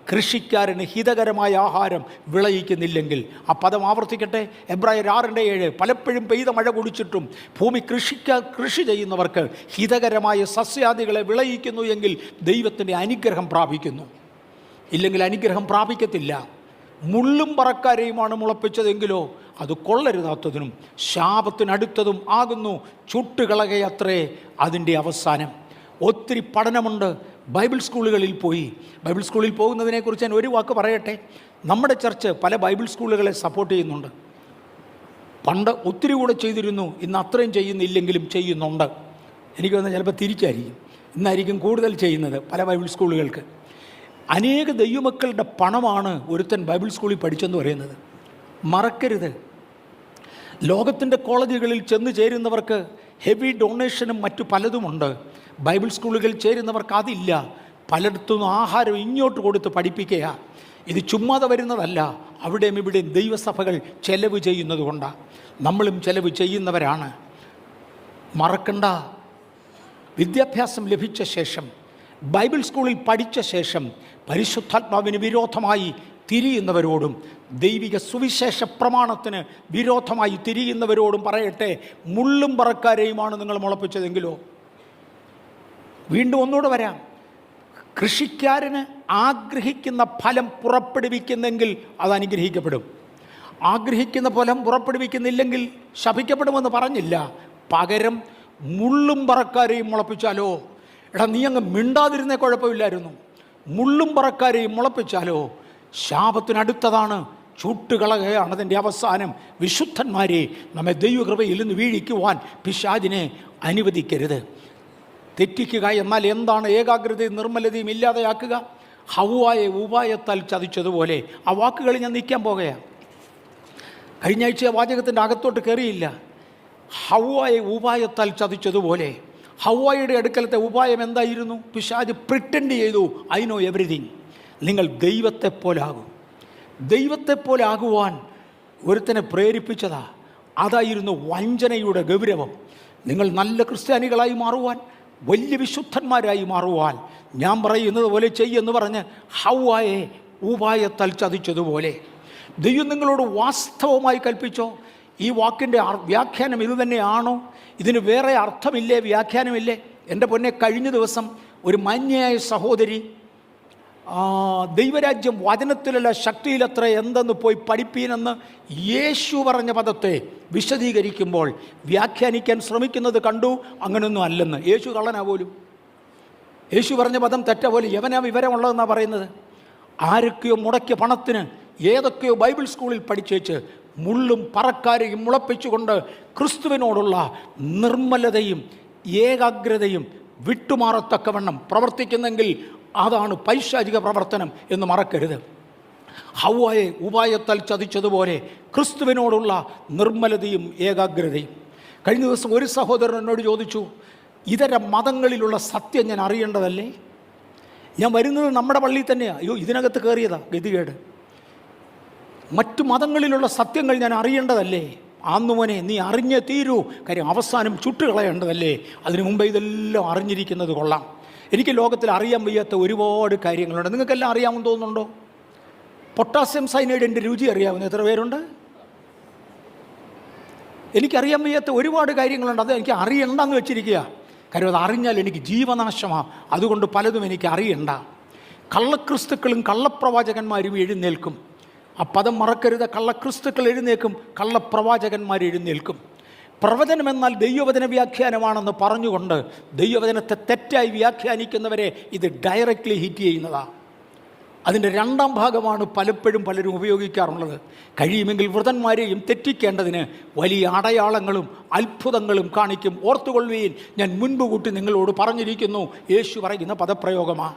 കൃഷിക്കാരന് ഹിതകരമായ ആഹാരം വിളയിക്കുന്നില്ലെങ്കിൽ, ആ പദം ആവർത്തിക്കട്ടെ, എബ്രായർ 6:7, പലപ്പോഴും പെയ്ത മഴ കുടിച്ചിട്ടും ഭൂമി കൃഷി ചെയ്യുന്നവർക്ക് ഹിതകരമായ സസ്യാദികളെ വിളയിക്കുന്നു എങ്കിൽ ദൈവത്തിൻ്റെ അനുഗ്രഹം പ്രാപിക്കുന്നു, ഇല്ലെങ്കിൽ അനുഗ്രഹം പ്രാപിക്കത്തില്ല. മുള്ളും പറക്കാരെയുമാണ് മുളപ്പിച്ചതെങ്കിലോ അത് കൊള്ളരുതാത്തതിനും ശാപത്തിനടുത്തതും ആകുന്നു, ചുട്ടുകളകയത്രേ അതിൻ്റെ അവസാനം. ഒത്തിരി പഠനമുണ്ട്. ബൈബിൾ സ്കൂളുകളിൽ പോകുന്നതിനെക്കുറിച്ച് ഞാൻ ഒരു വാക്ക് പറയട്ടെ. നമ്മുടെ ചർച്ച് പല ബൈബിൾ സ്കൂളുകളെ സപ്പോർട്ട് ചെയ്യുന്നുണ്ട്. പണ്ട് ഒത്തിരി കൂടെ ചെയ്തിരുന്നു, ഇന്ന് അത്രയും ചെയ്യുന്നില്ലെങ്കിലും ചെയ്യുന്നുണ്ട്. എനിക്ക് തോന്നുന്നത് ചിലപ്പോൾ തിരിച്ചായിരിക്കും, ഇന്നായിരിക്കും കൂടുതൽ ചെയ്യുന്നത് പല ബൈബിൾ സ്കൂളുകൾക്ക്. അനേക ദൈവമക്കളുടെ പണമാണ് ഒരുത്തൻ ബൈബിൾ സ്കൂളിൽ പഠിച്ചെന്ന് പറയുന്നത്. മറക്കരുത്, ലോകത്തിൻ്റെ കോളേജുകളിൽ ചെന്ന് ചേരുന്നവർക്ക് ഹെവി ഡൊണേഷനും മറ്റു പലതുമുണ്ട്. ബൈബിൾ സ്കൂളുകളിൽ ചേരുന്നവർക്ക് അതില്ല. പലയിടത്തുനിന്നും ആഹാരം ഇങ്ങോട്ട് കൊടുത്ത് പഠിപ്പിക്കുക. ഇത് ചുമ്മാതെ വരുന്നതല്ല. അവിടെയും ഇവിടെയും ദൈവസഭകൾ ചെലവ് ചെയ്യുന്നത് കൊണ്ടാണ്. നമ്മളും ചെലവ് ചെയ്യുന്നവരാണ്. മറക്കണ്ട, വിദ്യാഭ്യാസം ലഭിച്ച ശേഷം, ബൈബിൾ സ്കൂളിൽ പഠിച്ച ശേഷം പരിശുദ്ധാത്മാവിന് വിരോധമായി തിരിയുന്നവരോടും ദൈവിക സുവിശേഷ പ്രമാണത്തിന് വിരോധമായി തിരിയുന്നവരോടും പറയട്ടെ, മുള്ളും പറക്കാരെയുമാണ് നിങ്ങൾ മുളപ്പിച്ചതെങ്കിലോ. വീണ്ടും ഒന്നുകൂടെ വരാം. കൃഷിക്കാരന് ആഗ്രഹിക്കുന്ന ഫലം പുറപ്പെടുവിക്കുന്നെങ്കിൽ അത് അനുഗ്രഹിക്കപ്പെടും. ആഗ്രഹിക്കുന്ന ഫലം പുറപ്പെടുവിക്കുന്നില്ലെങ്കിൽ ശപിക്കപ്പെടുമെന്ന് പറഞ്ഞില്ല. പകരം മുള്ളും പറക്കാരെയും മുളപ്പിച്ചാലോ, എടാ നീ അങ്ങ് മിണ്ടാതിരുന്നേ കുഴപ്പമില്ലായിരുന്നു. മുള്ളും പറക്കാരെയും മുളപ്പിച്ചാലോ ശാപത്തിനടുത്തതാണ്, ചുട്ടുകളകയാണ് അതിൻ്റെ അവസാനം. വിശുദ്ധന്മാരെ, നമ്മെ ദൈവകൃപയിൽ നിന്ന് വീഴിക്കുവാൻ പിശാചിനെ അനുവദിക്കരുത്. തെറ്റിക്കുക എന്നാൽ എന്താണ്? ഏകാഗ്രതയും നിർമ്മലതയും ഇല്ലാതെയാക്കുക. ഹവ്വായെ ഉപായത്താൽ ചതിച്ചതുപോലെ. ആ വാക്കുകൾ ഞാൻ നിൽക്കാൻ പോകുകയാണ്. കഴിഞ്ഞ ആഴ്ച വാചകത്തിൻ്റെ അകത്തോട്ട് കയറിയില്ല. ഹവ്വായെ ഉപായത്താൽ ചതിച്ചതുപോലെ. ഹവ്വായുടെ അടുക്കലത്തെ ഉപായം എന്തായിരുന്നു? പിശാച് പ്രിറ്റൻഡ് ചെയ്തു, ഐ നോ എവറിതിങ്. നിങ്ങൾ ദൈവത്തെപ്പോലാകും. ദൈവത്തെപ്പോലാകുവാൻ ഒരുത്തനെ പ്രേരിപ്പിച്ചതാ. അതായിരുന്നു വഞ്ചനയുടെ ഗൗരവം. നിങ്ങൾ നല്ല ക്രിസ്ത്യാനികളായി മാറുവാൻ, വലിയ വിശുദ്ധന്മാരായി മാറുവാൻ ഞാൻ പറയുന്നത് പോലെ ചെയ്യുമെന്ന് പറഞ്ഞ് ഹവ്വായെ ഉപായത്താൽ ചതിച്ചതുപോലെ. ദൈവം നിങ്ങളോട് വാസ്തവമായി കൽപ്പിച്ചോ? ഈ വാക്കിൻ്റെ വ്യാഖ്യാനം ഇത് തന്നെയാണോ? ഇതിന് വേറെ അർത്ഥമില്ലേ, വ്യാഖ്യാനമില്ലേ? എൻ്റെ പൊന്നെ, കഴിഞ്ഞ ദിവസം ഒരു മാന്യയായ സഹോദരി ദൈവരാജ്യം വചനത്തിലല്ല ശക്തിയിലത്ര എന്തെന്ന് പോയി പഠിപ്പീനെന്ന് യേശു പറഞ്ഞ പദത്തെ വിശദീകരിക്കുമ്പോൾ വ്യാഖ്യാനിക്കാൻ ശ്രമിക്കുന്നത് കണ്ടു. അങ്ങനെയൊന്നും അല്ലെന്ന്. യേശു കള്ളനാ പോലും. യേശു പറഞ്ഞ പദം തെറ്റ പോലെ യവനാ വിവരമുള്ളതെന്നാണ് പറയുന്നത്. ആരൊക്കെയോ മുടക്കിയ പണത്തിന് ഏതൊക്കെയോ ബൈബിൾ സ്കൂളിൽ പഠിച്ചേച്ച് മുള്ളും പറക്കാരെയും മുളപ്പിച്ചുകൊണ്ട് ക്രിസ്തുവിനോടുള്ള നിർമ്മലതയും ഏകാഗ്രതയും വിട്ടുമാറത്തക്കവണ്ണം പ്രവർത്തിക്കുന്നെങ്കിൽ അതാണ് പൈശാചിക പ്രവർത്തനം എന്ന് മറക്കരുത്. ഹവ്വായെ ഉപായത്താൽ ചതിച്ചതുപോലെ ക്രിസ്തുവിനോടുള്ള നിർമ്മലതയും ഏകാഗ്രതയും. കഴിഞ്ഞ ദിവസം ഒരു സഹോദരൻ എന്നോട് ചോദിച്ചു, ഇതര മതങ്ങളിലുള്ള സത്യം ഞാൻ അറിയേണ്ടതല്ലേ? ഞാൻ വരുന്നത് നമ്മുടെ പള്ളിയിൽ തന്നെയാണ്. അയ്യോ, ഇതിനകത്ത് കയറിയതാ ഗതികേട്. മറ്റു മതങ്ങളിലുള്ള സത്യങ്ങൾ ഞാൻ അറിയേണ്ടതല്ലേ? ആന്നുമോനെ, നീ അറിഞ്ഞേ തീരൂ. കാര്യം അവസാനം ചുട്ടുകളയേണ്ടതല്ലേ? അതിനു മുമ്പേ ഇതെല്ലാം അറിഞ്ഞിരിക്കുന്നത് കൊള്ളാം. എനിക്ക് ലോകത്തിൽ അറിയാൻ വയ്യാത്ത ഒരുപാട് കാര്യങ്ങളുണ്ട്. നിങ്ങൾക്കെല്ലാം അറിയാമെന്ന് തോന്നുന്നുണ്ടോ? പൊട്ടാസ്യം സയനൈഡിൻ്റെ രുചി അറിയാവുന്ന എത്ര പേരുണ്ട്? എനിക്കറിയാൻ വയ്യാത്ത ഒരുപാട് കാര്യങ്ങളുണ്ട്. അത് എനിക്ക് അറിയണ്ടെന്ന് വെച്ചിരിക്കുക. കാര്യം അത് അറിഞ്ഞാൽ എനിക്ക് ജീവനാശമാണ്. അതുകൊണ്ട് പലതും എനിക്ക് അറിയണ്ട. കള്ളക്രിസ്തുക്കളും കള്ളപ്രവാചകന്മാരും എഴുന്നേൽക്കും. ആ പദം മറക്കരുത്. കള്ളക്രിസ്തുക്കൾ എഴുന്നേൽക്കും, കള്ളപ്രവാചകന്മാർ എഴുന്നേൽക്കും. പ്രവചനമെന്നാൽ ദൈവവചന വ്യാഖ്യാനമാണെന്ന് പറഞ്ഞുകൊണ്ട് ദൈവവചനത്തെ തെറ്റായി വ്യാഖ്യാനിക്കുന്നവരെ ഇത് ഡയറക്റ്റ്ലി ഹിറ്റ് ചെയ്യുന്നതാണ്. അതിൻ്റെ രണ്ടാം ഭാഗമാണ് പലപ്പോഴും പലരും ഉപയോഗിക്കാറുള്ളത്. കഴിയുമെങ്കിൽ വൃതന്മാരെയും തെറ്റിക്കേണ്ടതിന് വലിയ അടയാളങ്ങളും അത്ഭുതങ്ങളും കാണിക്കും. ഓർത്തുകൊള്ളുകയും, ഞാൻ മുൻപ് കൂട്ടി നിങ്ങളോട് പറഞ്ഞിരിക്കുന്നു. യേശു പറയുന്ന പദപ്രയോഗമാണ്.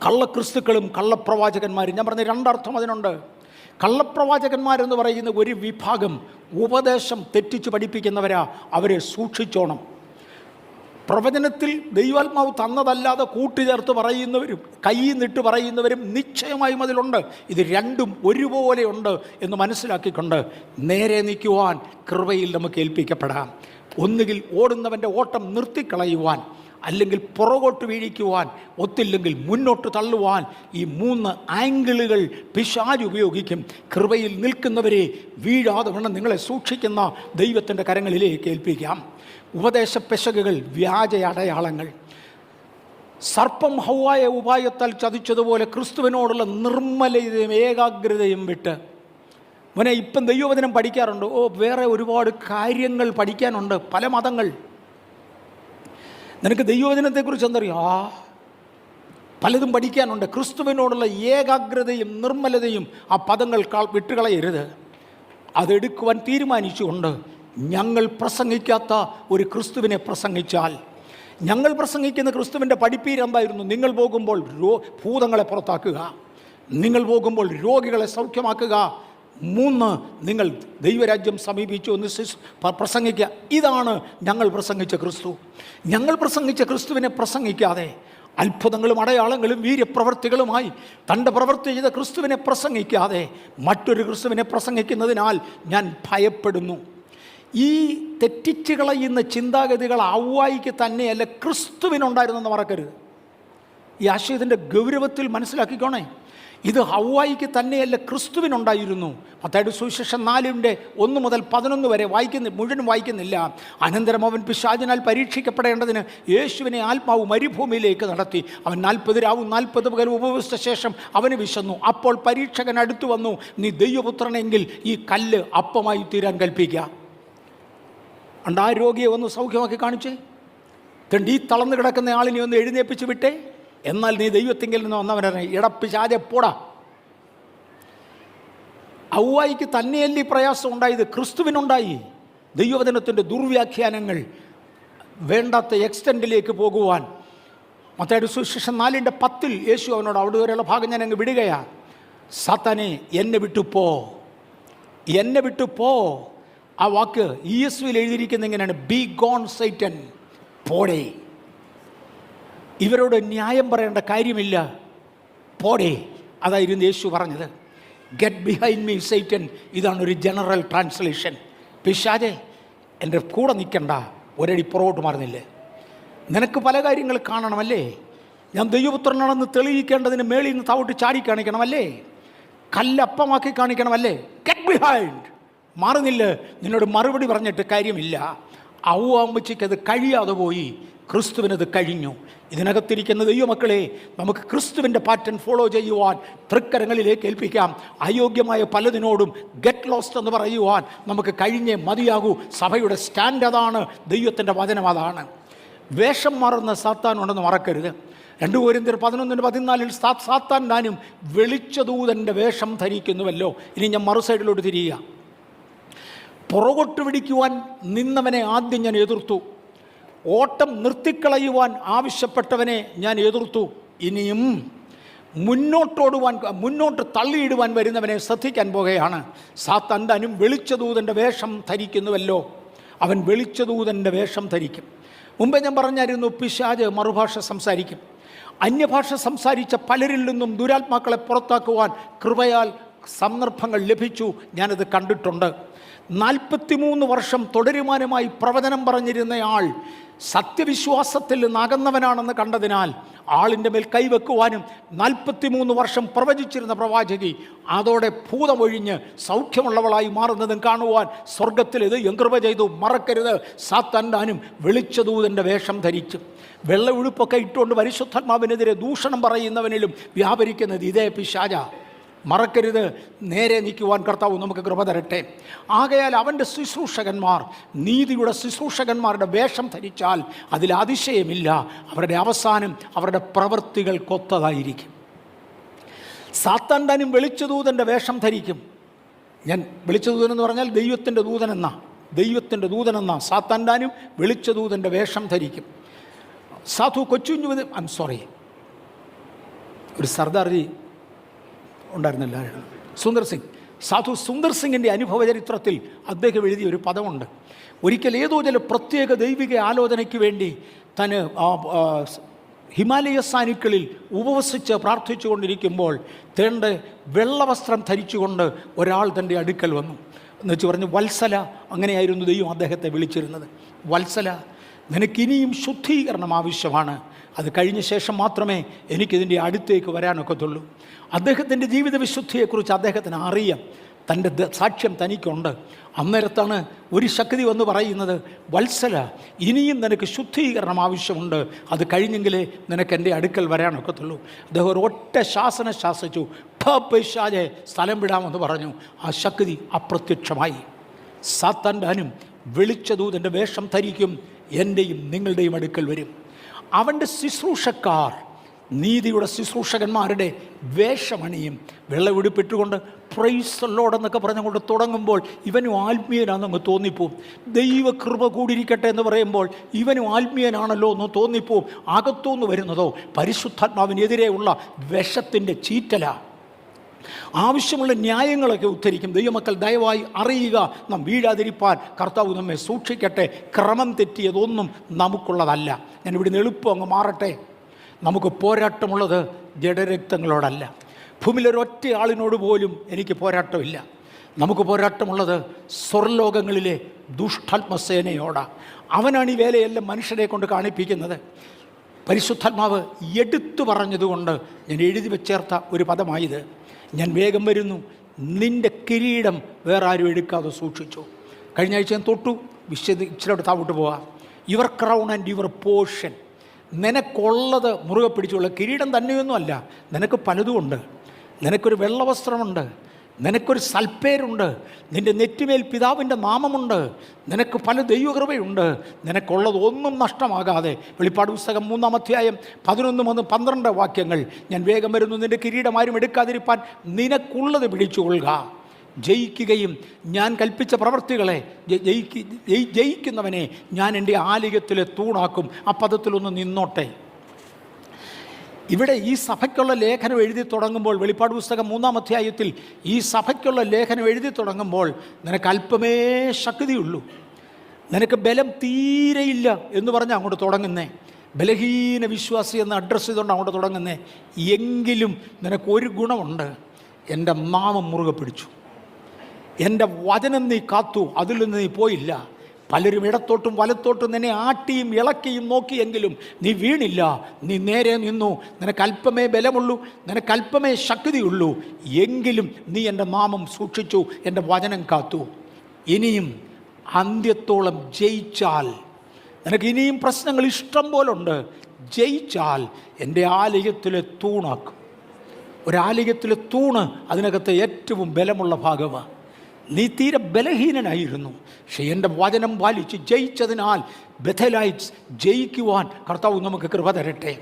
കള്ളക്രിസ്തുക്കളും കള്ളപ്രവാചകന്മാരും. ഞാൻ പറഞ്ഞ രണ്ടർത്ഥം അതിനുണ്ട്. കള്ളപ്രവാചകന്മാരെന്ന് പറയുന്ന ഒരു വിഭാഗം ഉപദേശം തെറ്റിച്ച് പഠിപ്പിക്കുന്നവരാ. അവരെ സൂക്ഷിച്ചോണം. പ്രവചനത്തിൽ ദൈവാത്മാവ് തന്നതല്ലാതെ കൂട്ടിച്ചേർത്ത് പറയുന്നവരും കയ്യിൽ നിന്നിട്ട് പറയുന്നവരും നിശ്ചയമായും അതിലുണ്ട്. ഇത് രണ്ടും ഒരുപോലെ ഉണ്ട് എന്ന് മനസ്സിലാക്കിക്കൊണ്ട് നേരെ നിൽക്കുവാൻ കൃപയിൽ നമുക്ക് ഏൽപ്പിക്കപ്പെടാം. ഒന്നുകിൽ ഓടുന്നവൻ്റെ ഓട്ടം നിർത്തിക്കളയുവാൻ, അല്ലെങ്കിൽ പുറകോട്ട് വീഴിക്കുവാൻ, ഒത്തില്ലെങ്കിൽ മുന്നോട്ട് തള്ളുവാൻ. ഈ 3 ആംഗിളുകൾ പിശാച് ഉപയോഗിക്കും. കൃപയിൽ നിൽക്കുന്നവരെ വീഴാതെ വണ്ണം നിങ്ങളെ സൂക്ഷിക്കുന്ന ദൈവത്തിൻ്റെ കരങ്ങളിലേക്ക് ഏൽപ്പിക്കാം. ഉപദേശപ്പെശകുകൾ, വ്യാജ അടയാളങ്ങൾ. സർപ്പം ഹൗവായ ഉപായത്താൽ ചതിച്ചതുപോലെ ക്രിസ്തുവിനോടുള്ള നിർമ്മലതയും ഏകാഗ്രതയും വിട്ട്, മോനെ ഇപ്പം ദൈവവചനം പഠിക്കാറുണ്ട്. വേറെ ഒരുപാട് കാര്യങ്ങൾ പഠിക്കാനുണ്ട്. പല മതങ്ങൾ. നിനക്ക് ദൈവവചനത്തെക്കുറിച്ച് എന്തറിയോ? പലതും പഠിക്കാനുണ്ട്. ക്രിസ്തുവിനോടുള്ള ഏകാഗ്രതയും നിർമ്മലതയും ആ പദങ്ങൾ വിട്ടുകളയരുത്. അതെടുക്കുവാൻ തീരുമാനിച്ചുകൊണ്ട് ഞങ്ങൾ പ്രസംഗിക്കാത്ത ഒരു ക്രിസ്തുവിനെ പ്രസംഗിച്ചാൽ, ഞങ്ങൾ പ്രസംഗിക്കുന്ന ക്രിസ്തുവിൻ്റെ പഠിപ്പീരെന്തായിരുന്നു? നിങ്ങൾ പോകുമ്പോൾ ഭൂതങ്ങളെ പുറത്താക്കുക, നിങ്ങൾ പോകുമ്പോൾ രോഗികളെ സൗഖ്യമാക്കുക, 3 നിങ്ങൾ ദൈവരാജ്യം സമീപിച്ചു എന്ന് പ്രസംഗിക്കുക. ഇതാണ് ഞങ്ങൾ പ്രസംഗിച്ച ക്രിസ്തു. ഞങ്ങൾ പ്രസംഗിച്ച ക്രിസ്തുവിനെ പ്രസംഗിക്കാതെ അത്ഭുതങ്ങളും അടയാളങ്ങളും വീര്യപ്രവൃത്തികളുമായി തൻ്റെ പ്രവൃത്തി ചെയ്ത ക്രിസ്തുവിനെ പ്രസംഗിക്കാതെ മറ്റൊരു ക്രിസ്തുവിനെ പ്രസംഗിക്കുന്നതിനാൽ ഞാൻ ഭയപ്പെടുന്നു. ഈ തെറ്റിച്ച് കളയുന്ന ചിന്താഗതികൾ ഹവ്വായിക്ക് തന്നെയല്ല ക്രിസ്തുവിനുണ്ടായിരുന്നെന്ന് മറക്കരുത്. ഈ ആശയത്തിൻ്റെ ഗൗരവത്തിൽ മനസ്സിലാക്കിക്കോണേ. ഇത് ഹവ്വായിക്ക് തന്നെയല്ല ക്രിസ്തുവിനുണ്ടായിരുന്നു. മത്തായിയുടെ സുവിശേഷം 4:1 മുതൽ 11 വരെ മുഴുവൻ വായിക്കുന്നില്ല. അനന്തരം അവൻ പിശാചിനാൽ പരീക്ഷിക്കപ്പെടേണ്ടതിന് യേശുവിനെ ആത്മാവ് മരുഭൂമിയിലേക്ക് നടത്തി. അവൻ 40 രാവും 40 പകലും ഉപവസിച്ച ശേഷം അവന് വിശന്നു. അപ്പോൾ പരീക്ഷകൻ അടുത്തു വന്നു, നീ ദൈവപുത്രനെങ്കിൽ ഈ കല്ല് അപ്പമായി തീരാൻ കൽപ്പിക്കുക. ആ രോഗിയെ ഒന്ന് സൗഖ്യമാക്കി കാണിച്ചേ. ഈ തളർന്നു കിടക്കുന്ന ആളിനെ ഒന്ന് എഴുന്നേപ്പിച്ച് വിട്ടേ. എന്നാൽ നീ ദൈവത്തിങ്കിൽ നിന്ന് വന്നവനെ ഇടപ്പിശാചെ പോടാ. ഹവ്വായിക്ക് തന്നെയല്ലേ പ്രയാസം ഉണ്ടായത്? ക്രിസ്തുവിനുണ്ടായി. ദൈവവചനത്തിൻ്റെ ദുർവ്യാഖ്യാനങ്ങൾ വേണ്ടാത്ത എക്സ്റ്റെൻഡിലേക്ക് പോകുവാൻ മത്തായിയുടെ സുവിശേഷം 4:10 യേശു അവനോട്, അവിടെ വരെയുള്ള ഭാഗം ഞാൻ അങ്ങ് വിടുകയാ, സാത്താനെ എന്നെ വിട്ടു പോ, എന്നെ വിട്ടു പോ. ആ വാക്ക് ESV എഴുതിയിരിക്കുന്ന ഇങ്ങനെയാണ്, ബി ഗോൺ സൈറ്റൻ, പോടേ. ഇവരോട് ന്യായം പറയേണ്ട കാര്യമില്ല, പോടേ. അതായിരുന്നു യേശു പറഞ്ഞത്. Get behind me Satan. ഇതാണ് ഒരു ജനറൽ ട്രാൻസ്ലേഷൻ. പിശാചേ എൻ്റെ കൂടെ നിൽക്കണ്ട, ഒരടി പുറകോട്ട് മാറുന്നില്ലേ. നിനക്ക് പല കാര്യങ്ങൾ കാണണമല്ലേ? ഞാൻ ദൈവപുത്രനാണെന്ന് തെളിയിക്കേണ്ടതിന് മേളിൽ നിന്ന് താവോട്ട് ചാടി കാണിക്കണമല്ലേ? കല്ലപ്പമാക്കി കാണിക്കണമല്ലേ? Get behind. മാറുന്നില്ല. നിന്നോട് മറുപടി പറഞ്ഞിട്ട് കാര്യമില്ല. അവ്വാമ്മച്ചിക്ക് അത് കഴിയാതെ പോയി, ക്രിസ്തുവിനത് കഴിഞ്ഞു. ഇതിനകത്തിരിക്കുന്ന ദൈവമക്കളെ, നമുക്ക് ക്രിസ്തുവിൻ്റെ പാറ്റേൺ ഫോളോ ചെയ്യുവാൻ തൃക്കരങ്ങളിലേക്ക് ഏൽപ്പിക്കാം. അയോഗ്യമായ പലതിനോടും ഗെറ്റ് ലോസ്റ്റ് എന്ന് പറയുവാൻ നമുക്ക് കഴിഞ്ഞേ മതിയാകൂ. സഭയുടെ സ്റ്റാൻഡ് അതാണ്, ദൈവത്തിൻ്റെ വചനം അതാണ്. വേഷം മാറുന്ന സാത്താനുണ്ടെന്ന് മറക്കരുത്. 2 കൊരിന്ത്യർ 11:14 സാത്താൻ താനും വെളിച്ചദൂതൻ്റെ വേഷം ധരിക്കുന്നുവല്ലോ. ഇനി ഞാൻ മറുസൈഡിലോട്ട് തിരിയുക. പുറകോട്ട് പിടിക്കുവാൻ നിന്നവനെ ആദ്യം ഞാൻ എതിർത്തു. ഓട്ടം നിർത്തിക്കളയുവാൻ ആവശ്യപ്പെട്ടവനെ ഞാൻ എതിർത്തു. ഇനിയും മുന്നോട്ട് തള്ളിയിടുവാൻ വരുന്നവനെ ശ്രദ്ധിക്കാൻ പോകുകയാണ്. സാത്താൻ താനും വെളിച്ചദൂതൻ്റെ വേഷം ധരിക്കുന്നുവല്ലോ. അവൻ വെളിച്ചദൂതൻ്റെ വേഷം ധരിക്കും. മുമ്പേ ഞാൻ പറഞ്ഞായിരുന്നു, പിശാച് മറുഭാഷ സംസാരിക്കും. അന്യഭാഷ സംസാരിച്ച പലരിൽ നിന്നും ദുരാത്മാക്കളെ പുറത്താക്കുവാൻ കൃപയാൽ സന്ദർഭങ്ങൾ ലഭിച്ചു. ഞാനത് കണ്ടിട്ടുണ്ട്. 43 വർഷം തുടരുമാനമായി പ്രവചനം പറഞ്ഞിരുന്നയാൾ സത്യവിശ്വാസത്തിൽ നിന്ന് അകന്നവനാണെന്ന് കണ്ടതിനാൽ ആളിൻ്റെ മേൽ കൈവെക്കുവാനും 43 വർഷം പ്രവചിച്ചിരുന്ന പ്രവാചകി അതോടെ ഭൂതമൊഴിഞ്ഞ് സൗഖ്യമുള്ളവളായി മാറുന്നതും കാണുവാൻ സ്വർഗത്തിലിത് കൃപ ചെയ്തു. മറക്കരുത്, സാത്താൻ താനും വെളിച്ചദൂതൻ്റെ വേഷം ധരിച്ചു. വെള്ള ഉടുപ്പൊക്കെ ഇട്ടുകൊണ്ട് പരിശുദ്ധാത്മാവിനെതിരെ ദൂഷണം പറയുന്നവനിലും വ്യാപരിക്കുന്നത് ഇതേ പിശാച. മറക്കരുത്. നേരെ നിൽക്കുവാൻ കർത്താവ് നമുക്ക് കൃപ തരട്ടെ. ആകയാൽ അവൻ്റെ ശുശ്രൂഷകന്മാർ നീതിയുടെ ശുശ്രൂഷകന്മാരുടെ വേഷം ധരിച്ചാൽ അതിൽ അതിശയമില്ല. അവരുടെ അവസാനം അവരുടെ പ്രവൃത്തികൾക്കൊത്തതായിരിക്കും. സാത്താനും വെളിച്ചദൂതൻ്റെ വേഷം ധരിക്കും. ഞാൻ വെളിച്ചദൂതൻ എന്ന് പറഞ്ഞാൽ ദൈവത്തിൻ്റെ ദൂതനെന്ന സാത്താനും വെളിച്ചദൂതൻ്റെ വേഷം ധരിക്കും. സാധു കൊച്ചുഞ്ഞു ഒരു സർദാർജി ഉണ്ടായിരുന്നില്ല, സാധു സുന്ദർ സിംഗിൻ്റെ അനുഭവ ചരിത്രത്തിൽ അദ്ദേഹം എഴുതിയ ഒരു പദമുണ്ട്. ഒരിക്കൽ ഏതോ ചില പ്രത്യേക ദൈവിക ആലോചനയ്ക്ക് വേണ്ടി തന്നെ ഹിമാലയ സാനുക്കളിൽ ഉപവസിച്ച് പ്രാർത്ഥിച്ചു കൊണ്ടിരിക്കുമ്പോൾ തേണ്ട വെള്ളവസ്ത്രം ധരിച്ചുകൊണ്ട് ഒരാൾ തൻ്റെ അടുക്കൽ വന്നു. എന്നുവെച്ച് പറഞ്ഞു, വത്സല, അങ്ങനെയായിരുന്നു ദൈവം അദ്ദേഹത്തെ വിളിച്ചിരുന്നത്. വത്സല, നിനക്കിനിയും ശുദ്ധീകരണം ആവശ്യമാണ്. അത് കഴിഞ്ഞ ശേഷം മാത്രമേ എനിക്കിതിൻ്റെ അടുത്തേക്ക് വരാനൊക്കത്തുള്ളൂ. അദ്ദേഹത്തിൻ്റെ ജീവിത വിശുദ്ധിയെക്കുറിച്ച് അദ്ദേഹത്തിന് അറിയാം. തൻ്റെ സാക്ഷ്യം തനിക്കുണ്ട്. അന്നേരത്താണ് ഒരു ശക്തി വന്ന് പറയുന്നത്, വത്സല, ഇനിയും നിനക്ക് ശുദ്ധീകരണം ആവശ്യമുണ്ട്. അത് കഴിഞ്ഞെങ്കിലേ നിനക്ക് എൻ്റെ അടുക്കൽ വരാനൊക്കത്തുള്ളൂ. അദ്ദേഹം ഒരു ഒറ്റ ശാസനം ശാസിച്ചു, പൈശാചെ സ്ഥലം വിടാമെന്ന് പറഞ്ഞു. ആ ശക്തി അപ്രത്യക്ഷമായി. സാത്താനും വെളിച്ചദൂതൻ്റെ വേഷം ധരിക്കും, എൻ്റെയും നിങ്ങളുടെയും അടുക്കൽ വരും. അവൻ്റെ ശുശ്രൂഷക്കാർ നീതിയുടെ ശുശ്രൂഷകന്മാരുടെ വേഷമണിയും. വെള്ള ഉടുപ്പിട്ടുകൊണ്ട് പ്രൈസ് ദി ലോർഡ് എന്നൊക്കെ പറഞ്ഞുകൊണ്ട് തുടങ്ങുമ്പോൾ ഇവനും ആത്മീയനാണെന്നങ്ങ് തോന്നിപ്പോവും. ദൈവകൃപ കൂടിയിരിക്കട്ടെ എന്ന് പറയുമ്പോൾ ഇവനും ആത്മീയനാണല്ലോ എന്ന് തോന്നിപ്പോവും. അകത്തുനിന്ന് വരുന്നതോ പരിശുദ്ധാത്മാവിനെതിരെയുള്ള വിഷത്തിൻ്റെ ചീറ്റല. ആവശ്യമുള്ള ന്യായങ്ങളൊക്കെ ഉദ്ധരിക്കും. ദൈവമക്കൾ ദയവായി അറിയുക, നാം വീഴാതിരിപ്പാൻ കർത്താവ് നമ്മെ സൂക്ഷിക്കട്ടെ. ക്രമം തെറ്റിയതൊന്നും നമുക്കുള്ളതല്ല. ഞാൻ ഇവിടുന്ന് എളുപ്പം അങ്ങ് മാറട്ടെ. നമുക്ക് പോരാട്ടമുള്ളത് ജഡരക്തങ്ങളോടല്ല. ഭൂമിയിലൊരൊറ്റ ആളിനോട് പോലും എനിക്ക് പോരാട്ടമില്ല. നമുക്ക് പോരാട്ടമുള്ളത് സ്വർലോകങ്ങളിലെ ദുഷ്ടാത്മസേനയോടാണ്. അവനാണ് ഈ വേലയെല്ലാം മനുഷ്യരെ കൊണ്ട് കാണിപ്പിക്കുന്നത്. പരിശുദ്ധാത്മാവ് എടുത്തു പറഞ്ഞതുകൊണ്ട് ഞാൻ എഴുതി വെച്ചേർത്ത ഒരു പദമായത്. ഞാൻ വേഗം വരുന്നു, നിൻ്റെ കിരീടം വേറെ ആരും എടുക്കാതെ സൂക്ഷിച്ചു. കഴിഞ്ഞ ആഴ്ച ഞാൻ തൊട്ടു, ഇച്ചിരി താവിട്ട് പോവാം. Your crown and your portion. നിനക്കുള്ളത് മുറുകെ പിടിച്ചുള്ള കിരീടം തന്നെയൊന്നുമല്ല, നിനക്ക് പലതുമുണ്ട്. നിനക്കൊരു വെള്ളവസ്ത്രമുണ്ട്, നിനക്കൊരു സൽപ്പേരുണ്ട്, നിൻ്റെ നെറ്റിമേൽ പിതാവിൻ്റെ നാമമുണ്ട്, നിനക്ക് പല ദൈവകൃപയുണ്ട്. നിനക്കുള്ളത് ഒന്നും നഷ്ടമാകാതെ. വെളിപ്പാട് പുസ്തകം 3-ാം അധ്യായം 11-12 വാക്യങ്ങൾ. ഞാൻ വേഗം വരുന്നു, നിൻ്റെ കിരീടം ആരും എടുക്കാതിരിപ്പാൻ നിനക്കുള്ളത് പിടിച്ചുകൊള്ളുക. ജയിക്കുകയും ഞാൻ കൽപ്പിച്ച പ്രവൃത്തികളെ ജയിക്കുന്നവനെ ഞാൻ എൻ്റെ ആലയത്തിലെ തൂണാക്കും. ആ പദത്തിലൊന്ന് നിന്നോട്ടെ. ഇവിടെ ഈ സഭയ്ക്കുള്ള ലേഖനം എഴുതി തുടങ്ങുമ്പോൾ, വെളിപ്പാട് പുസ്തകം 3-ാം അധ്യായത്തിൽ ഈ സഭയ്ക്കുള്ള ലേഖനം എഴുതി തുടങ്ങുമ്പോൾ, നിനക്ക് അല്പമേ ശക്തിയുള്ളൂ, നിനക്ക് ബലം തീരെയില്ല എന്ന് പറഞ്ഞ് അങ്ങോട്ട് തുടങ്ങുന്നേ. ബലഹീന വിശ്വാസി എന്ന് അഡ്രസ്സ് ചെയ്തുകൊണ്ട് അങ്ങോട്ട് തുടങ്ങുന്നേ. എങ്കിലും നിനക്കൊരു ഗുണമുണ്ട്, എൻ്റെ നാമം മുറുകെ പിടിച്ചു, എൻ്റെ വചനം നീ കാത്തു, അതിൽ നിന്ന് നീ പോയില്ല. പലരും ഇടത്തോട്ടും വലത്തോട്ടും നിന്നെ ആട്ടിയും ഇളക്കിയും നോക്കിയെങ്കിലും നീ വീണില്ല. നീ നേരെ നിന്നു. നിനക്കല്പമേ ബലമുള്ളൂ, നിനക്കല്പമേ ശക്തിയുള്ളൂ. എങ്കിലും നീ എൻ്റെ നാമം സൂക്ഷിച്ചു, എൻ്റെ വചനം കാത്തു. ഇനിയും അന്ത്യത്തോളം ജയിച്ചാൽ, നിനക്ക് ഇനിയും പ്രശ്നങ്ങൾ ഇഷ്ടം പോലുണ്ട്, ജയിച്ചാൽ എൻ്റെ ആലയത്തിലെ തൂണാക്കും. ഒരാലയത്തിലെ തൂണ് അതിനകത്തെ ഏറ്റവും ബലമുള്ള ഭാഗമാണ്. നീ തീരെ ബലഹീനനായിരുന്നു, പക്ഷേ എൻ്റെ വചനം പാലിച്ച് ജയിച്ചതിനാൽ ബെഥലൈറ്റ്സ് ജയിക്കുവാൻ കർത്താവ് നമുക്ക് കൃപ തരട്ടെ.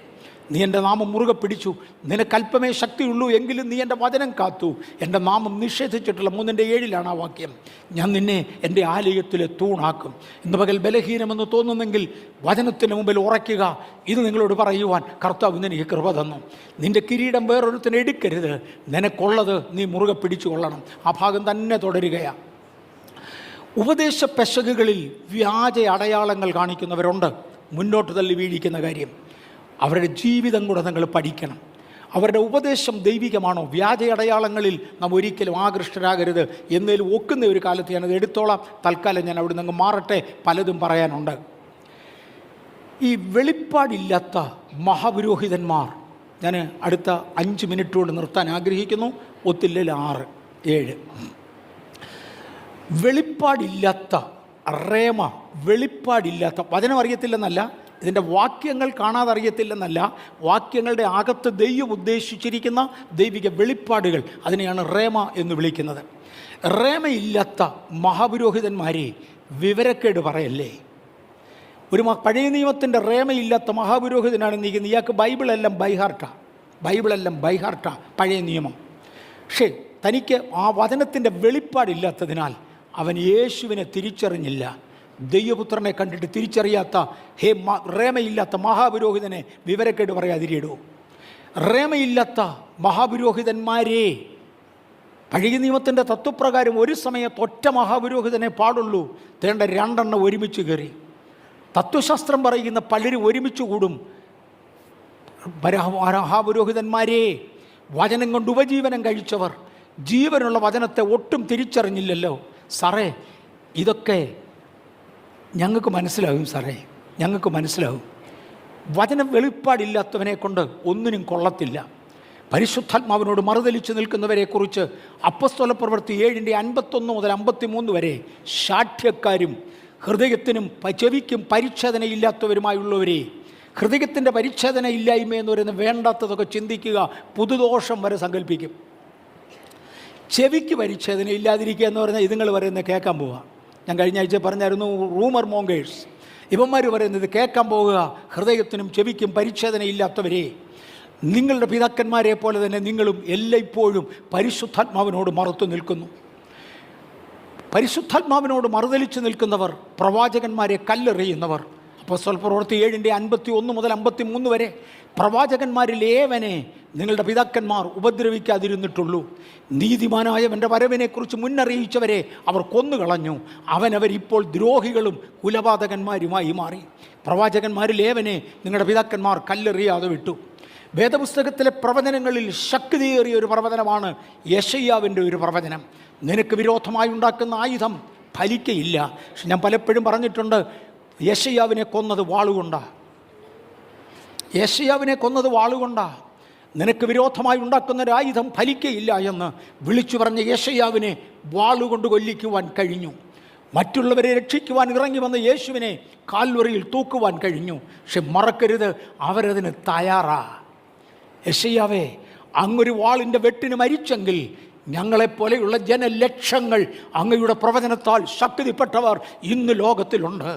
നീ എൻ്റെ നാമം മുറുകെ പിടിച്ചു, നിനക്കല്പമേ ശക്തിയുള്ളൂ, എങ്കിലും നീ എൻ്റെ വചനം കാത്തു. എൻ്റെ നാമം നിഷേധിച്ചിട്ടുള്ള 3:7 ആ വാക്യം. ഞാൻ നിന്നെ എൻ്റെ ആലയത്തിലെ തൂണാക്കും. ഇന്ന് പകൽ ബലഹീനമെന്ന് തോന്നുന്നെങ്കിൽ വചനത്തിന് മുമ്പിൽ ഉറയ്ക്കുക. ഇത് നിങ്ങളോട് പറയുവാൻ കർത്താവ് നിനക്ക് കൃപ തന്നു. നിൻ്റെ കിരീടം വേറൊരുത്തിന് എടുക്കരുത്, നിനക്കുള്ളത് നീ മുറുകെ പിടിച്ചു കൊള്ളണം. ആ ഭാഗം തന്നെ തുടരുകയാണ്. ഉപദേശ പെശകുകളിൽ വ്യാജ അടയാളങ്ങൾ കാണിക്കുന്നവരുണ്ട്. മുന്നോട്ട് തള്ളി വീഴിക്കുന്ന കാര്യം, അവരുടെ ജീവിതം കൂടെ നിങ്ങൾ പഠിക്കണം. അവരുടെ ഉപദേശം ദൈവികമാണോ? വ്യാജ അടയാളങ്ങളിൽ നാം ഒരിക്കലും ആകൃഷ്ടരാകരുത്. എന്നേലും ഒക്കുന്ന ഒരു കാലത്ത് ഞാനത് എടുത്തോളാം. തൽക്കാലം ഞാൻ അവിടെ നിന്ന് മാറട്ടെ, പലതും പറയാനുണ്ട്. ഈ വെളിപ്പാടില്ലാത്ത മഹാപുരോഹിതന്മാർ, ഞാൻ അടുത്ത 5 മിനിറ്റ് കൊണ്ട് നിർത്താൻ ആഗ്രഹിക്കുന്നു, ഒത്തില്ലെങ്കിൽ 6-7. വെളിപ്പാടില്ലാത്ത റേമ, വെളിപ്പാടില്ലാത്ത, വചനം അറിയത്തില്ലെന്നല്ല, ഇതിൻ്റെ വാക്യങ്ങൾ കാണാതറിയത്തില്ലെന്നല്ല, വാക്യങ്ങളുടെ അകത്ത് ദൈവം ഉദ്ദേശിച്ചിരിക്കുന്ന ദൈവിക വെളിപ്പാടുകൾ, അതിനെയാണ് റേമ എന്ന് വിളിക്കുന്നത്. റേമയില്ലാത്ത മഹാപുരോഹിതന്മാരെ വിവരക്കേട് പറയല്ലേ. ഒരു പഴയ നിയമത്തിൻ്റെ റേമയില്ലാത്ത മഹാപുരോഹിതനാണ് നീക്കുന്നത്. ഇയാൾക്ക് ബൈബിളെല്ലാം ബൈഹാർട്ടാ പഴയ നിയമം. പക്ഷേ തനിക്ക് ആ വചനത്തിൻ്റെ വെളിപ്പാടില്ലാത്തതിനാൽ അവൻ യേശുവിനെ തിരിച്ചറിഞ്ഞില്ല. ദൈവപുത്രനെ കണ്ടിട്ട് തിരിച്ചറിയാത്ത റേമയില്ലാത്ത മഹാപുരോഹിതനെ വിവരക്കേട് പറയാതിരിയിടൂ. റേമയില്ലാത്ത മഹാപുരോഹിതന്മാരെ, പഴയ നിയമത്തിൻ്റെ തത്വപ്രകാരം ഒരു സമയത്ത് ഒറ്റ മഹാപുരോഹിതനെ പാടുള്ളൂ. തേണ്ട 2 എണ്ണം ഒരുമിച്ച് കയറി. തത്വശാസ്ത്രം പറയുന്ന പലരും ഒരുമിച്ച് കൂടും. മഹാപുരോഹിതന്മാരെ, വചനം കൊണ്ട് ഉപജീവനം കഴിച്ചവർ ജീവനുള്ള വചനത്തെ ഒട്ടും തിരിച്ചറിഞ്ഞില്ലല്ലോ. സാറേ, ഇതൊക്കെ ഞങ്ങൾക്ക് മനസ്സിലാവും. സാറേ, ഞങ്ങൾക്ക് മനസ്സിലാവും. വചനം വെളിപ്പാടില്ലാത്തവനെ കൊണ്ട് ഒന്നിനും കൊള്ളത്തില്ല. പരിശുദ്ധാത്മാവിനോട് മറുതലിച്ച് നിൽക്കുന്നവരെക്കുറിച്ച് അപ്പസ്തോല പ്രവൃത്തി 7:51 മുതൽ 53 വരെ ശാഠ്യക്കാരും ഹൃദയത്തിനും ചെവിക്കും പരിച്ഛേദനയില്ലാത്തവരുമായുള്ളവരെ, ഹൃദയത്തിൻ്റെ പരിച്ഛേദന ഇല്ലായ്മ എന്ന് പറയുന്നത് വേണ്ടാത്തതൊക്കെ ചിന്തിക്കുക, പുതുദോഷം വരെ സങ്കല്പിക്കും. ചെവിക്ക് പരിച്ഛേദന ഇല്ലാതിരിക്കുക എന്ന് പറഞ്ഞാൽ ഇതുങ്ങൾ പറയുന്നത് കേൾക്കാൻ പോവുക. ഞാൻ കഴിഞ്ഞ ആഴ്ച പറഞ്ഞായിരുന്നു, റൂമർ മോങ്കേഴ്സ്. ഇവന്മാർ പറയുന്നത് കേൾക്കാൻ പോവുക. ഹൃദയത്തിനും ചെവിക്കും പരിച്ഛേദന ഇല്ലാത്തവരെ, നിങ്ങളുടെ പിതാക്കന്മാരെ പോലെ തന്നെ നിങ്ങളും എല്ലായ്പ്പോഴും പരിശുദ്ധാത്മാവിനോട് മറുത്തു നിൽക്കുന്നു. പരിശുദ്ധാത്മാവിനോട് മറുതലിച്ച് നിൽക്കുന്നവർ, പ്രവാചകന്മാരെ കല്ലെറിയുന്നവർ. അപ്പോസ്തല പ്രവൃത്തി 7:51 മുതൽ 53 വരെ, പ്രവാചകന്മാരിൽ ഏവനെ നിങ്ങളുടെ പിതാക്കന്മാർ ഉപദ്രവിക്കാതിരുന്നിട്ടുള്ളൂ. നീതിമാനായവൻ്റെ വരവിനെക്കുറിച്ച് മുന്നറിയിച്ചവരെ അവർ കൊന്നുകളഞ്ഞു. അവരിപ്പോൾ ദ്രോഹികളും കുലപാതകന്മാരുമായി മാറി. പ്രവാചകന്മാരിൽ ഏവനെ നിങ്ങളുടെ പിതാക്കന്മാർ കല്ലെറിയാതെ വിട്ടു. വേദപുസ്തകത്തിലെ പ്രവചനങ്ങളിൽ ശക്തിയേറിയ ഒരു പ്രവചനമാണ് യെശയ്യാവിൻ്റെ ഒരു പ്രവചനം. നിനക്ക് വിരോധമായി ഉണ്ടാക്കുന്ന ആയുധം ഫലിക്കയില്ല. പക്ഷെ ഞാൻ പലപ്പോഴും പറഞ്ഞിട്ടുണ്ട്, യെശയ്യാവിനെ കൊന്നത് വാളുകൊണ്ടാ. നിനക്ക് വിരോധമായി ഉണ്ടാക്കുന്ന ഒരു ആയുധം ഫലിക്കയില്ല എന്ന് വിളിച്ചു പറഞ്ഞ യെശയ്യാവിനെ വാളുകൊണ്ട് കൊല്ലിക്കുവാൻ കഴിഞ്ഞു. മറ്റുള്ളവരെ രക്ഷിക്കുവാൻ ഇറങ്ങി വന്ന യേശുവിനെ കാൽവറിയിൽ തൂക്കുവാൻ കഴിഞ്ഞു. പക്ഷെ മറക്കരുത്, അവരതിന് തയ്യാറാ. യെശയ്യാവേ, അങ്ങൊരു വാളിൻ്റെ വെട്ടിന് മരിച്ചെങ്കിൽ ഞങ്ങളെപ്പോലെയുള്ള ജനലക്ഷങ്ങൾ അങ്ങയുടെ പ്രവചനത്താൽ ശക്തിപ്പെട്ടവർ ഇന്ന് ലോകത്തിലുണ്ട്.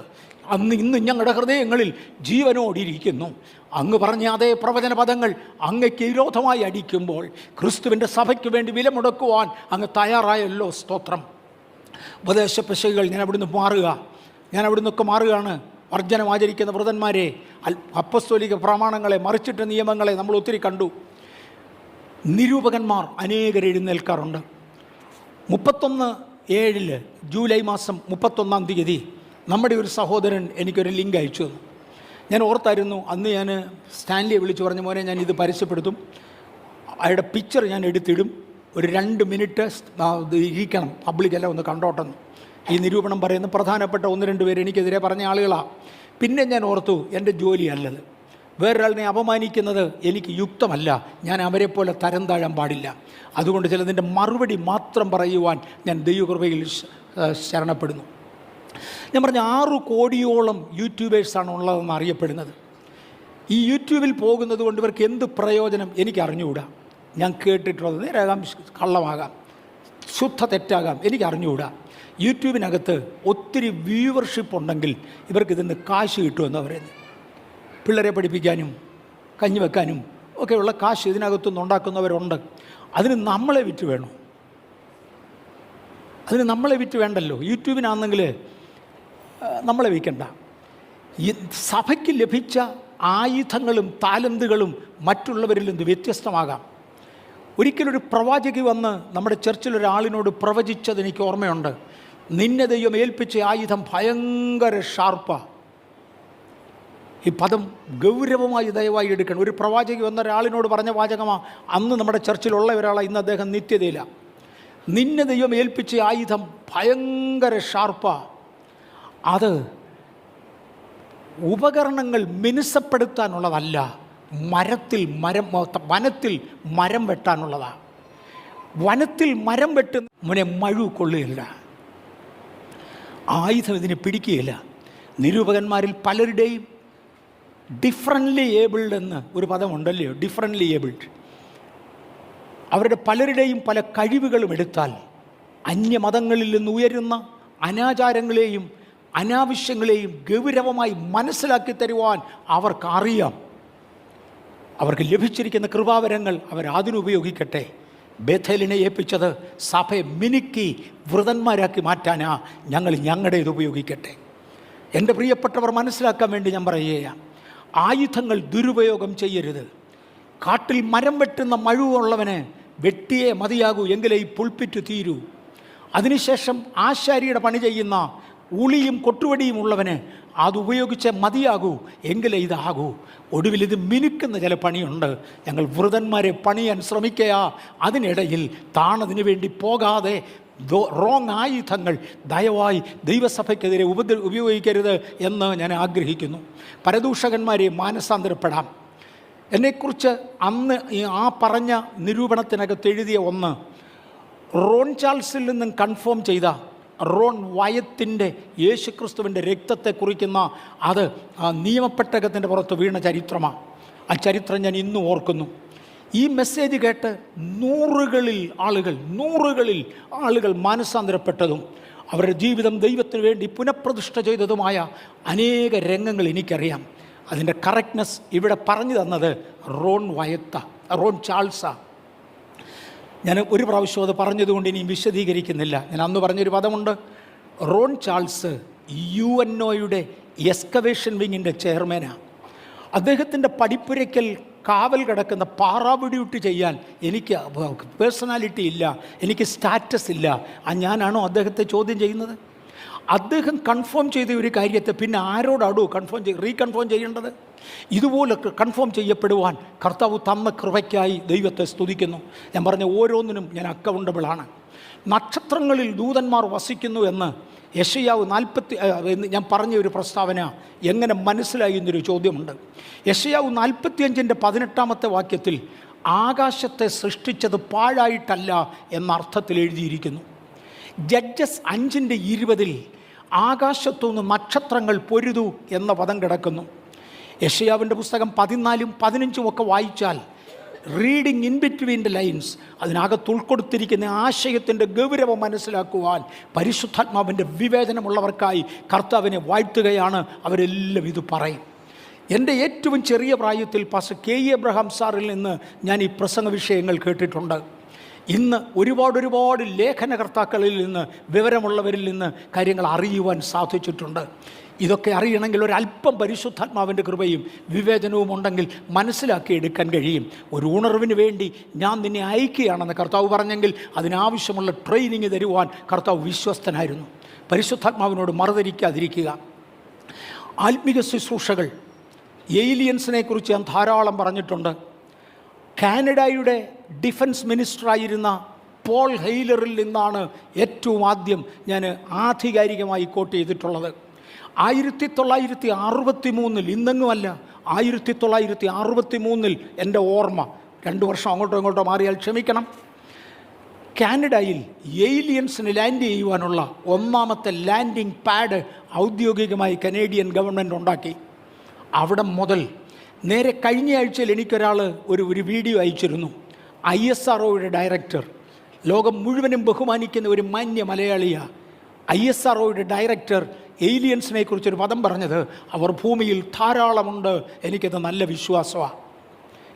ഇന്ന് ഞങ്ങളുടെ ഹൃദയങ്ങളിൽ ജീവനോടിരിക്കുന്നു. അങ്ങ് പറഞ്ഞ അതേ പ്രവചന പദങ്ങൾ അങ്ങയ്ക്ക് വിരോധമായി അടിക്കുമ്പോൾ ക്രിസ്തുവിൻ്റെ സഭയ്ക്ക് വേണ്ടി വില മുടക്കുവാൻ അങ്ങ് തയ്യാറായല്ലോ. സ്തോത്രം. ഉപദേശപശകൾ ഞാൻ അവിടുന്നൊക്കെ മാറുകയാണ്. വർജനം ആചരിക്കുന്ന വ്രതന്മാരെ, അപ്പസ്തോലിക പ്രമാണങ്ങളെ, മറിച്ചിട്ട നിയമങ്ങളെ നമ്മൾ ഒത്തിരി കണ്ടു. നിരൂപകന്മാർ അനേകർ എഴുന്നേൽക്കാറുണ്ട്. 31/7 ജൂലൈ മാസം 31-ാം തീയതി നമ്മുടെ ഒരു സഹോദരൻ എനിക്കൊരു ലിങ്ക് അയച്ചു തന്നു. ഞാൻ ഓർത്തായിരുന്നു, അന്ന് ഞാൻ സ്റ്റാൻലിയെ വിളിച്ച് പറഞ്ഞ മോനെ, ഞാൻ ഇത് പരസ്യപ്പെടുത്തും, അയാളുടെ പിക്ചർ ഞാൻ എടുത്തിടും, ഒരു 2 മിനിറ്റ് ഇരിക്കണം, പബ്ലിക്കെല്ലാം ഒന്ന് കണ്ടോട്ടെന്ന്. ഈ നിരൂപണം പറയുന്ന പ്രധാനപ്പെട്ട 1-2 പേര് എനിക്കെതിരെ പറഞ്ഞ ആളുകളാണ്. പിന്നെ ഞാൻ ഓർത്തു, എൻ്റെ ജോലിയല്ലത്. വേറൊരാളിനെ അപമാനിക്കുന്നത് എനിക്ക് യുക്തമല്ല. ഞാൻ അവരെ പോലെ തരം താഴാൻ പാടില്ല. അതുകൊണ്ട് ചിലതിൻ്റെ മറുപടി മാത്രം പറയുവാൻ ഞാൻ ദൈവകൃപയിൽ ശരണപ്പെടുന്നു. ഞാൻ പറഞ്ഞ 6 കോടിയോളം യൂട്യൂബേഴ്സാണ് ഉള്ളതെന്ന് അറിയപ്പെടുന്നത്. ഈ യൂട്യൂബിൽ പോകുന്നത് കൊണ്ട് ഇവർക്ക് എന്ത് പ്രയോജനം എനിക്ക് അറിഞ്ഞുകൂടാ. ഞാൻ കേട്ടിട്ടുള്ളത് നേരാകാം, കള്ളമാകാം, ശുദ്ധ തെറ്റാകാം, എനിക്ക് അറിഞ്ഞുകൂടാ. യൂട്യൂബിനകത്ത് ഒത്തിരി വ്യൂവർഷിപ്പ് ഉണ്ടെങ്കിൽ ഇവർക്ക് ഇതിന് കാശ് കിട്ടുമെന്ന് പറയുന്നത്. പിള്ളേരെ പഠിപ്പിക്കാനും കഞ്ഞി വെക്കാനും ഒക്കെയുള്ള കാശ് ഇതിനകത്തുനിന്ന് ഉണ്ടാക്കുന്നവരുണ്ട്. അതിന് നമ്മളെ വിറ്റ് വേണ്ടല്ലോ. യൂട്യൂബിനാണെങ്കിൽ നമ്മളെ വിൽക്കണ്ട. ഈ സഭയ്ക്ക് ലഭിച്ച ആയുധങ്ങളും താലന്തുകളും മറ്റുള്ളവരിൽ നിന്ന് വ്യത്യസ്തമാകാം. ഒരിക്കലൊരു പ്രവാചകി വന്ന് നമ്മുടെ ചർച്ചിലൊരാളിനോട് പ്രവചിച്ചത് എനിക്ക് ഓർമ്മയുണ്ട്. നിന്നെ ദൈവം ഏൽപ്പിച്ച ആയുധം ഭയങ്കര ഷാർപ്പാണ്. ഈ പദം ഗൗരവമായി ദയവായി എടുക്കണം. ഒരു പ്രവാചകി വന്ന ഒരാളിനോട് പറഞ്ഞ വാചകമാണ്. അന്ന് നമ്മുടെ ചർച്ചിലുള്ള ഒരാളാണ്, ഇന്ന് അദ്ദേഹം നിത്യതയില്ല. നിന്നെ ദൈവം ഏൽപ്പിച്ച ആയുധം ഭയങ്കര ഷാർപ്പാണ്. അത് ഉപകരണങ്ങൾ മിനുസപ്പെടുത്താനുള്ളതല്ല, വനത്തിൽ മരം വെട്ടാനുള്ളതാണ്. വനത്തിൽ മരം വെട്ടുന്ന മഴു കൊള്ളുകയില്ല, ആയുധം ഇതിനെ പിടിക്കുകയില്ല. നിരൂപകന്മാരിൽ പലരുടെയും ഡിഫറൻ്റ്ലി ഏബിൾഡ് എന്ന് ഒരു പദമുണ്ടല്ലോ, ഡിഫറൻ്റ്ലി ഏബിൾഡ്. അവരുടെ പലരുടെയും പല കഴിവുകളും എടുത്താൽ അന്യമതങ്ങളിൽ നിന്ന് ഉയരുന്ന അനാചാരങ്ങളെയും അനാവശ്യങ്ങളെയും ഗൗരവമായി മനസ്സിലാക്കി തരുവാൻ അവർക്കറിയാം. അവർക്ക് ലഭിച്ചിരിക്കുന്ന കൃപാവരങ്ങൾ അവരതിനുപയോഗിക്കട്ടെ. ബേഥേലിനെ ഏൽപ്പിച്ചത് സഭയെ മിനുക്കി വൃതന്മാരാക്കി മാറ്റാനാ. ഞങ്ങളുടേത് ഉപയോഗിക്കട്ടെ. എൻ്റെ പ്രിയപ്പെട്ടവർ മനസ്സിലാക്കാൻ വേണ്ടി ഞാൻ പറയുകയാണ്, ആയുധങ്ങൾ ദുരുപയോഗം ചെയ്യരുത്. കാട്ടിൽ മരം വെട്ടുന്ന മഴുവുള്ളവന് വെട്ടിയേ മതിയാകൂ, എങ്കിലേ ഈ പുൾപ്പിറ്റ് തീരൂ. അതിനുശേഷം ആശാരിയുടെ പണി ചെയ്യുന്ന ഉളിയും കൊട്ടുവടിയും ഉള്ളവന് അതുപയോഗിച്ച് മതിയാകൂ, എങ്കിലേ ഇതാകൂ. ഒടുവിൽ ഇത് മിനുക്കുന്ന ചില പണിയുണ്ട്. ഞങ്ങൾ വൃതന്മാരെ പണിയാൻ ശ്രമിക്കുക. അതിനിടയിൽ താണതിനു വേണ്ടി പോകാതെ റോങ് ആയുധങ്ങൾ ദയവായി ദൈവസഭയ്ക്കെതിരെ ഉപയോഗിക്കരുത് എന്ന് ഞാൻ ആഗ്രഹിക്കുന്നു. പരദൂഷകന്മാരെ മാനസാന്തരപ്പെടാം. എന്നെക്കുറിച്ച് അന്ന് ആ പറഞ്ഞ നിരൂപണത്തിനകത്ത് എഴുതിയ ഒന്ന്, റോൺ ചാൾസിൽ നിന്നും കൺഫേം ചെയ്ത റോൺ വയത്തിൻ്റെ യേശുക്രിസ്തുവിൻ്റെ രക്തത്തെ കുറിക്കുന്ന അത് നിയമപ്പെട്ടകത്തിൻ്റെ പുറത്ത് വീണ ചരിത്രമാണ്. ആ ചരിത്രം ഞാൻ ഇന്നും ഓർക്കുന്നു. ഈ മെസ്സേജ് കേട്ട് നൂറുകളിൽ ആളുകൾ മാനസാന്തരപ്പെട്ടതും അവരുടെ ജീവിതം ദൈവത്തിന് വേണ്ടി പുനഃപ്രതിഷ്ഠ ചെയ്തതുമായ അനേക രംഗങ്ങൾ എനിക്കറിയാം. അതിൻ്റെ കറക്റ്റ്നെസ് ഇവിടെ പറഞ്ഞു തന്നത് റോൺ ചാൾസാ. ഞാൻ ഒരു പ്രാവശ്യം അത് പറഞ്ഞതുകൊണ്ട് ഇനിയും വിശദീകരിക്കുന്നില്ല. ഞാൻ അന്ന് പറഞ്ഞൊരു പദമുണ്ട്. റോൺ ചാൾസ് UNOയുടെ എക്സ്കവേഷൻ വിങ്ങിൻ്റെ ചെയർമാനാണ്. അദ്ദേഹത്തിൻ്റെ പടിപ്പുരയ്ക്കൽ കാവൽ കിടക്കുന്ന പാറാപിടിയൂട്ട് ചെയ്യാൻ എനിക്ക് പേഴ്സണാലിറ്റി ഇല്ല, എനിക്ക് സ്റ്റാറ്റസ് ഇല്ല. ഞാനാണോ അദ്ദേഹത്തെ ചോദ്യം ചെയ്യുന്നത്? അദ്ദേഹം കൺഫേം ചെയ്ത ഒരു കാര്യത്തെ പിന്നെ ആരോടാടോ റീകൺഫേം ചെയ്യേണ്ടത്? ഇതുപോലെ കൺഫേം ചെയ്യപ്പെടുവാൻ കർത്താവ് തന്ന കൃപയ്ക്കായി ദൈവത്തെ സ്തുതിക്കുന്നു. ഞാൻ പറഞ്ഞ ഓരോന്നിനും ഞാൻ അക്കൗണ്ടബിളാണ്. നക്ഷത്രങ്ങളിൽ ദൂതന്മാർ വസിക്കുന്നു എന്ന് യെശയ്യാവ് ഞാൻ പറഞ്ഞ ഒരു പ്രസ്താവന എങ്ങനെ മനസ്സിലായി എന്നൊരു ചോദ്യമുണ്ട്. യെശയ്യാവ് 45:18 വാക്യത്തിൽ ആകാശത്തെ സൃഷ്ടിച്ചത് പാഴായിട്ടല്ല എന്ന അർത്ഥത്തിൽ എഴുതിയിരിക്കുന്നു. ജഡ്ജസ് 5:20 ആകാശത്തുനിന്ന് നക്ഷത്രങ്ങൾ പൊരുതു എന്ന പദം കിടക്കുന്നു. യെശയ്യാവിൻ്റെ പുസ്തകം 14ഉം 15ഉം ഒക്കെ വായിച്ചാൽ reading in between the lines അതിനകത്ത് ഉൾക്കൊടുത്തിരിക്കുന്ന ആശയത്തിൻ്റെ ഗൗരവം മനസ്സിലാക്കുവാൻ പരിശുദ്ധാത്മാവിൻ്റെ വിവേചനമുള്ളവർക്കായി കർത്താവിനെ വാഴ്ത്തുകയാണ്. അവരെല്ലാം ഇത് പറയും. എൻ്റെ ഏറ്റവും ചെറിയ പ്രായത്തിൽ പാസ്റ്റർ K.E. എബ്രഹാം സാറിൽ നിന്ന് ഞാൻ ഈ പ്രസംഗ വിഷയങ്ങൾ കേട്ടിട്ടുണ്ട്. ഇന്ന് ഒരുപാട് ലേഖനകർത്താക്കളിൽ നിന്ന് വിവരമുള്ളവരിൽ നിന്ന് കാര്യങ്ങൾ അറിയുവാൻ സാധിച്ചിട്ടുണ്ട്. ഇതൊക്കെ അറിയണമെങ്കിൽ ഒരല്പം പരിശുദ്ധാത്മാവിൻ്റെ കൃപയും വിവേചനവും ഉണ്ടെങ്കിൽ മനസ്സിലാക്കിയെടുക്കാൻ കഴിയും. ഒരു ഉണർവിന് വേണ്ടി ഞാൻ നിന്നെ അയക്കുകയാണെന്ന് കർത്താവ് പറഞ്ഞെങ്കിൽ അതിനാവശ്യമുള്ള ട്രെയിനിങ് തരുവാൻ കർത്താവ് വിശ്വസ്തനായിരുന്നു. പരിശുദ്ധാത്മാവിനോട് മറുതരിക്കാതിരിക്കുക. ആത്മീക ശുശ്രൂഷകൾ, ഏലിയൻസിനെ കുറിച്ച് ഞാൻ ധാരാളം പറഞ്ഞിട്ടുണ്ട്. കാനഡയുടെ ഡിഫൻസ് മിനിസ്റ്ററായിരുന്ന പോൾ ഹെയ്ലറിൽ നിന്നാണ് ഏറ്റവും ആദ്യം ഞാൻ ആധികാരികമായി കോട്ട് ചെയ്തിട്ടുള്ളത്. 1963 ഇന്നെങ്ങുമല്ല, 1963 എൻ്റെ ഓർമ്മ, 2 വർഷം അങ്ങോട്ടോ ഇങ്ങോട്ടോ മാറിയാൽ ക്ഷമിക്കണം, കാനഡയിൽ ഏലിയൻസിന് ലാൻഡ് ചെയ്യുവാനുള്ള ഒന്നാമത്തെ ലാൻഡിംഗ് പാഡ് ഔദ്യോഗികമായി കനേഡിയൻ ഗവൺമെൻറ് ഉണ്ടാക്കി. അവിടെ മുതൽ നേരെ കഴിഞ്ഞ ആഴ്ചയിൽ എനിക്കൊരാൾ ഒരു വീഡിയോ അയച്ചിരുന്നു. ISROയുടെ ഡയറക്ടർ, ലോകം മുഴുവനും ബഹുമാനിക്കുന്ന ഒരു മാന്യ മലയാളിയാണ്. ISROയുടെ ഡയറക്ടർ ഏലിയൻസിനെ കുറിച്ചൊരു പദം പറഞ്ഞത്, അവർ ഭൂമിയിൽ ധാരാളമുണ്ട്, എനിക്കത് നല്ല വിശ്വാസമാണ്.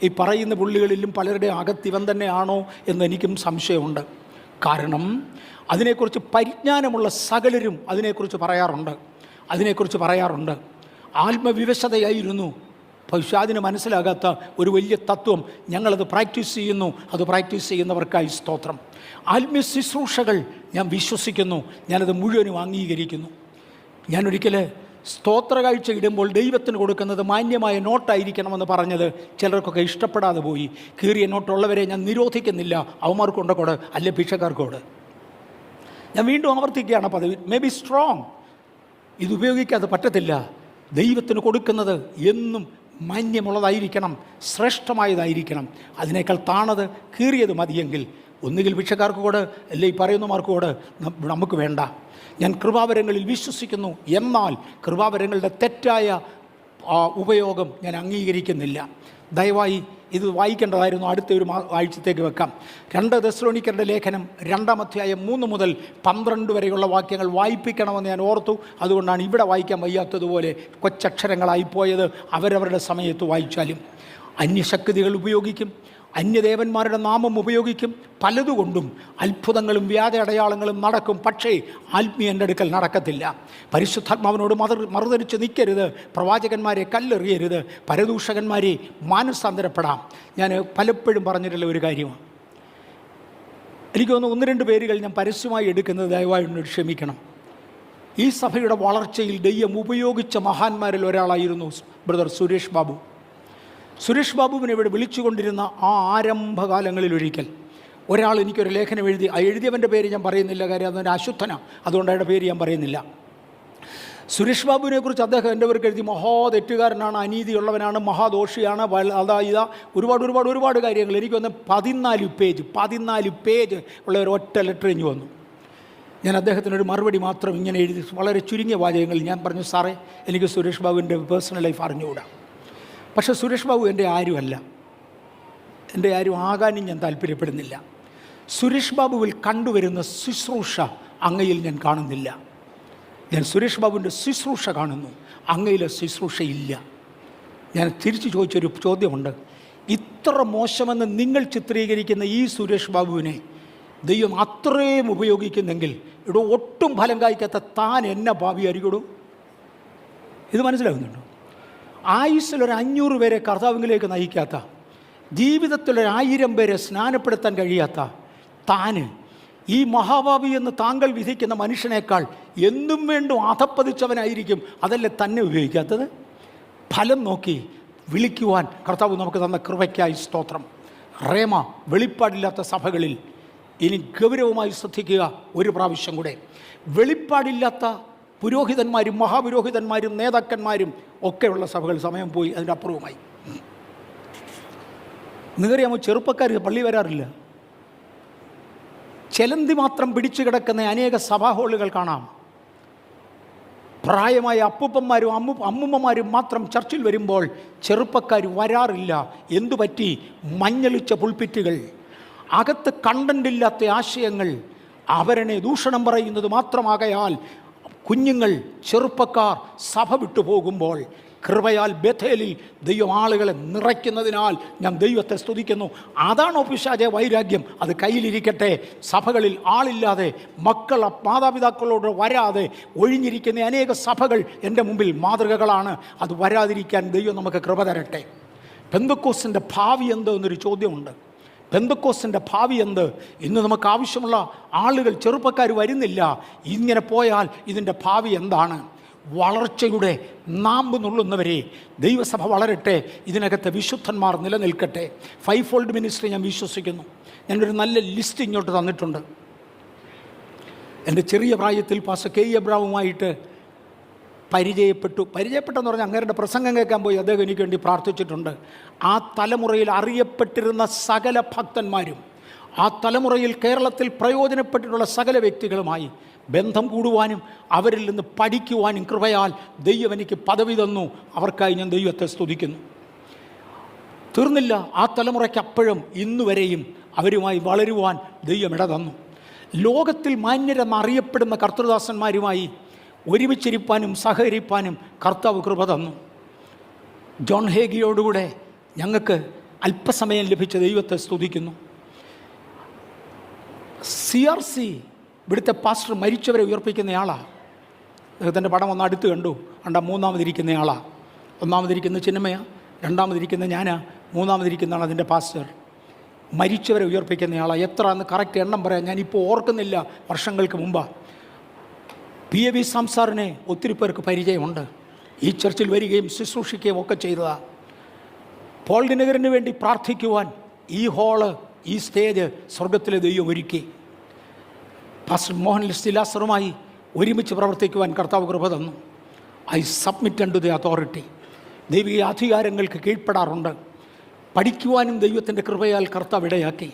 ഈ പറയുന്ന പുള്ളികളിലും പലരുടെ അകത്ത് ഇവൻ തന്നെയാണോ എന്ന് എനിക്കും സംശയമുണ്ട്. കാരണം അതിനെക്കുറിച്ച് പരിജ്ഞാനമുള്ള സകലരും അതിനെക്കുറിച്ച് പറയാറുണ്ട്. ആത്മവിവശതയായിരുന്നു പക്ഷാതിന് മനസ്സിലാകാത്ത ഒരു വലിയ തത്വം. ഞങ്ങളത് പ്രാക്ടീസ് ചെയ്യുന്നു. അത് പ്രാക്ടീസ് ചെയ്യുന്നവർക്കായി സ്തോത്രം. ആത്മീയ ശുശ്രൂഷകൾ ഞാൻ വിശ്വസിക്കുന്നു, ഞാനത് മുഴുവനും അംഗീകരിക്കുന്നു. ഞാനൊരിക്കൽ സ്തോത്ര കാഴ്ച ഇടുമ്പോൾ ദൈവത്തിന് കൊടുക്കുന്നത് മാന്യമായ നോട്ടായിരിക്കണമെന്ന് പറഞ്ഞത് ചിലർക്കൊക്കെ ഇഷ്ടപ്പെടാതെ പോയി. കീറിയ നോട്ടുള്ളവരെ ഞാൻ നിരോധിക്കുന്നില്ല, അവന്മാർക്കൊണ്ടക്കോട് അല്ലെ ഭിക്ഷക്കാർക്കോട്. ഞാൻ വീണ്ടും ആവർത്തിക്കുകയാണ്, അപ്പോൾ അത് മേ ബി സ്ട്രോങ്, ഇത് ഉപയോഗിക്കാതെ പറ്റത്തില്ല. ദൈവത്തിന് കൊടുക്കുന്നത് എന്നും മാന്യമുള്ളതായിരിക്കണം, ശ്രേഷ്ഠമായതായിരിക്കണം. അതിനേക്കാൾ താണത് കീറിയത് മതിയെങ്കിൽ ഒന്നുകിൽ ഭിക്ഷക്കാർക്ക് കൂടെ അല്ലെ ഈ പറയുന്നമാർക്ക് കൂടെ നമുക്ക് വേണ്ട. ഞാൻ കൃപാവരങ്ങളിൽ വിശ്വസിക്കുന്നു. എന്നാൽ കൃപാവരങ്ങളുടെ തെറ്റായ ഉപയോഗം ഞാൻ അംഗീകരിക്കുന്നില്ല. ദയവായി ഇത് വായിക്കേണ്ടതായിരുന്നു, അടുത്ത ഒരു ആഴ്ചത്തേക്ക് വെക്കാം. 2 തെസ്സലോനിക്കരുടെ ലേഖനം 2-ാം അധ്യായം 3 മുതൽ 12 വരെയുള്ള വാക്യങ്ങൾ വായിപ്പിക്കണമെന്ന് ഞാൻ ഓർത്തു. അതുകൊണ്ടാണ് ഇവിടെ വായിക്കാൻ വയ്യാത്തതുപോലെ കൊച്ചക്ഷരങ്ങളായിപ്പോയത്. അവരവരുടെ സമയത്ത് വായിച്ചാലും അന്യശക്തികൾ ഉപയോഗിക്കും, അന്യദേവന്മാരുടെ നാമം ഉപയോഗിക്കും, പലതുകൊണ്ടും അത്ഭുതങ്ങളും വ്യാജ അടയാളങ്ങളും നടക്കും. പക്ഷേ ആത്മീയൻ്റെ അടുക്കൽ നടക്കത്തില്ല. പരിശുദ്ധാത്മാവിനോട് മറുതരിച്ച് നിൽക്കരുത്, പ്രവാചകന്മാരെ കല്ലെറിയരുത്, പരദൂഷകന്മാരെ മാനസാന്തരപ്പെടാം. ഞാൻ പലപ്പോഴും പറഞ്ഞിട്ടുള്ള ഒരു കാര്യമാണ്. എനിക്ക് തോന്നുന്നു 1-2 പേരുകൾ ഞാൻ പരസ്യമായി എടുക്കുന്നത് ദയവായി ക്ഷമിക്കണം. ഈ സഭയുടെ വളർച്ചയിൽ ദൈവം ഉപയോഗിച്ച മഹാന്മാരിൽ ഒരാളായിരുന്നു ബ്രദർ സുരേഷ് ബാബു. സുരേഷ് ബാബുവിനെ ഇവിടെ വിളിച്ചുകൊണ്ടിരുന്ന ആ ആരംഭകാലങ്ങളിലൊരിക്കൽ ഒരാൾ എനിക്കൊരു ലേഖനം എഴുതി. ആ എഴുതിയവൻ്റെ പേര് ഞാൻ പറയുന്നില്ല, കാര്യം അതൊരു അശുദ്ധനാണ്, അതുകൊണ്ട് അയാളുടെ പേര് ഞാൻ പറയുന്നില്ല. സുരേഷ് ബാബുവിനെ കുറിച്ച് അദ്ദേഹം എൻ്റെ പേർക്ക് എഴുതി, മഹാതെറ്റുകാരനാണ്, അനീതിയുള്ളവനാണ്, മഹാദോഷിയാണ്, ഒരുപാട് കാര്യങ്ങൾ. എനിക്ക് വന്ന് 14 പേജ് ഉള്ള ഒരു ഒറ്റ ലെറ്റർ ഇഞ്ഞു വന്നു. ഞാൻ അദ്ദേഹത്തിനൊരു മറുപടി മാത്രം ഇങ്ങനെ എഴുതി, വളരെ ചുരുങ്ങിയ വാചകങ്ങളിൽ ഞാൻ പറഞ്ഞു, സാറേ എനിക്ക് സുരേഷ് ബാബുവിൻ്റെ പേഴ്സണൽ ലൈഫ് അറിഞ്ഞുകൂടാ. പക്ഷേ സുരേഷ് ബാബു എൻ്റെ ആരുമല്ല, എൻ്റെ ആരും ആകാനും ഞാൻ താല്പര്യപ്പെടുന്നില്ല. സുരേഷ് ബാബുവിൽ കണ്ടുവരുന്ന ശുശ്രൂഷ അങ്ങയിൽ ഞാൻ കാണുന്നില്ല. ഞാൻ സുരേഷ് ബാബുവിൻ്റെ ശുശ്രൂഷ കാണുന്നു, അങ്ങയിലെ ശുശ്രൂഷയില്ല. ഞാൻ തിരിച്ചു ചോദിച്ചൊരു ചോദ്യമുണ്ട്. ഇത്ര മോശമെന്ന് നിങ്ങൾ ചിത്രീകരിക്കുന്ന ഈ സുരേഷ് ബാബുവിനെ ദൈവം അത്രയും ഉപയോഗിക്കുന്നെങ്കിൽ ഇവിടെ ഒട്ടും ഫലം കായ്ക്കാത്ത താൻ എന്നെ ഭാവിയായിരിക്കടൂ. ഇത് മനസ്സിലാകുന്നുണ്ടോ? ആയുസ്സിലൊരു 500 പേരെ കർത്താവിലേക്ക് നയിക്കാത്ത, ജീവിതത്തിലൊരു 1000 പേരെ സ്നാനപ്പെടുത്താൻ കഴിയാത്ത താന് ഈ മഹാഭാവി എന്ന് താങ്കൾ വിധിക്കുന്ന മനുഷ്യനേക്കാൾ എന്തും വേണ്ടും അധപ്പതിച്ചവനായിരിക്കും. അതല്ലേ തന്നെ ഉപയോഗിക്കാത്തത്? ഫലം നോക്കി വിളിക്കുവാൻ കർത്താവ് നമുക്ക് തന്ന കൃപയ്ക്കായി സ്തോത്രം. റേമ വെളിപ്പാടില്ലാത്ത സഭകളിൽ ഇനി ഗൗരവമായി ശ്രദ്ധിക്കുക. ഒരു പ്രാവശ്യം കൂടെ, വെളിപ്പാടില്ലാത്ത പുരോഹിതന്മാരും മഹാപുരോഹിതന്മാരും നേതാക്കന്മാരും ഒക്കെയുള്ള സഭകൾ സമയം പോയി, അതിൻ്റെ അപ്പുറവുമായി. നിങ്ങറിയാമോ, ചെറുപ്പക്കാർ പള്ളി വരാറില്ല. ചെലന്തി മാത്രം പിടിച്ചു കിടക്കുന്ന അനേക സഭാ ഹാളുകൾ കാണാം. പ്രായമായ അപ്പൂപ്പന്മാരും അമ്മുമ്മമാരും മാത്രം ചർച്ചിൽ വരുമ്പോൾ ചെറുപ്പക്കാർ വരാറില്ല. എന്തുപറ്റി? മഞ്ഞളിച്ച പുൾപിറ്റുകൾ, അകത്ത് കണ്ടന്റില്ലാത്ത ആശയങ്ങൾ, അവരനെ ദൂഷണം പറയുന്നത് മാത്രമാകയാൽ കുഞ്ഞുങ്ങൾ, ചെറുപ്പക്കാർ സഭ വിട്ടു പോകുമ്പോൾ കൃപയാൽ ബേഥേലിൽ ദൈവം ആളുകളെ നിറയ്ക്കുന്നതിനാൽ ഞാൻ ദൈവത്തെ സ്തുതിക്കുന്നു. അതാണോ പിശാചേ വൈരാഗ്യം? അത് കയ്യിലിരിക്കട്ടെ. സഭകളിൽ ആളില്ലാതെ, മക്കൾ മാതാപിതാക്കളോട് വരാതെ ഒഴിഞ്ഞിരിക്കുന്ന അനേക സഭകൾ എൻ്റെ മുമ്പിൽ മാതൃകകളാണ്. അത് വരാതിരിക്കാൻ ദൈവം നമുക്ക് കൃപ തരട്ടെ. പെന്തക്കോസ്തിൻ്റെ ഭാവി എന്തോ എന്നൊരു ചോദ്യമുണ്ട്. പെന്തക്കോസ്തിൻ്റെ ഭാവി എന്ത്? ഇന്ന് നമുക്ക് ആവശ്യമുള്ള ആളുകൾ, ചെറുപ്പക്കാർ വരുന്നില്ല. ഇങ്ങനെ പോയാൽ ഇതിൻ്റെ ഭാവി എന്താണ്? വളർച്ചയുടെ നാമ്പ് നുള്ളുന്നവരെ ദൈവസഭ വളരട്ടെ, ഇതിനകത്തെ വിശുദ്ധന്മാർ നിലനിൽക്കട്ടെ. 5 ഫോൾഡ് മിനിസ്ട്രി ഞാൻ വിശ്വസിക്കുന്നു. ഞാനൊരു നല്ല ലിസ്റ്റ് ഇങ്ങോട്ട് തന്നിട്ടുണ്ട്. എൻ്റെ ചെറിയ പ്രായത്തിൽ പാസ്റ്റർ കെ എബ്രാവുമായിട്ട് പരിചയപ്പെട്ടെന്ന് പറഞ്ഞാൽ അങ്ങേരുടെ പ്രസംഗം കേൾക്കാൻ പോയി അദ്ദേഹം എനിക്ക് വേണ്ടി പ്രാർത്ഥിച്ചിട്ടുണ്ട്. ആ തലമുറയിൽ അറിയപ്പെട്ടിരുന്ന സകല ഭക്തന്മാരും, ആ തലമുറയിൽ കേരളത്തിൽ പ്രയോജനപ്പെട്ടിട്ടുള്ള സകല വ്യക്തികളുമായി ബന്ധം കൂടുവാനും അവരിൽ നിന്ന് പഠിക്കുവാനും കൃപയാൽ ദൈവം എനിക്ക് പദവി തന്നു. അവർക്കായി ഞാൻ ദൈവത്തെ സ്തുതിക്കുന്നു. തീർന്നില്ല, ആ തലമുറയ്ക്ക് അപ്പോഴും ഇന്നുവരെയും അവരുമായി വളരുവാൻ ദൈവം ഇട തന്നു. ലോകത്തിൽ മാന്യരെന്നറിയപ്പെടുന്ന കർത്തൃദാസന്മാരുമായി ഒരുമിച്ചിരിപ്പാനും സഹകരിപ്പാനും കർത്താവ് കൃപ തന്നു. ജോൺ ഹേഗിയോടുകൂടെ ഞങ്ങൾക്ക് അല്പസമയം ലഭിച്ച ദൈവത്തെ സ്തുതിക്കുന്നു. CRC ഇവിടുത്തെ പാസ്റ്റർ മരിച്ചവരെ ഉയർപ്പിക്കുന്നയാളാണ്. അദ്ദേഹത്തിൻ്റെ പടം ഒന്ന് അടുത്ത് കണ്ടു. മൂന്നാമതിരിക്കുന്നയാളാണ്. ഒന്നാമതിരിക്കുന്ന ചിന്നമ്മയാണ്, രണ്ടാമതിരിക്കുന്ന ഞാനാ, മൂന്നാമതിരിക്കുന്നതാണ് അതിൻ്റെ പാസ്റ്റർ. മരിച്ചവരെ ഉയർപ്പിക്കുന്നയാളാണ്. എത്ര എന്ന് കറക്റ്റ് എണ്ണം പറയാം, ഞാനിപ്പോൾ ഓർക്കുന്നില്ല. വർഷങ്ങൾക്ക് മുമ്പാണ്. PAV സംസാറിനെ ഒത്തിരി പേർക്ക് പരിചയമുണ്ട്. ഈ ചർച്ചിൽ വരികയും ശുശ്രൂഷിക്കുകയും ഒക്കെ ചെയ്തതാണ്. പോൾ ദിനകരന് വേണ്ടി പ്രാർത്ഥിക്കുവാൻ ഈ ഹാള്, ഈ സ്റ്റേജ് സ്വർഗത്തിലെ ദൈവം ഒരുക്കി. പാസ്റ്റർ മോഹൻ ലാസറുമായി ഒരുമിച്ച് പ്രവർത്തിക്കുവാൻ കർത്താവ് കൃപ തന്നു. I submit to the authority. ദൈവിക അധികാരങ്ങൾക്ക് കീഴ്പ്പെടാറുണ്ട്. പഠിക്കുവാനും ദൈവത്തിൻ്റെ കൃപയാൽ കർത്താവ് ഇടയാക്കി.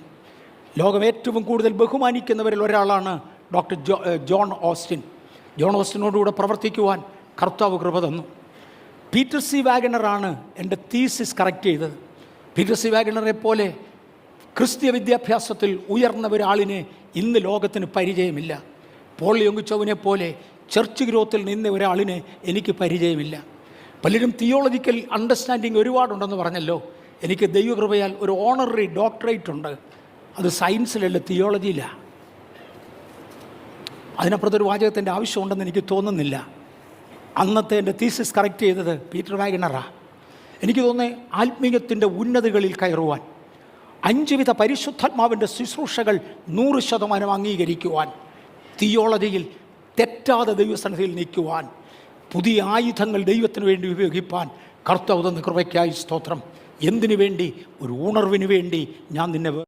ലോകം ഏറ്റവും കൂടുതൽ ബഹുമാനിക്കുന്നവരിൽ ഒരാളാണ് ഡോക്ടർ ജോൺ ഓസ്റ്റിൻ. ജോൺ ഓസ്റ്റിനോടുകൂടെ പ്രവർത്തിക്കുവാൻ കർത്താവ് കൃപ തന്നു. പീറ്റർ സി വാഗണറാണ് എൻ്റെ തീസിസ് കറക്റ്റ് ചെയ്തത്. പീറ്റർ സി വാഗണറെ പോലെ ക്രിസ്തീയ വിദ്യാഭ്യാസത്തിൽ ഉയർന്ന ഒരാളിനെ ഇന്ന് ലോകത്തിന് പരിചയമില്ല. പോൾ യോങ്ങിച്ചോവിനെ പോലെ ചർച്ച് ഗ്രോത്തിൽ നിന്ന ഒരാളിനെ എനിക്ക് പരിചയമില്ല. പലരും തിയോളജിക്കൽ അണ്ടർസ്റ്റാൻഡിങ് ഒരുപാടുണ്ടെന്ന് പറഞ്ഞല്ലോ. എനിക്ക് ദൈവകൃപയാൽ ഒരു ഓണററി ഡോക്ടറേറ്റ് ഉണ്ട്. അത് സയൻസിലല്ല, തിയോളജിയിലാണ്. അതിനപ്പുറത്തൊരു വാചകത്തിൻ്റെ ആവശ്യമുണ്ടെന്ന് എനിക്ക് തോന്നുന്നില്ല. അന്നത്തെ എൻ്റെ തീസിസ് കറക്റ്റ് ചെയ്തത് പീറ്റർ വാഗണറാണ്. എനിക്ക് തോന്നുന്നത് ആത്മീയത്തിൻ്റെ ഉന്നതികളിൽ കയറുവാൻ, 5 വിധ പരിശുദ്ധാത്മാവിൻ്റെ ശുശ്രൂഷകൾ 100% അംഗീകരിക്കുവാൻ, തിയോളജിയിൽ തെറ്റാതെ ദൈവസന്നിധിയിൽ നിൽക്കുവാൻ, പുതിയ ആയുധങ്ങൾ ദൈവത്തിന് വേണ്ടി ഉപയോഗിപ്പാൻ കർത്താവ് തന്ന കൃപയ്ക്കായി സ്തോത്രം. എന്തിനു വേണ്ടി? ഒരു ഉണർവിന് വേണ്ടി ഞാൻ നിന്നെ